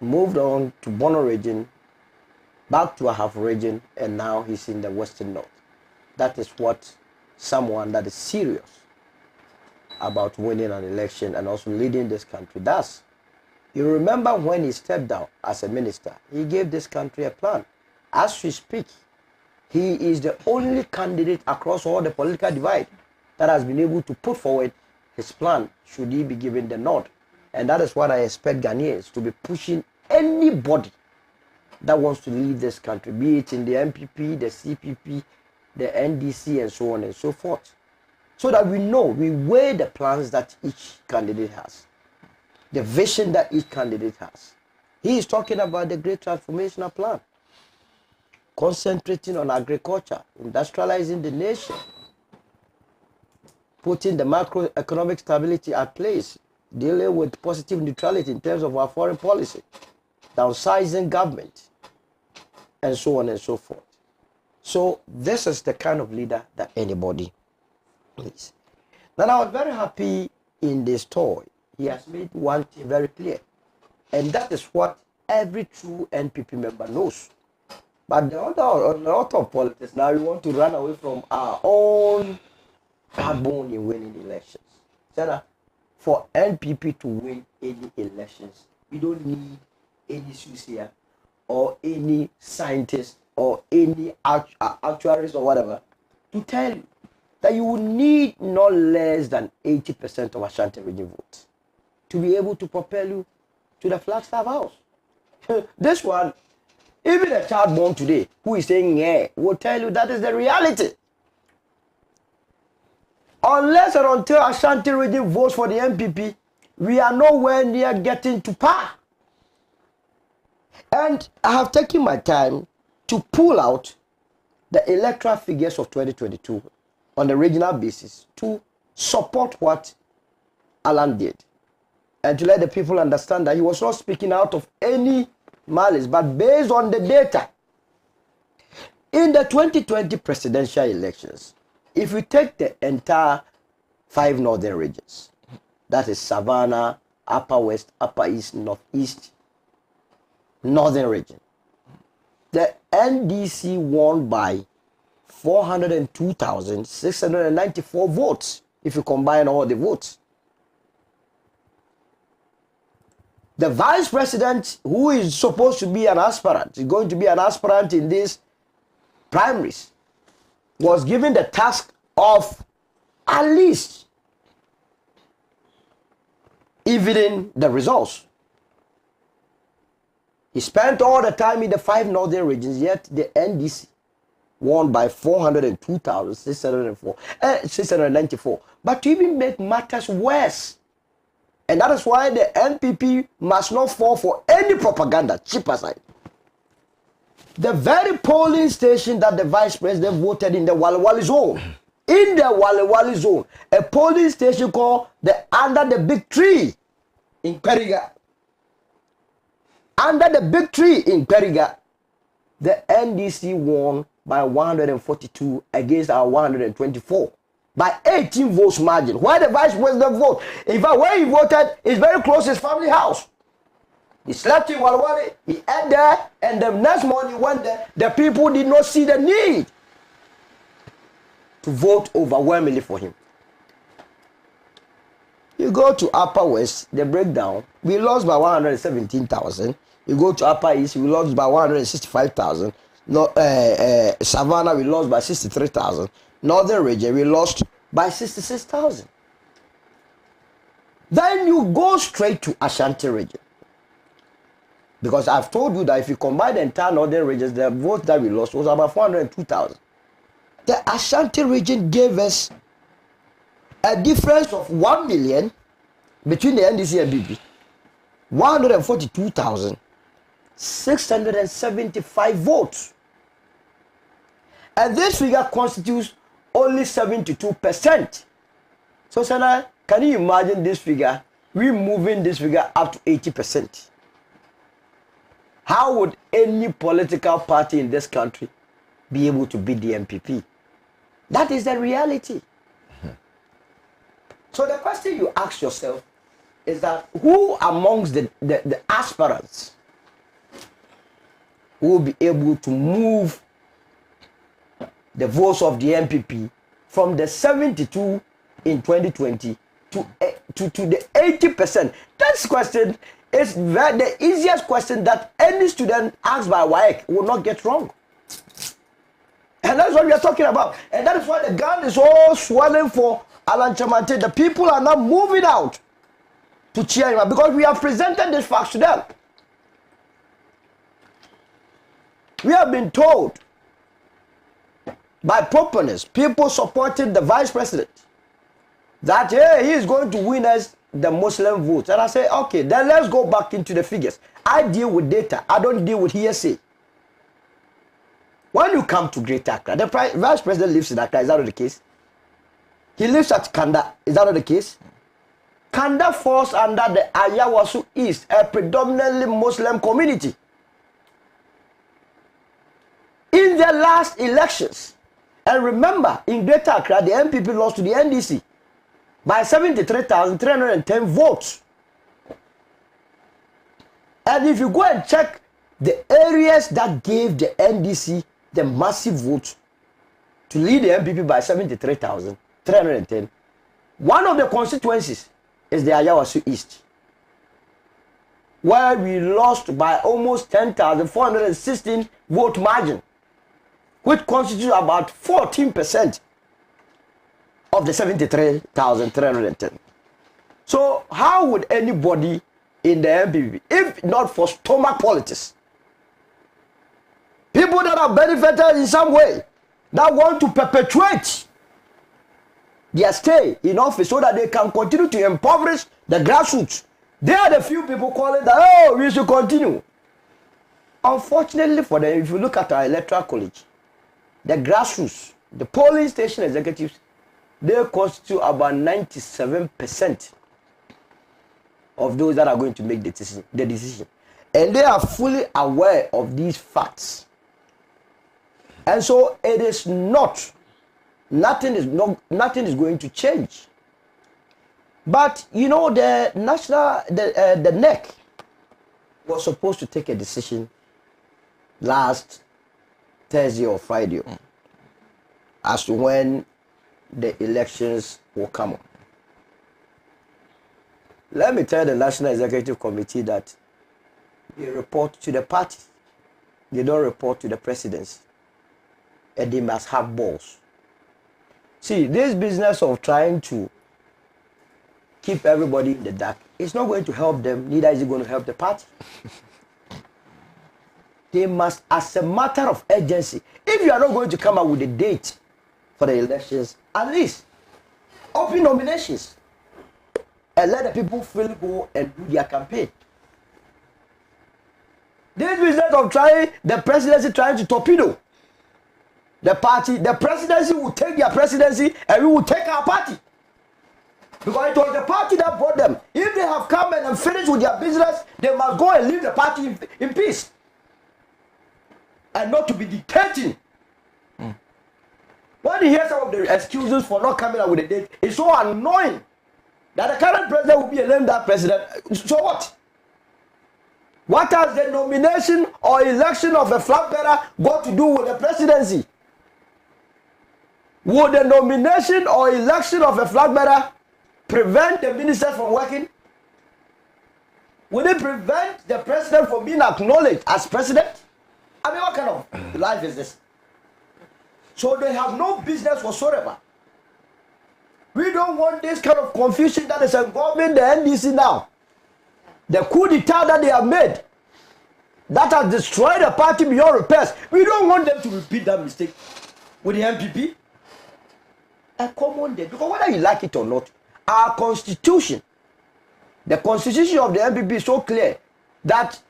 moved on to Bono region, back to Ahaf region, and now he's in the Western North. That is what someone that is serious about winning an election and also leading this country does. You remember when he stepped down as a minister, he gave this country a plan. As we speak, he is the only candidate across all the political divide that has been able to put forward his plan should he be given the nod. And that is what I expect Ghanaians to be pushing anybody that wants to lead this country, be it in the MPP, the CPP, the NDC, and so on and so forth. So that we know, we weigh the plans that each candidate has, the vision that each candidate has. He is talking about the great transformational plan, concentrating on agriculture, industrializing the nation, putting the macroeconomic stability at place, dealing with positive neutrality in terms of our foreign policy, downsizing government, and so on and so forth. So this is the kind of leader that anybody needs. Now I was very happy in this story. He has made one thing very clear, and that is what every true NPP member knows. But the other, a lot of politics now, we want to run away from our own backbone in winning elections. Sena, for NPP to win any elections, we don't need any soothsayer or any scientist or any actuaries or whatever to tell you that you will need not less than 80% of Ashanti region votes to be able to propel you to the Flagstaff House. This one, Even a child born today who is saying yeah will tell you that is the reality. Unless and until Ashanti region votes for the NPP, we are nowhere near getting to par. And I have taken my time to pull out the electoral figures of 2022 on the regional basis to support what Alan did. And to let the people understand that he was not speaking out of any malice, but based on the data. In the 2020 presidential elections, if we take the entire 5 northern regions, that is Savannah, Upper West, Upper East, Northeast, Northern region, the NDC won by 402,694 votes, if you combine all the votes. The vice president, who is supposed to be an aspirant, is going to be an aspirant in these primaries, was given the task of at least evening the results. He spent all the time in the 5 northern regions, yet the NDC won by 402,694. But to even make matters worse, and that is why the NPP must not fall for any propaganda, cheap aside. The very polling station that the vice president voted in the Wali zone, in the Wali zone, a polling station called the Under the Big Tree in Periga. Under the Big Tree in Periga, the NDC won by 142 against our 124. By 18 votes margin. Why the vice president vote? In fact, where he voted is very close to his family house. He slept in Walwale, he ate there, and the next morning he went there. The people did not see the need to vote overwhelmingly for him. You go to Upper West, the breakdown, we lost by 117,000. You go to Upper East, we lost by 165,000. Savannah, we lost by 63,000. Northern region, we lost by 66,000. Then you go straight to Ashanti region. Because I've told you that if you combine the entire northern regions, the vote that we lost was about 402,000. The Ashanti region gave us a difference of 1 million between the NDC and BP. 142,675 votes. And this figure constitutes only 72%. So, Sena, can you imagine this figure? We're moving this figure up to 80%. How would any political party in this country be able to beat the NPP? That is the reality. So the question you ask yourself is that who amongst the aspirants will be able to move the votes of the NPP from the 72 in 2020 to the 80%? That question is the easiest question that any student asked by WAEC will not get wrong. And that's what we are talking about. And that is why the gun is all swelling for Alan Chamante. The people are now moving out to cheer him up because we have presented this fact to them. We have been told by proponents, people supporting the vice president, that hey, he is going to win us the Muslim votes. And I say, okay, then let's go back into the figures. I deal with data. I don't deal with hearsay. When you come to Greater Accra, the vice president lives in Accra. Is that not the case? He lives at Kanda. Is that not the case? Kanda falls under the Ayawasu East, a predominantly Muslim community. In the last elections, and remember, in Greater Accra, the NPP lost to the NDC by 73,310 votes. And if you go and check the areas that gave the NDC the massive votes to lead the NPP by 73,310, one of the constituencies is the Ayawasu East, where we lost by almost 10,416 vote margin, which constitutes about 14% of the 73,310. So how would anybody in the NPP, if not for stomach politics, People that have benefited in some way, that want to perpetuate their stay in office so that they can continue to impoverish the grassroots. They are the few people calling that, oh, we should continue. Unfortunately for them, if you look at our electoral college, the grassroots, the polling station executives, they constitute about 97% of those that are going to make the decision. And they are fully aware of these facts. And so it is not, nothing is going to change. But you know, the NEC was supposed to take a decision last Thursday or Friday as to when the elections will come on. Let me tell the National Executive Committee that they report to the party. They don't report to the presidency. And they must have balls. See, this business of trying to keep everybody in the dark, it's not going to help them, neither is it going to help the party. They must, as a matter of urgency, if you are not going to come up with a date for the elections, at least open nominations and let the people freely go and do their campaign. This business of trying the presidency trying to torpedo the party, the presidency will take their presidency and we will take our party. Because it was the party that brought them. If they have come and finished with their business, they must go and leave the party in peace. And not to be dictating. When you hear some of the excuses for not coming out with a date, it's so annoying that the current president will be a lame duck president. So what? What has the nomination or election of a flag bearer got to do with the presidency? Would the nomination or election of a flag bearer prevent the minister from working? Will it prevent the president from being acknowledged as president? I mean, what kind of life is this? So they have no business whatsoever. We don't want this kind of confusion that is involving the NDC now. The coup d'etat that they have made, that has destroyed the party beyond repairs. We don't want them to repeat that mistake with the NPP. A common day, because whether you like it or not, our constitution, the constitution of the NPP is so clear that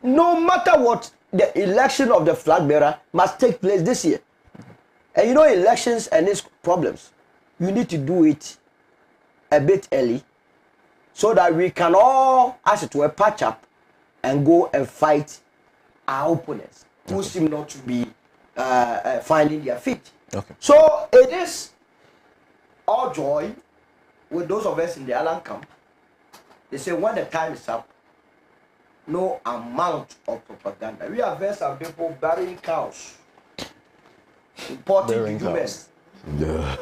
no matter what, the election of the flag bearer must take place this year. And you know, elections and its problems, you need to do it a bit early so that we can all, as it were, patch up and go and fight our opponents who seem not to be finding their feet. Okay. So it is all joy with those of us in the Allen camp. They say when the time is up, no amount of propaganda. We have heard some people burying cows, importing humans. Yeah.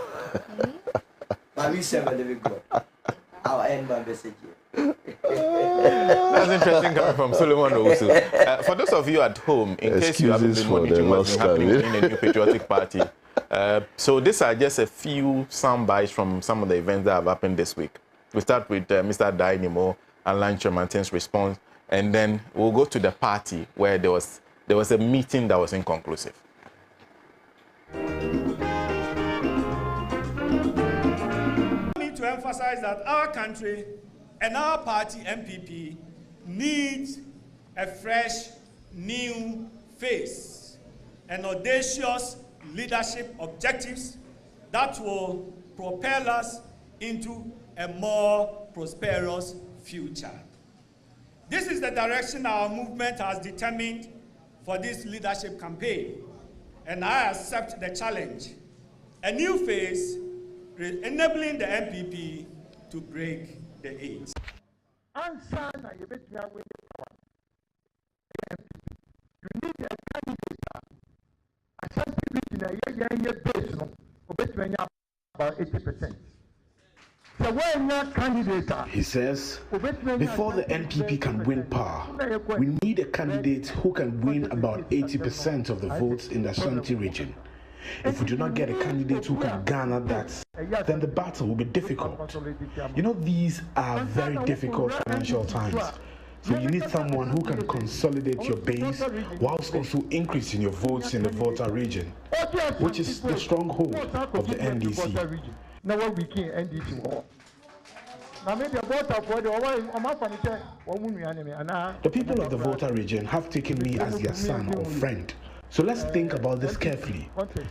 But we serve a living God. I'll end my message here. That's interesting coming from Solomon Owusu. For those of you at home, in case you haven't been monitoring what's been happening in the New Patriotic Party, so these are just a few sound bites from some of the events that have happened this week. We start with Mr. Dainimo and Line Chairman's response, and then we'll go to the party where there was a meeting that was inconclusive. To emphasize that our country and our party NPP needs a fresh, new face and audacious leadership objectives that will propel us into a more prosperous future. This is the direction our movement has determined for this leadership campaign, and I accept the challenge. A new face enabling the NPP to break the eight. Answer na yebetumi awe power. You need a candidate. Accessibility na ye base no obetumi about 80%. So when your candidate, he says, before the NPP can win power, we need a candidate who can win about 80% of the votes in the Ashanti region. If we do not get a candidate who can garner that, then the battle will be difficult. You know, these are very difficult financial times. So you need someone who can consolidate your base whilst also increasing your votes in the Volta region, which is the stronghold of the NDC. Now we can NDC. The people of the Volta region have taken me as their son or friend. So let's think about this carefully.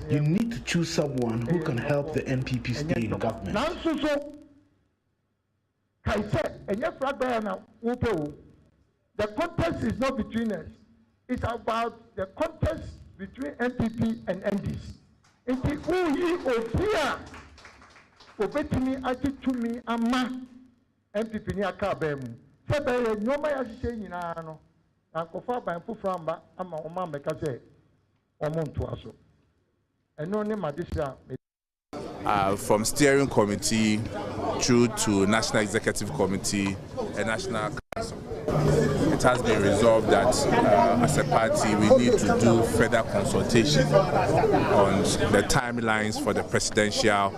You need to choose someone who can help the NPP stay in government. The contest is not between us. It's about the contest between NPP and NDC. It's who he or here. Obetimi atitumi ama NPP ni aka bemu. Sebe nyoma ya hye nyina no. Ankofa ban fuframba ama oma meka se omuntu aso. Eno ne madisia from steering committee through to national executive committee and national council. It has been resolved that as a party we need to do further consultation on the timelines for the presidential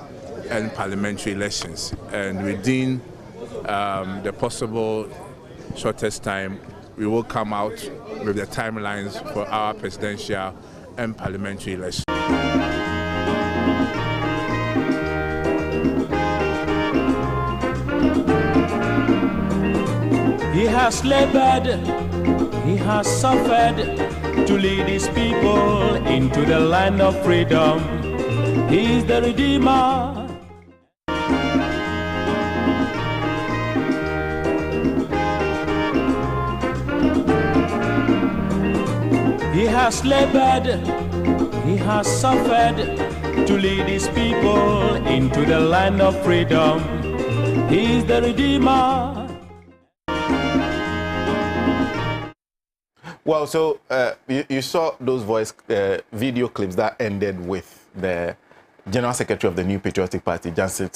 and parliamentary elections, and within the possible shortest time we will come out with the timelines for our presidential and parliamentary elections. He has labored, he has suffered to lead his people into the land of freedom. He is the Redeemer. He has labored, he has suffered to lead his people into the land of freedom. He is the Redeemer. Well, so you saw those video clips that ended with the General Secretary of the New Patriotic Party, Justin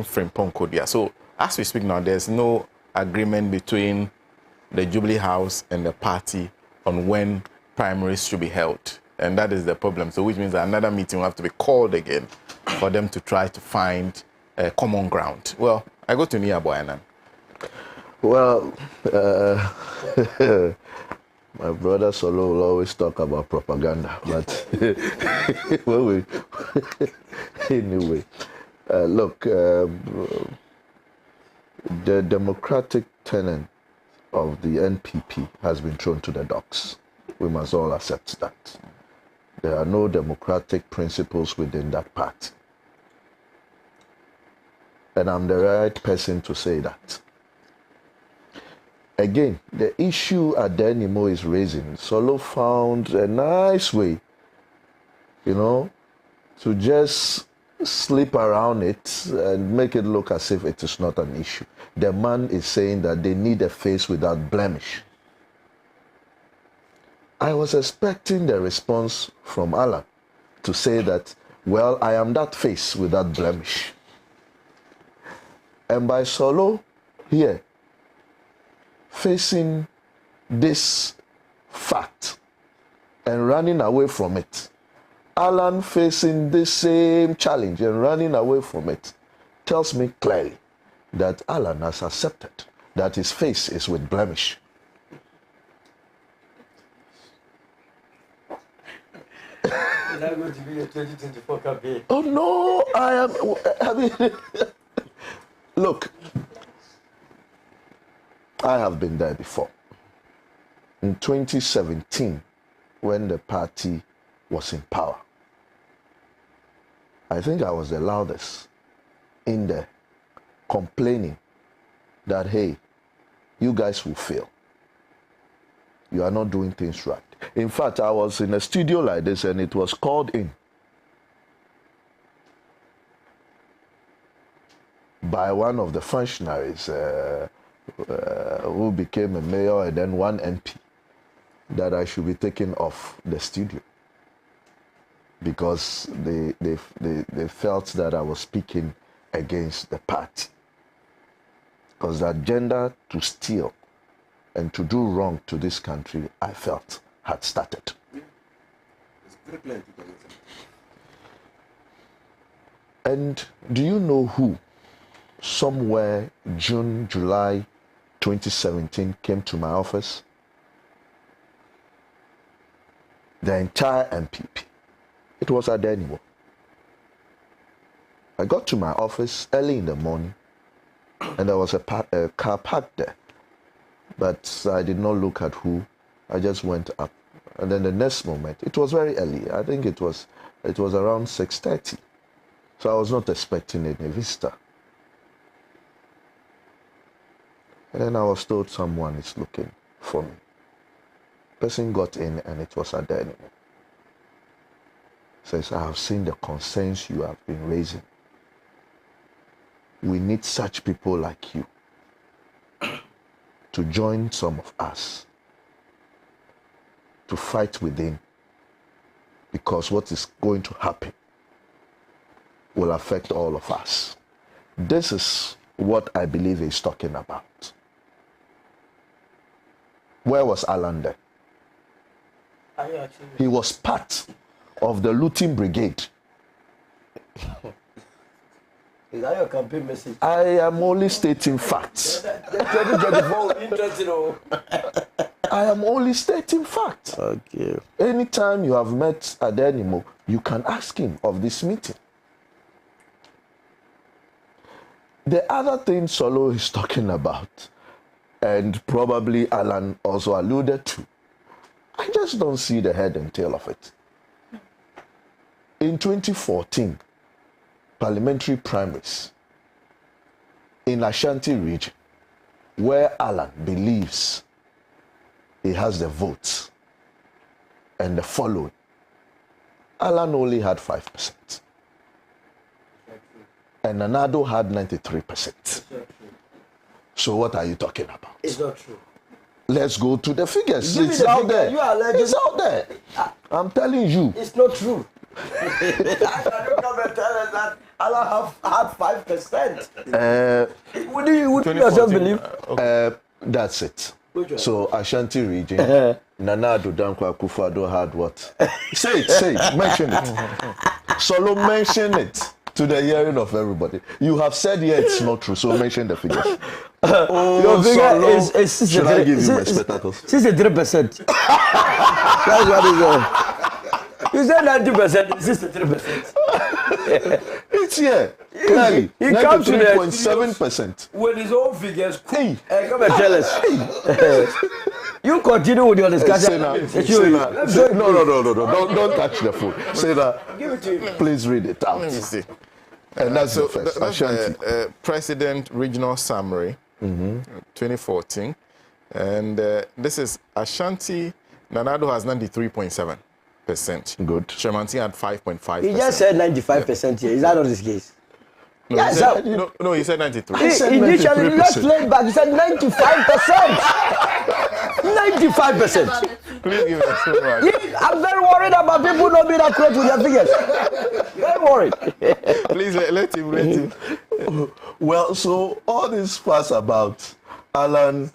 Frimpong Kodia. So as we speak now, there's no agreement between the Jubilee House and the party on when primaries should be held. And that is the problem. So which means that another meeting will have to be called again for them to try to find a common ground. Well, I go to Nii Yarboi Annan. Well, my brother Solo will always talk about propaganda, but well, anyway, look, the democratic tenet of the NPP has been thrown to the dogs. We must all accept that. There are no democratic principles within that party. And I'm the right person to say that. Again, the issue Adenimo is raising, Solo found a nice way, you know, to just slip around it and make it look as if it is not an issue. The man is saying that they need a face without blemish. I was expecting the response from Alan to say that, well, I am that face without blemish. And by Solo here, facing this fact and running away from it, Alan facing this same challenge and running away from it, tells me clearly that Alan has accepted that his face is with blemish. Is that going to be a 2024 campaign? Oh no, I mean, look, I have been there before. In 2017, when the party was in power, I think I was the loudest in there complaining that, hey, you guys will fail. You are not doing things right. In fact, I was in a studio like this and it was called in by one of the functionaries who became a mayor and then one MP, that I should be taken off the studio because they felt that I was speaking against the party. Because the agenda to steal and to do wrong to this country, I felt, had started. And do you know who, somewhere June, July 2017 came to my office. The entire NPP. It was at the anymore. I got to my office early in the morning, and there was a car parked there. But I did not look at who. I just went up. And then the next moment, it was very early. I think it was around 6:30. So I was not expecting any visitor. And then I was told someone is looking for me. Person got in and it was at the anymore. Says, I have seen the concerns you have been raising. We need such people like you to join some of us to fight within, because what is going to happen will affect all of us. This is what I believe he's talking about. Where was Alan then? He was part of the looting brigade. Is that your campaign message? I am only stating facts. I am only stating facts. Okay. Anytime you have met Adenimo, you can ask him of this meeting. The other thing Solo is talking about, and probably Alan also alluded to, I just don't see the head and tail of it. In 2014, parliamentary primaries in Ashanti region, where Alan believes he has the votes and the following, Alan only had 5%. And Nanado had 93%. So what are you talking about? It's not true. Let's go to the figures. It's out there. It's out there. I'm telling you. It's not true. I don't come and tell us that Allah had 5%. Would you yourself believe? That's it. So Ashanti region, Nanado Dankwa Akufo-Addo had what? Say it, mention it. Solo mention it to the hearing of everybody. You have said it's not true, so mention the figures. Your figure is should I give you my spectacles? 63%. That's what it is. You said 90%, 63%. It's here. Clearly. He comes to 93.7%. With his own figures. Come and tell us. You continue with your discussion. Sena, no. Don't touch the phone. Sena, give it to you. Please read it out. Let me see. And that's the so first. that's the President Regional Summary, 2014. And this is Ashanti. Nanado has 93.7%. Good. Shemanti had 5.5%. He just said 95% here. Is that not his case? No, yes, he said, no, he said 93. Initially, let's play it back. He said 95%. 95%. Please give us so much. I'm very worried about people not being accurate with their figures. Very worried. Please let him. Well, so all this fuss about Alan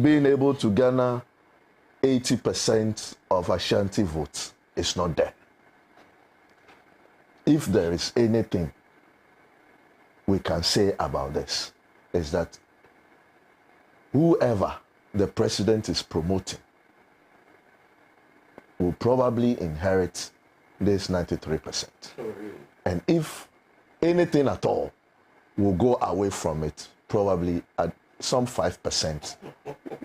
being able to garner 80% of Ashanti votes is not there. If there is anything we can say about this, is that whoever the president is promoting will probably inherit this 93%. And if anything at all will go away from it, probably at some 5%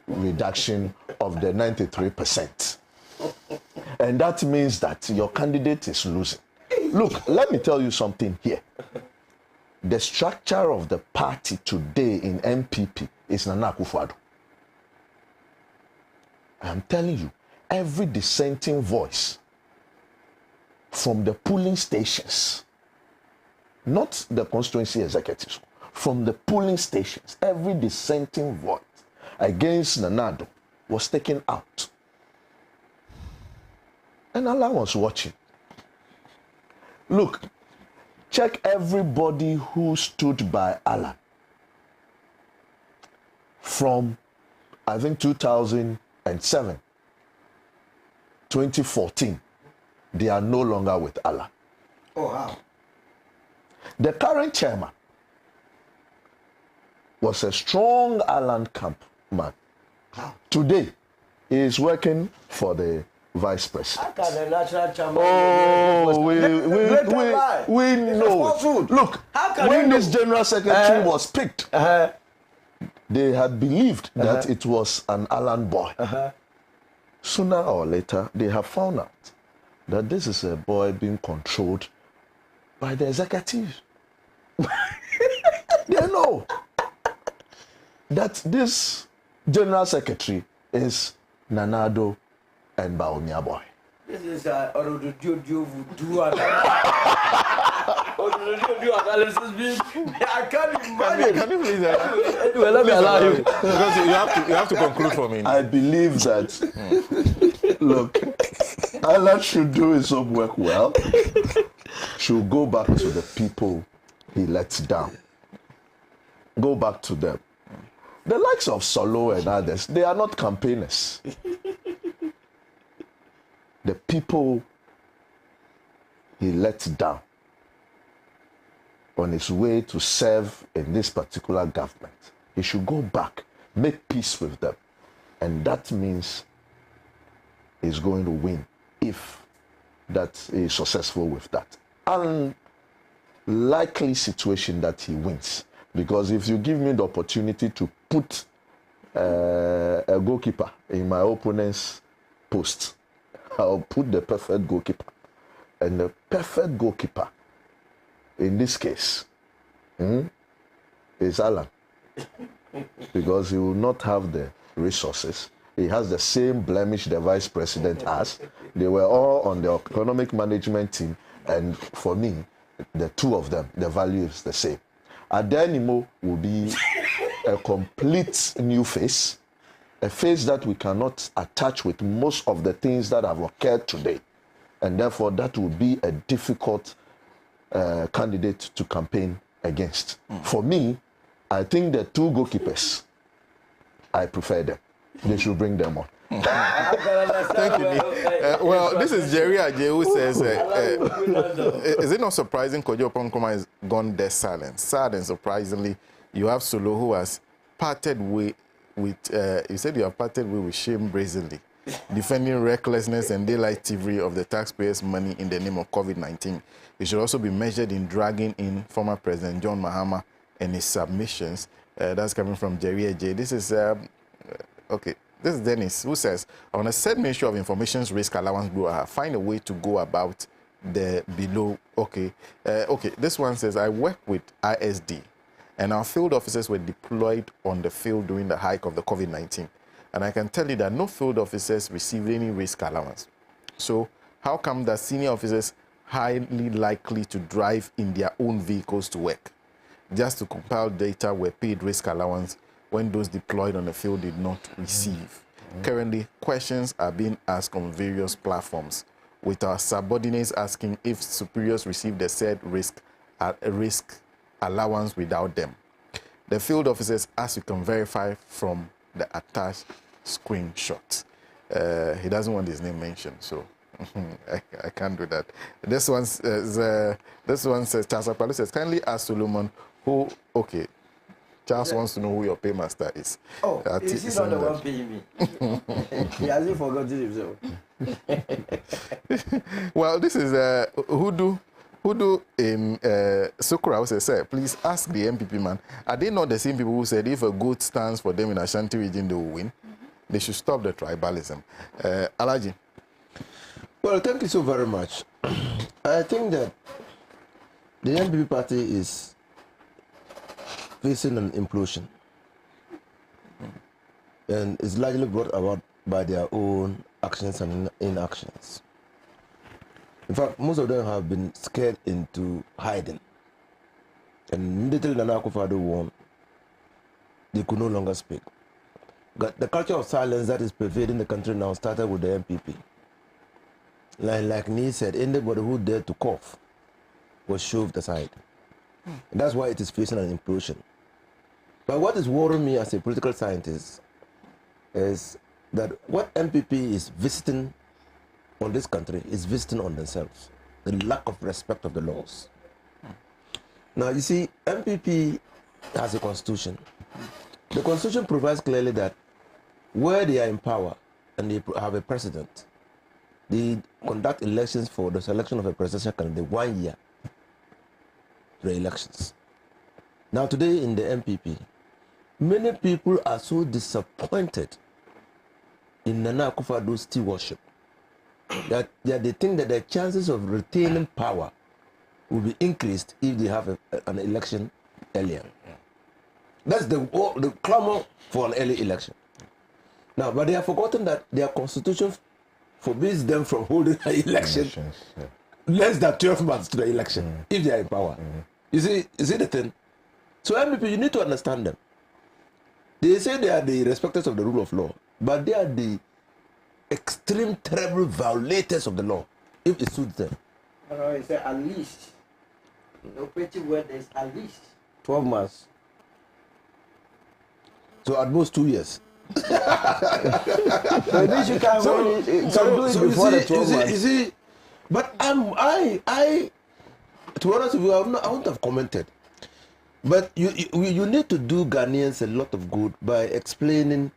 reduction of the 93%. And that means that your candidate is losing. Look, let me tell you something here. The structure of the party today in NPP is Nana Akufo-Addo. I am telling you, every dissenting voice from the polling stations, not the constituency executives, from the polling stations, every dissenting voice against Nanado was taken out. And Allah was watching. Look, check everybody who stood by Allah from, I think, 2007, 2014. They are no longer with Allah. Oh, wow. The current chairman was a strong Alan Camp man. Today, he is working for the vice president. Oh, we know it. Look, when this general secretary was picked, they had believed that it was an Alan boy. Sooner or later, they have found out that this is a boy being controlled by the executive. They know that this general secretary is Nanado and Baumia boy. This is Orudu voodoo analysis. I can't imagine. Can you please? Well, let me allow you. Because you have to conclude for me. I believe that, look, Alan should do his homework well. Should go back to the people he lets down. Go back to them. The likes of Solo and others, they are not campaigners. The people he let down on his way to serve in this particular government, he should go back, make peace with them. And that means he's going to win if that is successful with that. Unlikely situation that he wins. Because if you give me the opportunity to put a goalkeeper in my opponent's post, I'll put the perfect goalkeeper. And the perfect goalkeeper, in this case, is Alan. Because he will not have the resources. He has the same blemish the vice president has. They were all on the economic management team. And for me, the two of them, the value is the same. Adenimo will be a complete new face, a face that we cannot attach with most of the things that have occurred today. And therefore, that will be a difficult candidate to campaign against. For me, I think the two goalkeepers, I prefer them. They should bring them on. Thank you. Well, this is Jerry Ajay who says, is it not surprising Kojo Ponkroma has gone dead silent? Sad and surprisingly, you have Solo who has parted way with, you said you have parted way with shame brazenly, defending recklessness and daylight thievery of the taxpayers' money in the name of COVID-19. It should also be measured in dragging in former President John Mahama and his submissions. That's coming from Jerry Ajay. This is, okay. This is Dennis, who says, on a said Ministry of Information's risk allowance bill, find a way to go about the below. Okay, this one says, I work with ISD, and our field officers were deployed on the field during the hike of the COVID-19. And I can tell you that no field officers received any risk allowance. So how come that senior officers highly likely to drive in their own vehicles to work, just to compile data were paid risk allowance when those deployed on the field did not receive? Currently, questions are being asked on various platforms, with our subordinates asking if superiors received the said risk allowance without them. The field officers, as you can verify from the attached screenshot. He doesn't want his name mentioned, so I can't do that. This one says, Charles Apalo says, kindly ask Solomon who, okay, Charles wants to know who your paymaster is. Oh, is he not the one paying me? He hasn't forgotten himself. Well, this is Hudu in Sokora who says, sir, please ask the NPP man, are they not the same people who said if a goat stands for them in Ashanti region, they will win? They should stop the tribalism. Alhaji. Well, thank you so very much. I think that the NPP party is facing an implosion, and it's largely brought about by their own actions and inactions. In fact, most of them have been scared into hiding, and immediately Nana Akufo-Addo won, they could no longer speak. The culture of silence that is pervading the country now started with the NPP. Like Nii said, anybody who dared to cough was shoved aside. And that's why it is facing an implosion. But what is worrying me as a political scientist is that what NPP is visiting on this country is visiting on themselves. The lack of respect of the laws. Now, you see, NPP has a constitution. The Constitution provides clearly that where they are in power and they have a president, they conduct elections for the selection of a presidential candidate 1 year to the elections. Now today in the NPP, many people are so disappointed in Nana Akufo-Addo's stewardship that they think that their chances of retaining power will be increased if they have an election earlier. That's the clamor for an early election. Now, but they have forgotten that their constitution forbids them from holding an election less than 12 months to the election if they are in power. You see the thing? So MPP, you need to understand them. They say they are the respecters of the rule of law, but they are the extreme, terrible violators of the law, if it suits them. It's at least. The operative word is at least 12 months. So at most 2 years. So at least you can do it before the 12 months. You see, but I to be honest with you, I wouldn't have commented. But you need to do Ghanaians a lot of good by explaining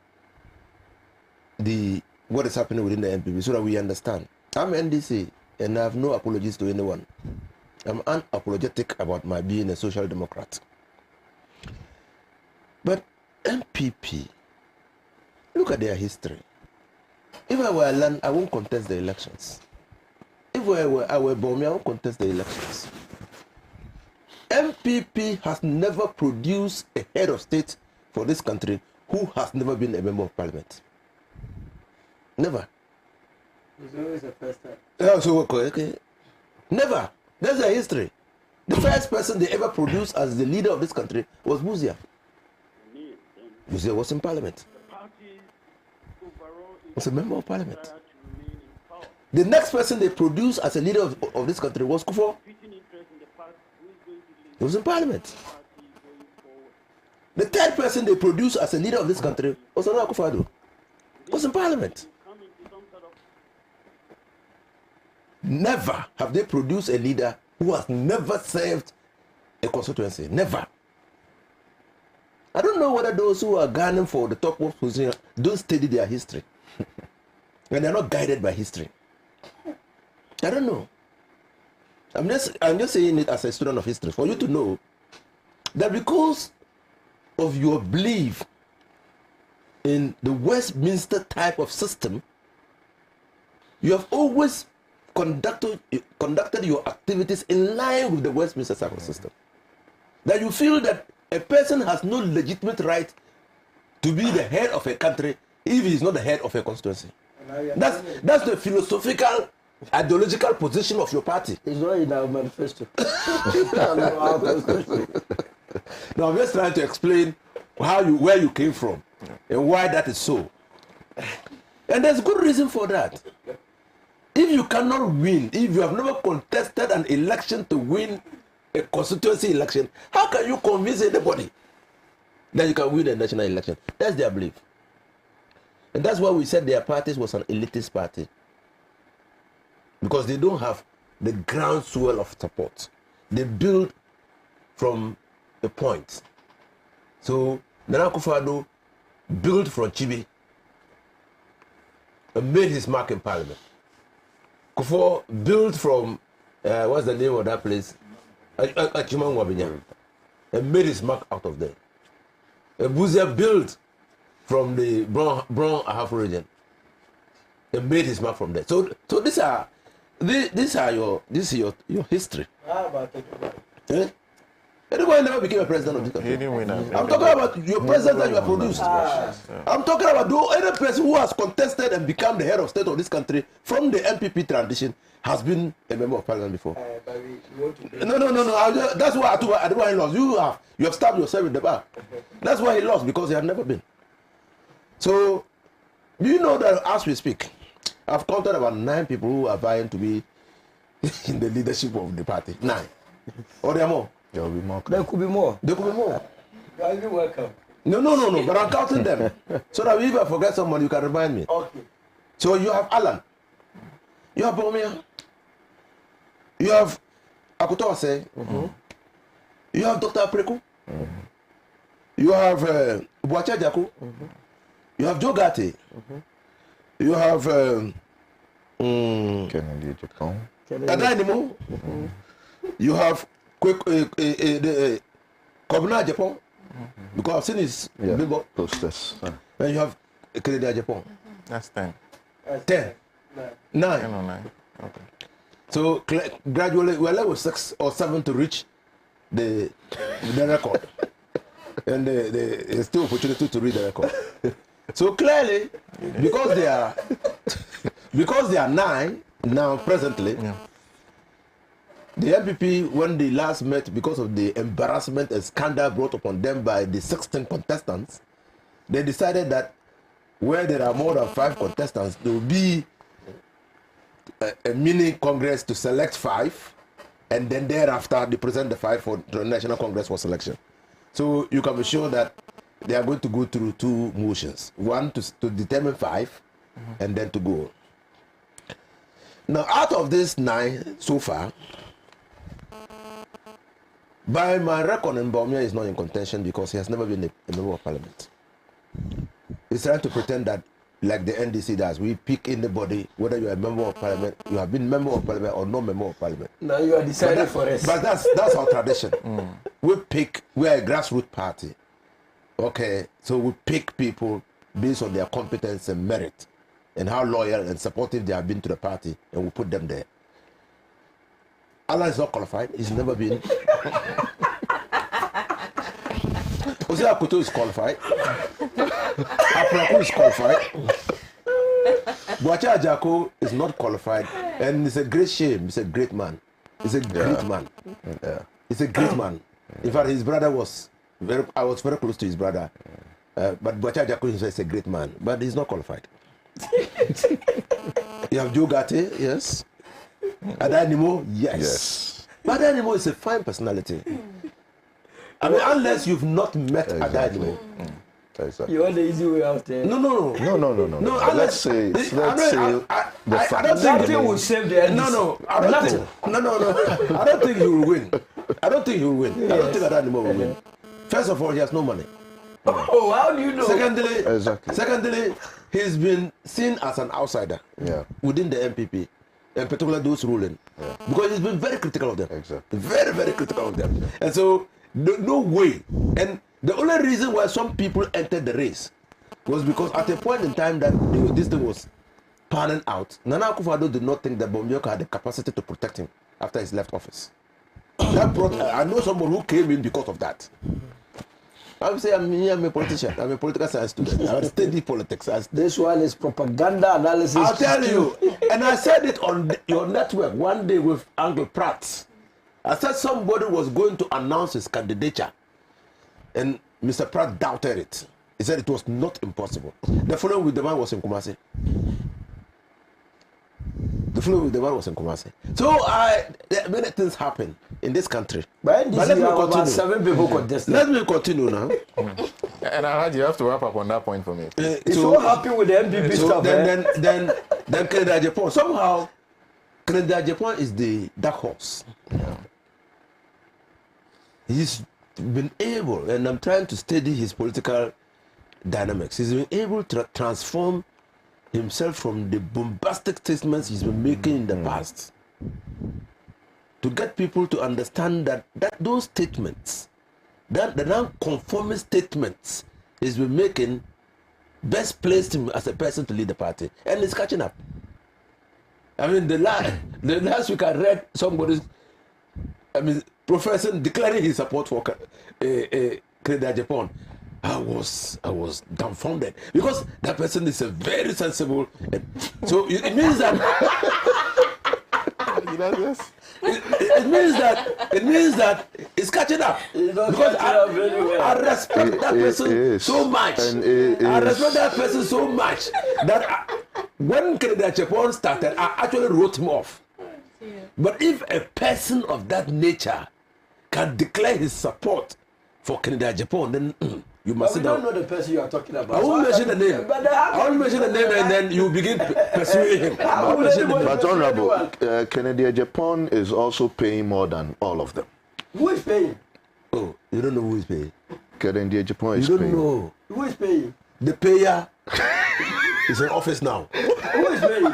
what is happening within the NPP so that we understand. I'm NDC and I have no apologies to anyone. I'm unapologetic about my being a social democrat. But NPP, look at their history. If I were Land, I won't contest the elections. If I were Bomi, I won't contest the elections. NPP has never produced a head of state for this country who has never been a member of parliament. Never. It's always the first time. Yeah, so okay. Never. That's their history. The first person they ever produced as the leader of this country was Buzia. Buzia was in parliament. Was a member of parliament. The next person they produced as a leader of this country was Kufuor. He was in parliament. The third person they produced as a leader of this country was Nana Akufo-Addo. He was in parliament. Never have they produced a leader who has never served a constituency. Never. I don't know whether those who are gunning for the top position don't study their history. And they're not guided by history. I don't know. I'm just saying it as a student of history for you to know that because of your belief in the Westminster type of system, you have always conducted your activities in line with the Westminster type of system. That you feel that a person has no legitimate right to be the head of a country if he is not the head of a constituency. That's the philosophical, ideological position of your party. It's not in our manifesto. Now I'm just trying to explain where you came from and why that is so. And there's good reason for that. If you cannot win, if you have never contested an election to win a constituency election, how can you convince anybody that you can win a national election? That's their belief. And that's why we said their party was an elitist party. Because they don't have the groundswell of support. They build from a point. So Nana Akufo-Addo built from Chibi and made his mark in parliament. Kufuor built from what's the name of that place? Achimangwabinya, and made his mark out of there. Buzia built from the Brown Ahafo region and made his mark from there. So these are your history. How about it? Anybody never became a president of this country. I'm talking about your president that you have produced. I'm talking about any person who has contested and become the head of state of this country from the NPP transition has been a member of parliament before. No. That's why he lost. You have stabbed yourself in the back. That's why he lost, because he had never been. So, do you know that as we speak, I've counted about 9 people who are vying to be in the leadership of the party. 9. Or there are more? There could be more. There could be more. You're welcome. No. But I'm counting them. So that if I forget someone, you can remind me. Okay. So you have Alan. You have Bomia. You have Akutawase. You have Dr. Apreku. You have Boacha Jaku. You have Joe Gatti. You have Kennedy Japan. Adanimo. You have Kobna Japan. Because I've seen his billboard posters. And you have Kennedy Japan. That's 10. 10. 9. 10 or 9. Okay. So gradually we're level 6 or 7 to reach the record. And there's still opportunity to read the record. So clearly, because they are 9 now presently, the NPP, when they last met, because of the embarrassment and scandal brought upon them by the 16 contestants, they decided that where there are more than 5 contestants, there will be a mini congress to select 5, and then thereafter they present the 5 for the National Congress for selection. So you can be sure that they are going to go through 2 motions. One to determine 5, and then to go. Now, out of this 9 so far, by my record, Mbomia is not in contention because he has never been a member of parliament. He's trying to pretend that, like the NDC does, we pick anybody, whether you are a member of parliament, you have been member of parliament or no member of parliament. Now you are decided for us. But that's our tradition. We are a grassroots party. Okay, so we pick people based on their competence and merit and how loyal and supportive they have been to the party, and we put them there. Allah is not qualified. He's never been. Ozia Kuto is qualified. Apraku is qualified. Boacha Ajako is not qualified, and it's a great shame. He's a great man. He's a great man. He's a great man. In fact, his brother was I was very close to his brother, but Boacha Ajako is a great man, but he's not qualified. You have Joe Gatti, yes. Adanimo, yes. But Adanimo is a fine personality. I mean, unless you've not met Adanimo. Exactly. You want the easy way out there. No. Let's say the fact. Nothing will save the NDC. I don't think he will win. I don't think Adanimo will win. First of all, he has no money. Oh, how do you know? Secondly, he's been seen as an outsider within the NPP. In particular, those ruling, because he's been very critical of them. Exactly. Very, very critical of them. And so, no way. And the only reason why some people entered the race was because at a point in time that this thing was panning out, Nana Akufo-Addo did not think that Bombioka had the capacity to protect him after his left office. That brought. I know someone who came in because of that. I would say I'm a politician. I'm a political science student. I study politics. This one is propaganda analysis. I'll tell you. And I said it on your network one day with Uncle Pratt. I said somebody was going to announce his candidature. And Mr. Pratt doubted it. He said it was not impossible. The following week, the man was in Kumasi. So many things happen in this country. But let me continue. 7 people contested. Let me continue now. And Alhaji, you have to wrap up on that point for me. He's so happy with the NPP stuff. Then Canada Japan. Somehow, Canada Japan is the dark horse. He's been able, and I'm trying to study his political dynamics. He's been able to transform himself from the bombastic statements he's been making in the past to get people to understand that those statements, that the non-conforming statements he's been making, best placed him as a person to lead the party, and he's catching up. I mean, the last week I read somebody, professor declaring his support for Canada Japan. I was dumbfounded because that person is a very sensible. So it means that it means that it's catching up. Because I respect that person so much. I respect that person so much that when Canada Japan started, I actually wrote him off. But if a person of that nature can declare his support for Canada Japan, then you must sit down. We don't know the person you are talking about. I won't mention the name. I won't mention the name, and then you begin pursuing him. But Honorable, Canada Japan is also paying more than all of them. Who is paying? Oh, you don't know who is paying? Getting the Japan is You don't paying. know. Who is paying? The payer is in office now. Who is paying?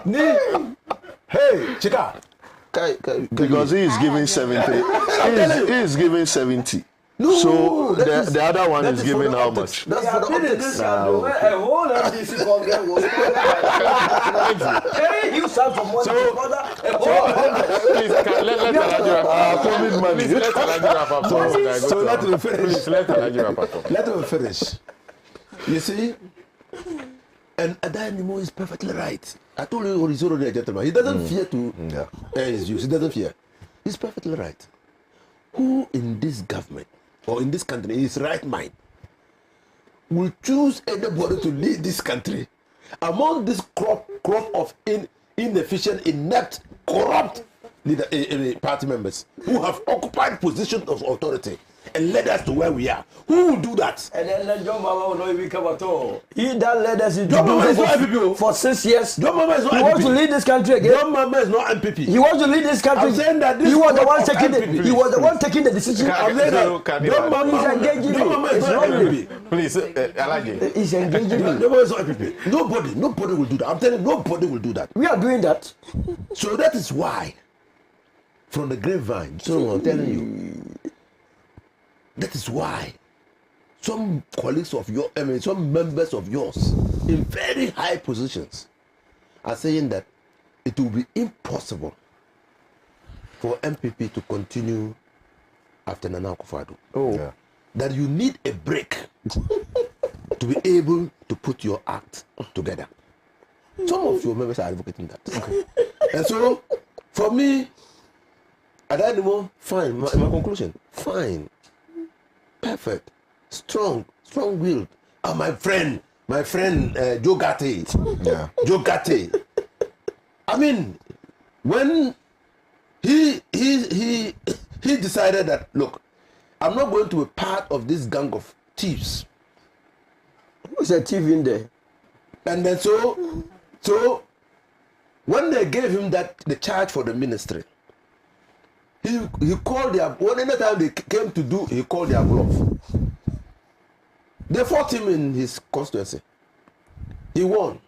Nii, hey, Chika. Because he is giving 70. He is giving 70. No, so the other one is giving how much? That's for the optics. A whole MDC Congress was very huge sum for money to further a whole Please, let COVID money. Let Alhaji wrap up. So let him finish. Please, let Alhaji wrap up. Let him finish. You see, and Adanimo is perfectly right. I told you he's already a gentleman. He doesn't fear to air his views. He doesn't fear. He's perfectly right. Who in this government or in this country, in his right mind, will choose anybody to lead this country among this crop of inefficient, inept, corrupt party members who have occupied positions of authority and led us to where we are? Who will do that? And then John Mama will not even come at all. He that led us into John Mama is not MPP for 6 years. John Mama is not He MPP. wants to lead this country again. John Mama is not MPP. He wants to lead this country. I'm saying that this he was the one of taking the MPP. he was the one taking the decision. I'm saying that John Mama is not MPP. Please, Alhaji. He's engaging me. John Mama is not MPP. Nobody will do that. I'm telling you, nobody will do that. We are doing that. So that is why, from the grapevine, so I'm telling you, that is why some colleagues of yours, some members of yours in very high positions are saying that it will be impossible for MPP to continue after Nana Akufo-Addo. Yeah. That you need a break to be able to put your act together. Some of your members are advocating that. Okay. And so, for me, Adanimo, fine. My conclusion, fine. Perfect, strong-willed. My friend Joe Gatti. Yeah. Joe Gatti. I mean, when he decided that, look, I'm not going to be part of this gang of thieves. Who's a thief in there? And then so when they gave him the charge for the ministry, he called their, anytime they came to do, he called their bluff. They fought him in his constituency. He won.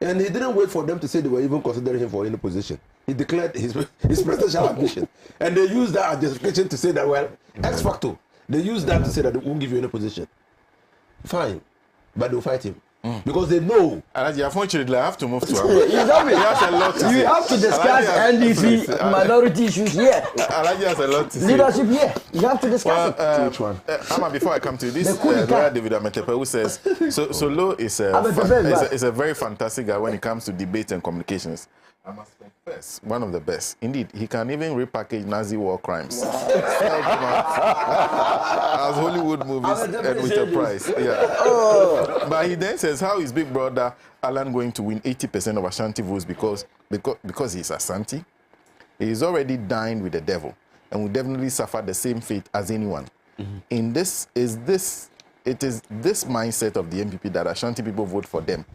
And he didn't wait for them to say they were even considering him for any position. He declared his presidential ambition. And they used that as justification to say that, well, ex facto, they used that to say that they won't give you any position. Fine. But they'll fight him. Because they know. Alhaji, unfortunately, I have to move to You have to discuss NDP minority issues here. Alhaji has a lot to say. Leadership here. You have to discuss it. Which one? Amma, before I come to this, David Ametepe, who says, Solo is a very fantastic guy when it comes to debate and communications. I must confess, one of the best. Indeed, he can even repackage Nazi war crimes as Hollywood movies and with a price. Yeah. But he then says, how is Big Brother Alan going to win 80% of Ashanti votes because he's Ashanti? He's already dined with the devil and will definitely suffer the same fate as anyone. In this is it is this mindset of the NPP that Ashanti people vote for them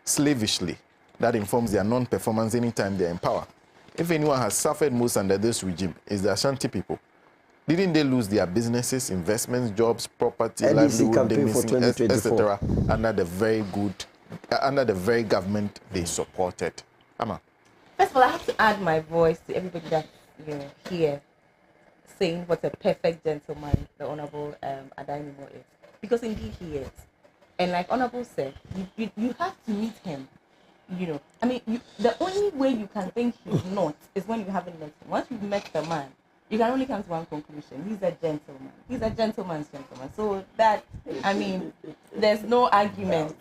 slavishly. That informs their non-performance anytime they're in power. If anyone has suffered most under this regime, it's the Ashanti people. Didn't they lose their businesses, investments, jobs, property, livelihood, etc. under the very government they supported? Amma. First of all, I have to add my voice to everybody that's here saying what a perfect gentleman the Honorable Adanimo is. Because indeed he is. And like Honorable said, you have to meet him. I mean, the only way you can think he's not is when you haven't met him. Once you've met the man, you can only come to one conclusion. He's a gentleman. He's a gentleman's gentleman. So that, I mean, there's no argument.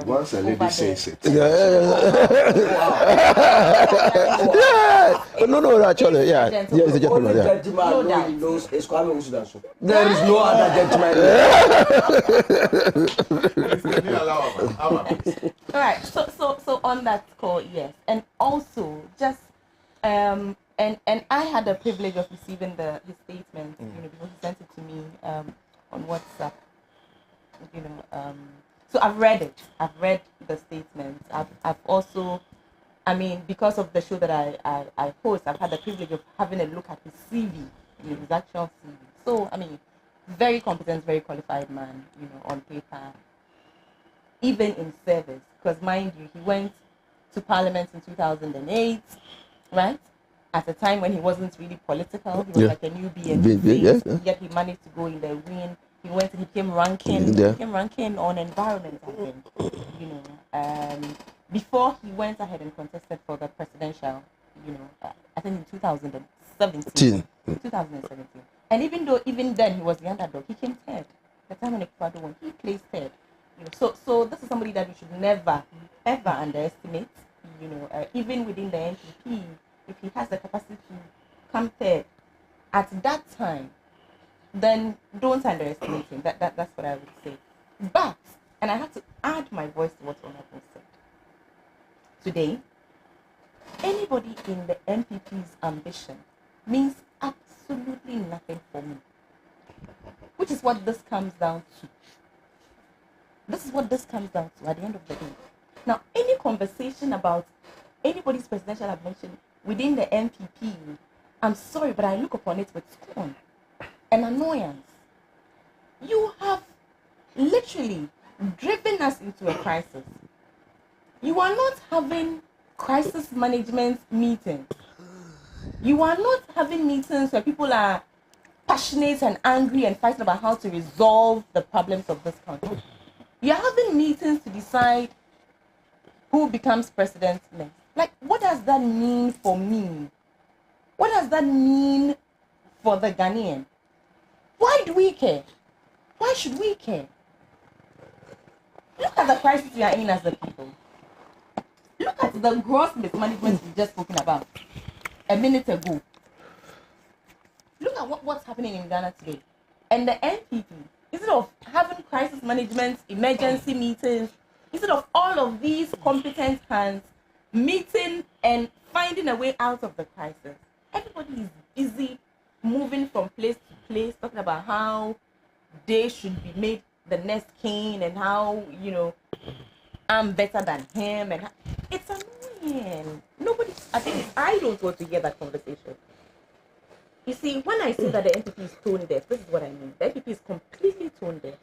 Once a lady says it. No, actually, yeah. Yeah, he's a gentleman. Yeah. No doubt. There is no other gentleman. All right. So on that score, yes. And also, just and I had the privilege of receiving his statement, because he sent it to me on WhatsApp. So I've read it. I've read the statement. I've also I mean, because of the show that I host, I've had the privilege of having a look at his CV, his actual CV. So, I mean, very competent, very qualified man, on paper, even in service. Because mind you, he went to Parliament in 2008, right? At a time when he wasn't really political. He was like a newbie, and yet he managed to go in the win. He went and he became ranking on environment, I think, before he went ahead and contested for the presidential, I think in 2017. And even then he was the underdog, he came third. The time when Ecuador won, he placed third. So this is somebody that we should never, ever underestimate. Even within the NPP, if he has the capacity to come third at that time, then don't underestimate him. That's what I would say. But, and I have to add my voice to what Honorable said. Today, anybody in the NPP's ambition means absolutely nothing for me. Which is what this comes down to. This is what this comes down to at the end of the day. Now, any conversation about anybody's presidential ambition within the NPP, I'm sorry, but I look upon it with scorn and annoyance. You have literally driven us into a crisis. You are not having crisis management meetings. You are not having meetings where people are passionate and angry and fighting about how to resolve the problems of this country. You are having meetings to decide who becomes president next. Like, what does that mean for me? What does that mean for the Ghanaian? Why do we care? Why should we care? Look at the crisis we are in as the people. Look at the gross mismanagement we just spoken about a minute ago. Look at what's happening in Ghana today. And the NPP, instead of having crisis management, emergency meetings, instead of all of these competent hands meeting and finding a way out of the crisis, everybody is busy moving from place to place, talking about how they should be made the next king and how, I'm better than him. And it's annoying. I don't want to hear that conversation. You see, when I say that the NPP is tone deaf, this is what I mean. The NPP is completely tone deaf.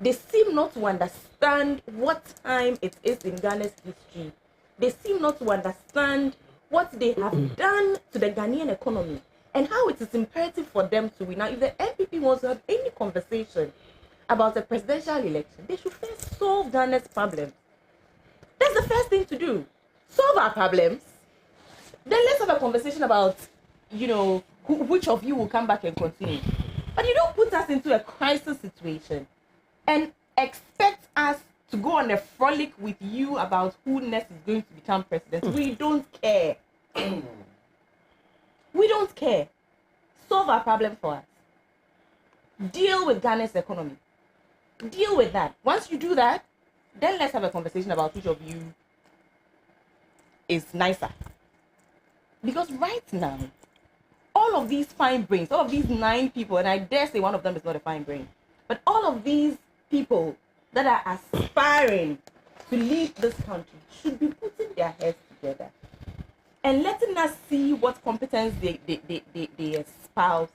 They seem not to understand what time it is in Ghana's history. They seem not to understand what they have done to the Ghanaian economy and how it is imperative for them to win. Now, if the NPP wants to have any conversation about a presidential election, they should first solve Ghana's problems. That's the first thing to do. Solve our problems. Then let's have a conversation about, which of you will come back and continue. But you don't put us into a crisis situation and expect us to go on a frolic with you about who next is going to become president. We don't care. We don't care. Solve our problem for us. Deal with Ghana's economy. Deal with that. Once you do that, then let's have a conversation about which of you is nicer. Because right now, all of these fine brains, all of these 9 people, and I dare say one of them is not a fine brain, but all of these people that are aspiring to lead this country should be putting their heads together and letting us see what competence they espouse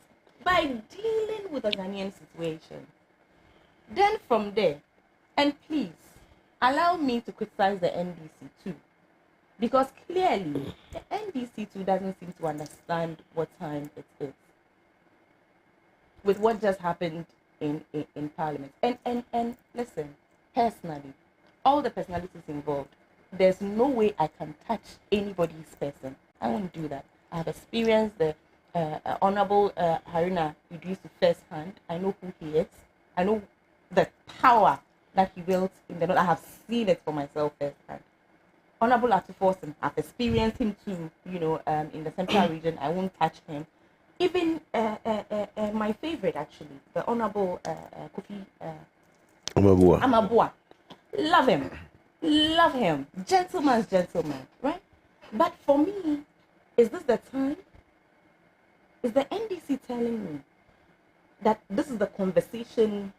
by dealing with the Ghanaian situation. Then from there, and please, allow me to criticize the NDC too. Because clearly, the NDC too doesn't seem to understand what time it is. With what just happened in Parliament. And listen, personally, all the personalities involved, there's no way I can touch anybody's person. I won't do that. I have experienced the Honorable Haruna Idrisu firsthand. I know who he is. I know the power that he wields in the north. I have seen it for myself firsthand. Honorable Atuforsen, I've experienced him too, in the central region. I won't touch him. Even my favorite, actually, the Honorable Kofi Amabua. Love him. Love him. Gentleman's gentleman, right? But for me, is this the time? Is the NDC telling me that this is the conversation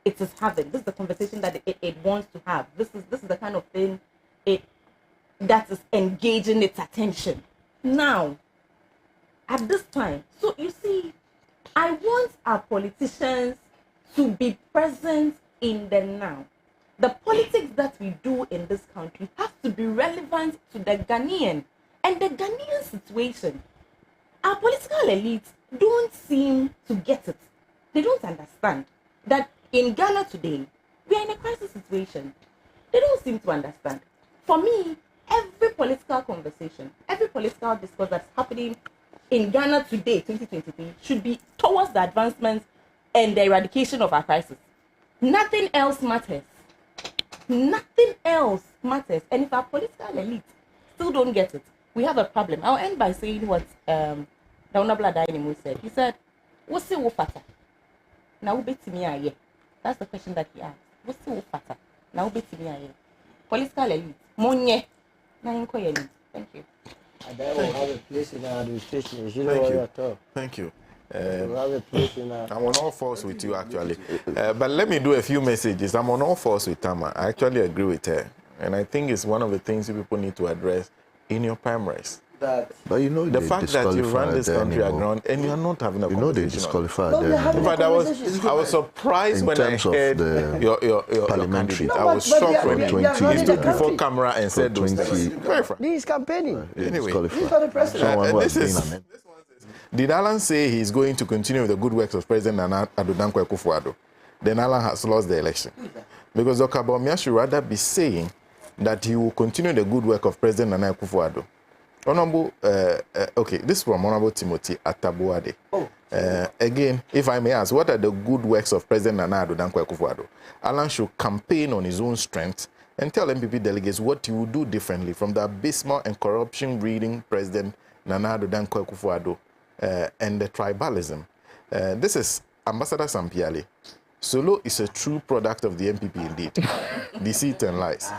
it is having? This is the conversation that it wants to have. This is the kind of thing it that is engaging its attention. Now, at this time, so you see, I want our politicians to be present in the now. The politics that we do in this country have to be relevant to the Ghanaian and the Ghanaian situation. Our political elites don't seem to get it. They don't understand that in Ghana today, we are in a crisis situation. They don't seem to understand. For me, every political conversation, every political discourse that's happening in Ghana today, 2023, should be towards the advancement and the eradication of our crisis. Nothing else matters. Nothing else matters. And if our political elite still don't get it, we have a problem. I'll end by saying what the Honorable Adainimo said. He said, what's the wofata? Now bet me aye. That's the question that he asked. What's the wofata? Now bet me aye. Political elite. Monye. Thank you. I don't have a place in our administration. Thank you. I'm on all fours with you, actually. But let me do a few messages. I'm on all fours with Tama. I actually agree with her. And I think it's one of the things you people need to address in your primaries. But you know, the fact that you run this country aground and you are not having a conversation. They disqualified them. But I was surprised when I heard your parliamentary. I was shocked when he stood before camera and said those things. He's campaigning. Anyway, he's not the president. Did Alan say he's going to continue with the good works of President Nana Addo Dankwa Akufo-Addo? Then Alan has lost the election. Because Dr. Bawumia should rather be saying that he will continue the good work of President Nana Akufo-Addo. Honorable, okay, this is from Honorable Timothy Atabuade. Again, if I may ask, what are the good works of President Nana Addo Dankwa Akufo-Addo? Alan should campaign on his own strength and tell MPP delegates what he will do differently from the abysmal and corruption-reading President Nana Addo Dankwa Akufo-Addo and the tribalism. This is Ambassador Sampiale. Solo is a true product of the MPP indeed. Deceit and lies.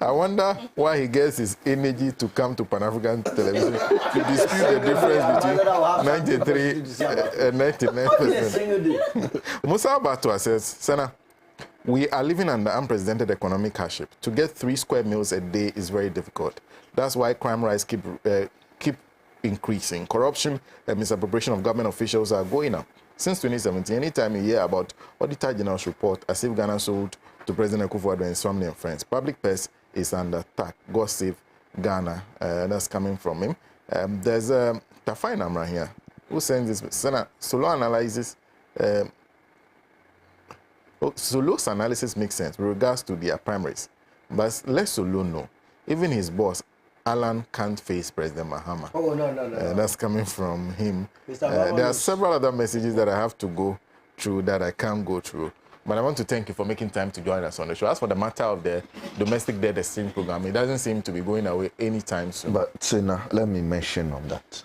I wonder why he gets his energy to come to Pan-African television to dispute the difference between 93 and 99%. Musa Abatua says, Sena, we are living under unprecedented economic hardship. To get 3 square meals a day is very difficult. That's why crime rates keep increasing. Corruption and misappropriation of government officials are going up. Since 2017, anytime you hear about Auditor General's report, as if Ghana sold to President Akufo-Addo and his family and friends, public purse is under attack. God save Ghana. That's coming from him. There's Tafai Namra here who sends this. Sena, Solo analyzes. Solo's analysis makes sense with regards to their primaries, but let Solo know, even his boss, Alan, can't face President Mahama. Oh, no. That's coming from him. There are several other messages that I have to go through that I can't go through. But I want to thank you for making time to join us on the show. As for the matter of the domestic debt exchange program, it doesn't seem to be going away anytime soon. But, Sena, let me mention on that.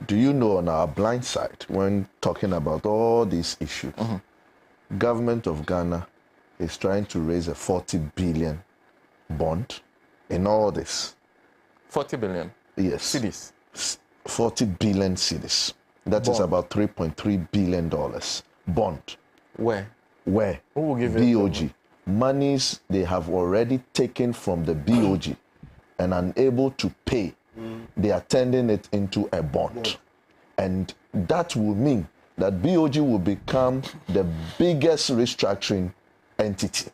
Do you know on our blind side, when talking about all these issues, government of Ghana is trying to raise a 40 billion bond in all this. 40 billion? Yes. Cedis? 40 billion cedis. That is about $3.3 billion. Bond. Where? Where? Who will give BOG. Monies they have already taken from the BOG and unable to pay. They are turning it into a bond. And that will mean that BOG will become the biggest restructuring entity.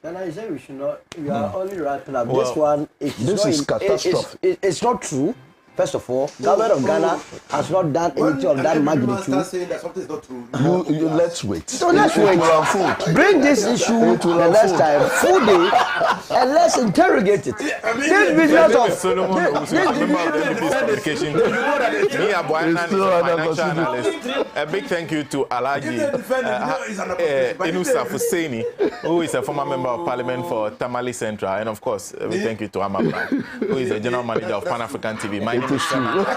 And I say we should not, we are only wrapping up. This one, this is catastrophic. It's not true. First of all, government of Ghana has not done anything of that magnitude. Start saying that something is not true. Let's wait. So let's wait. Bring this issue the next time, full day, and let's interrogate it. This business of Solomon Owusu, member of the NPP Communication, Nii Yarboi Annan is a financial analyst. A big thank you to Alhaji Inusah Fuseini, who is a former member of Parliament for Tamale Central, and of course, a big thank you to Maame Ama Pratt, who is the general manager of Pan-African TV. My name is Sena. I want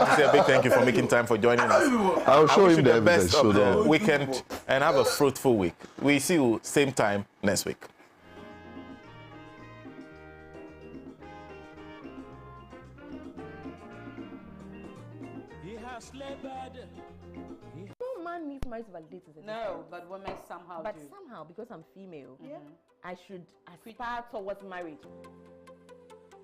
to say a big thank you for making time for joining us. I'll show you him the best of the weekend and have a fruitful week. We see you same time next week. He has labored. No man needs married to validate his existence. No, but women somehow do. But somehow, because I'm female, Yeah. I should aspire towards marriage.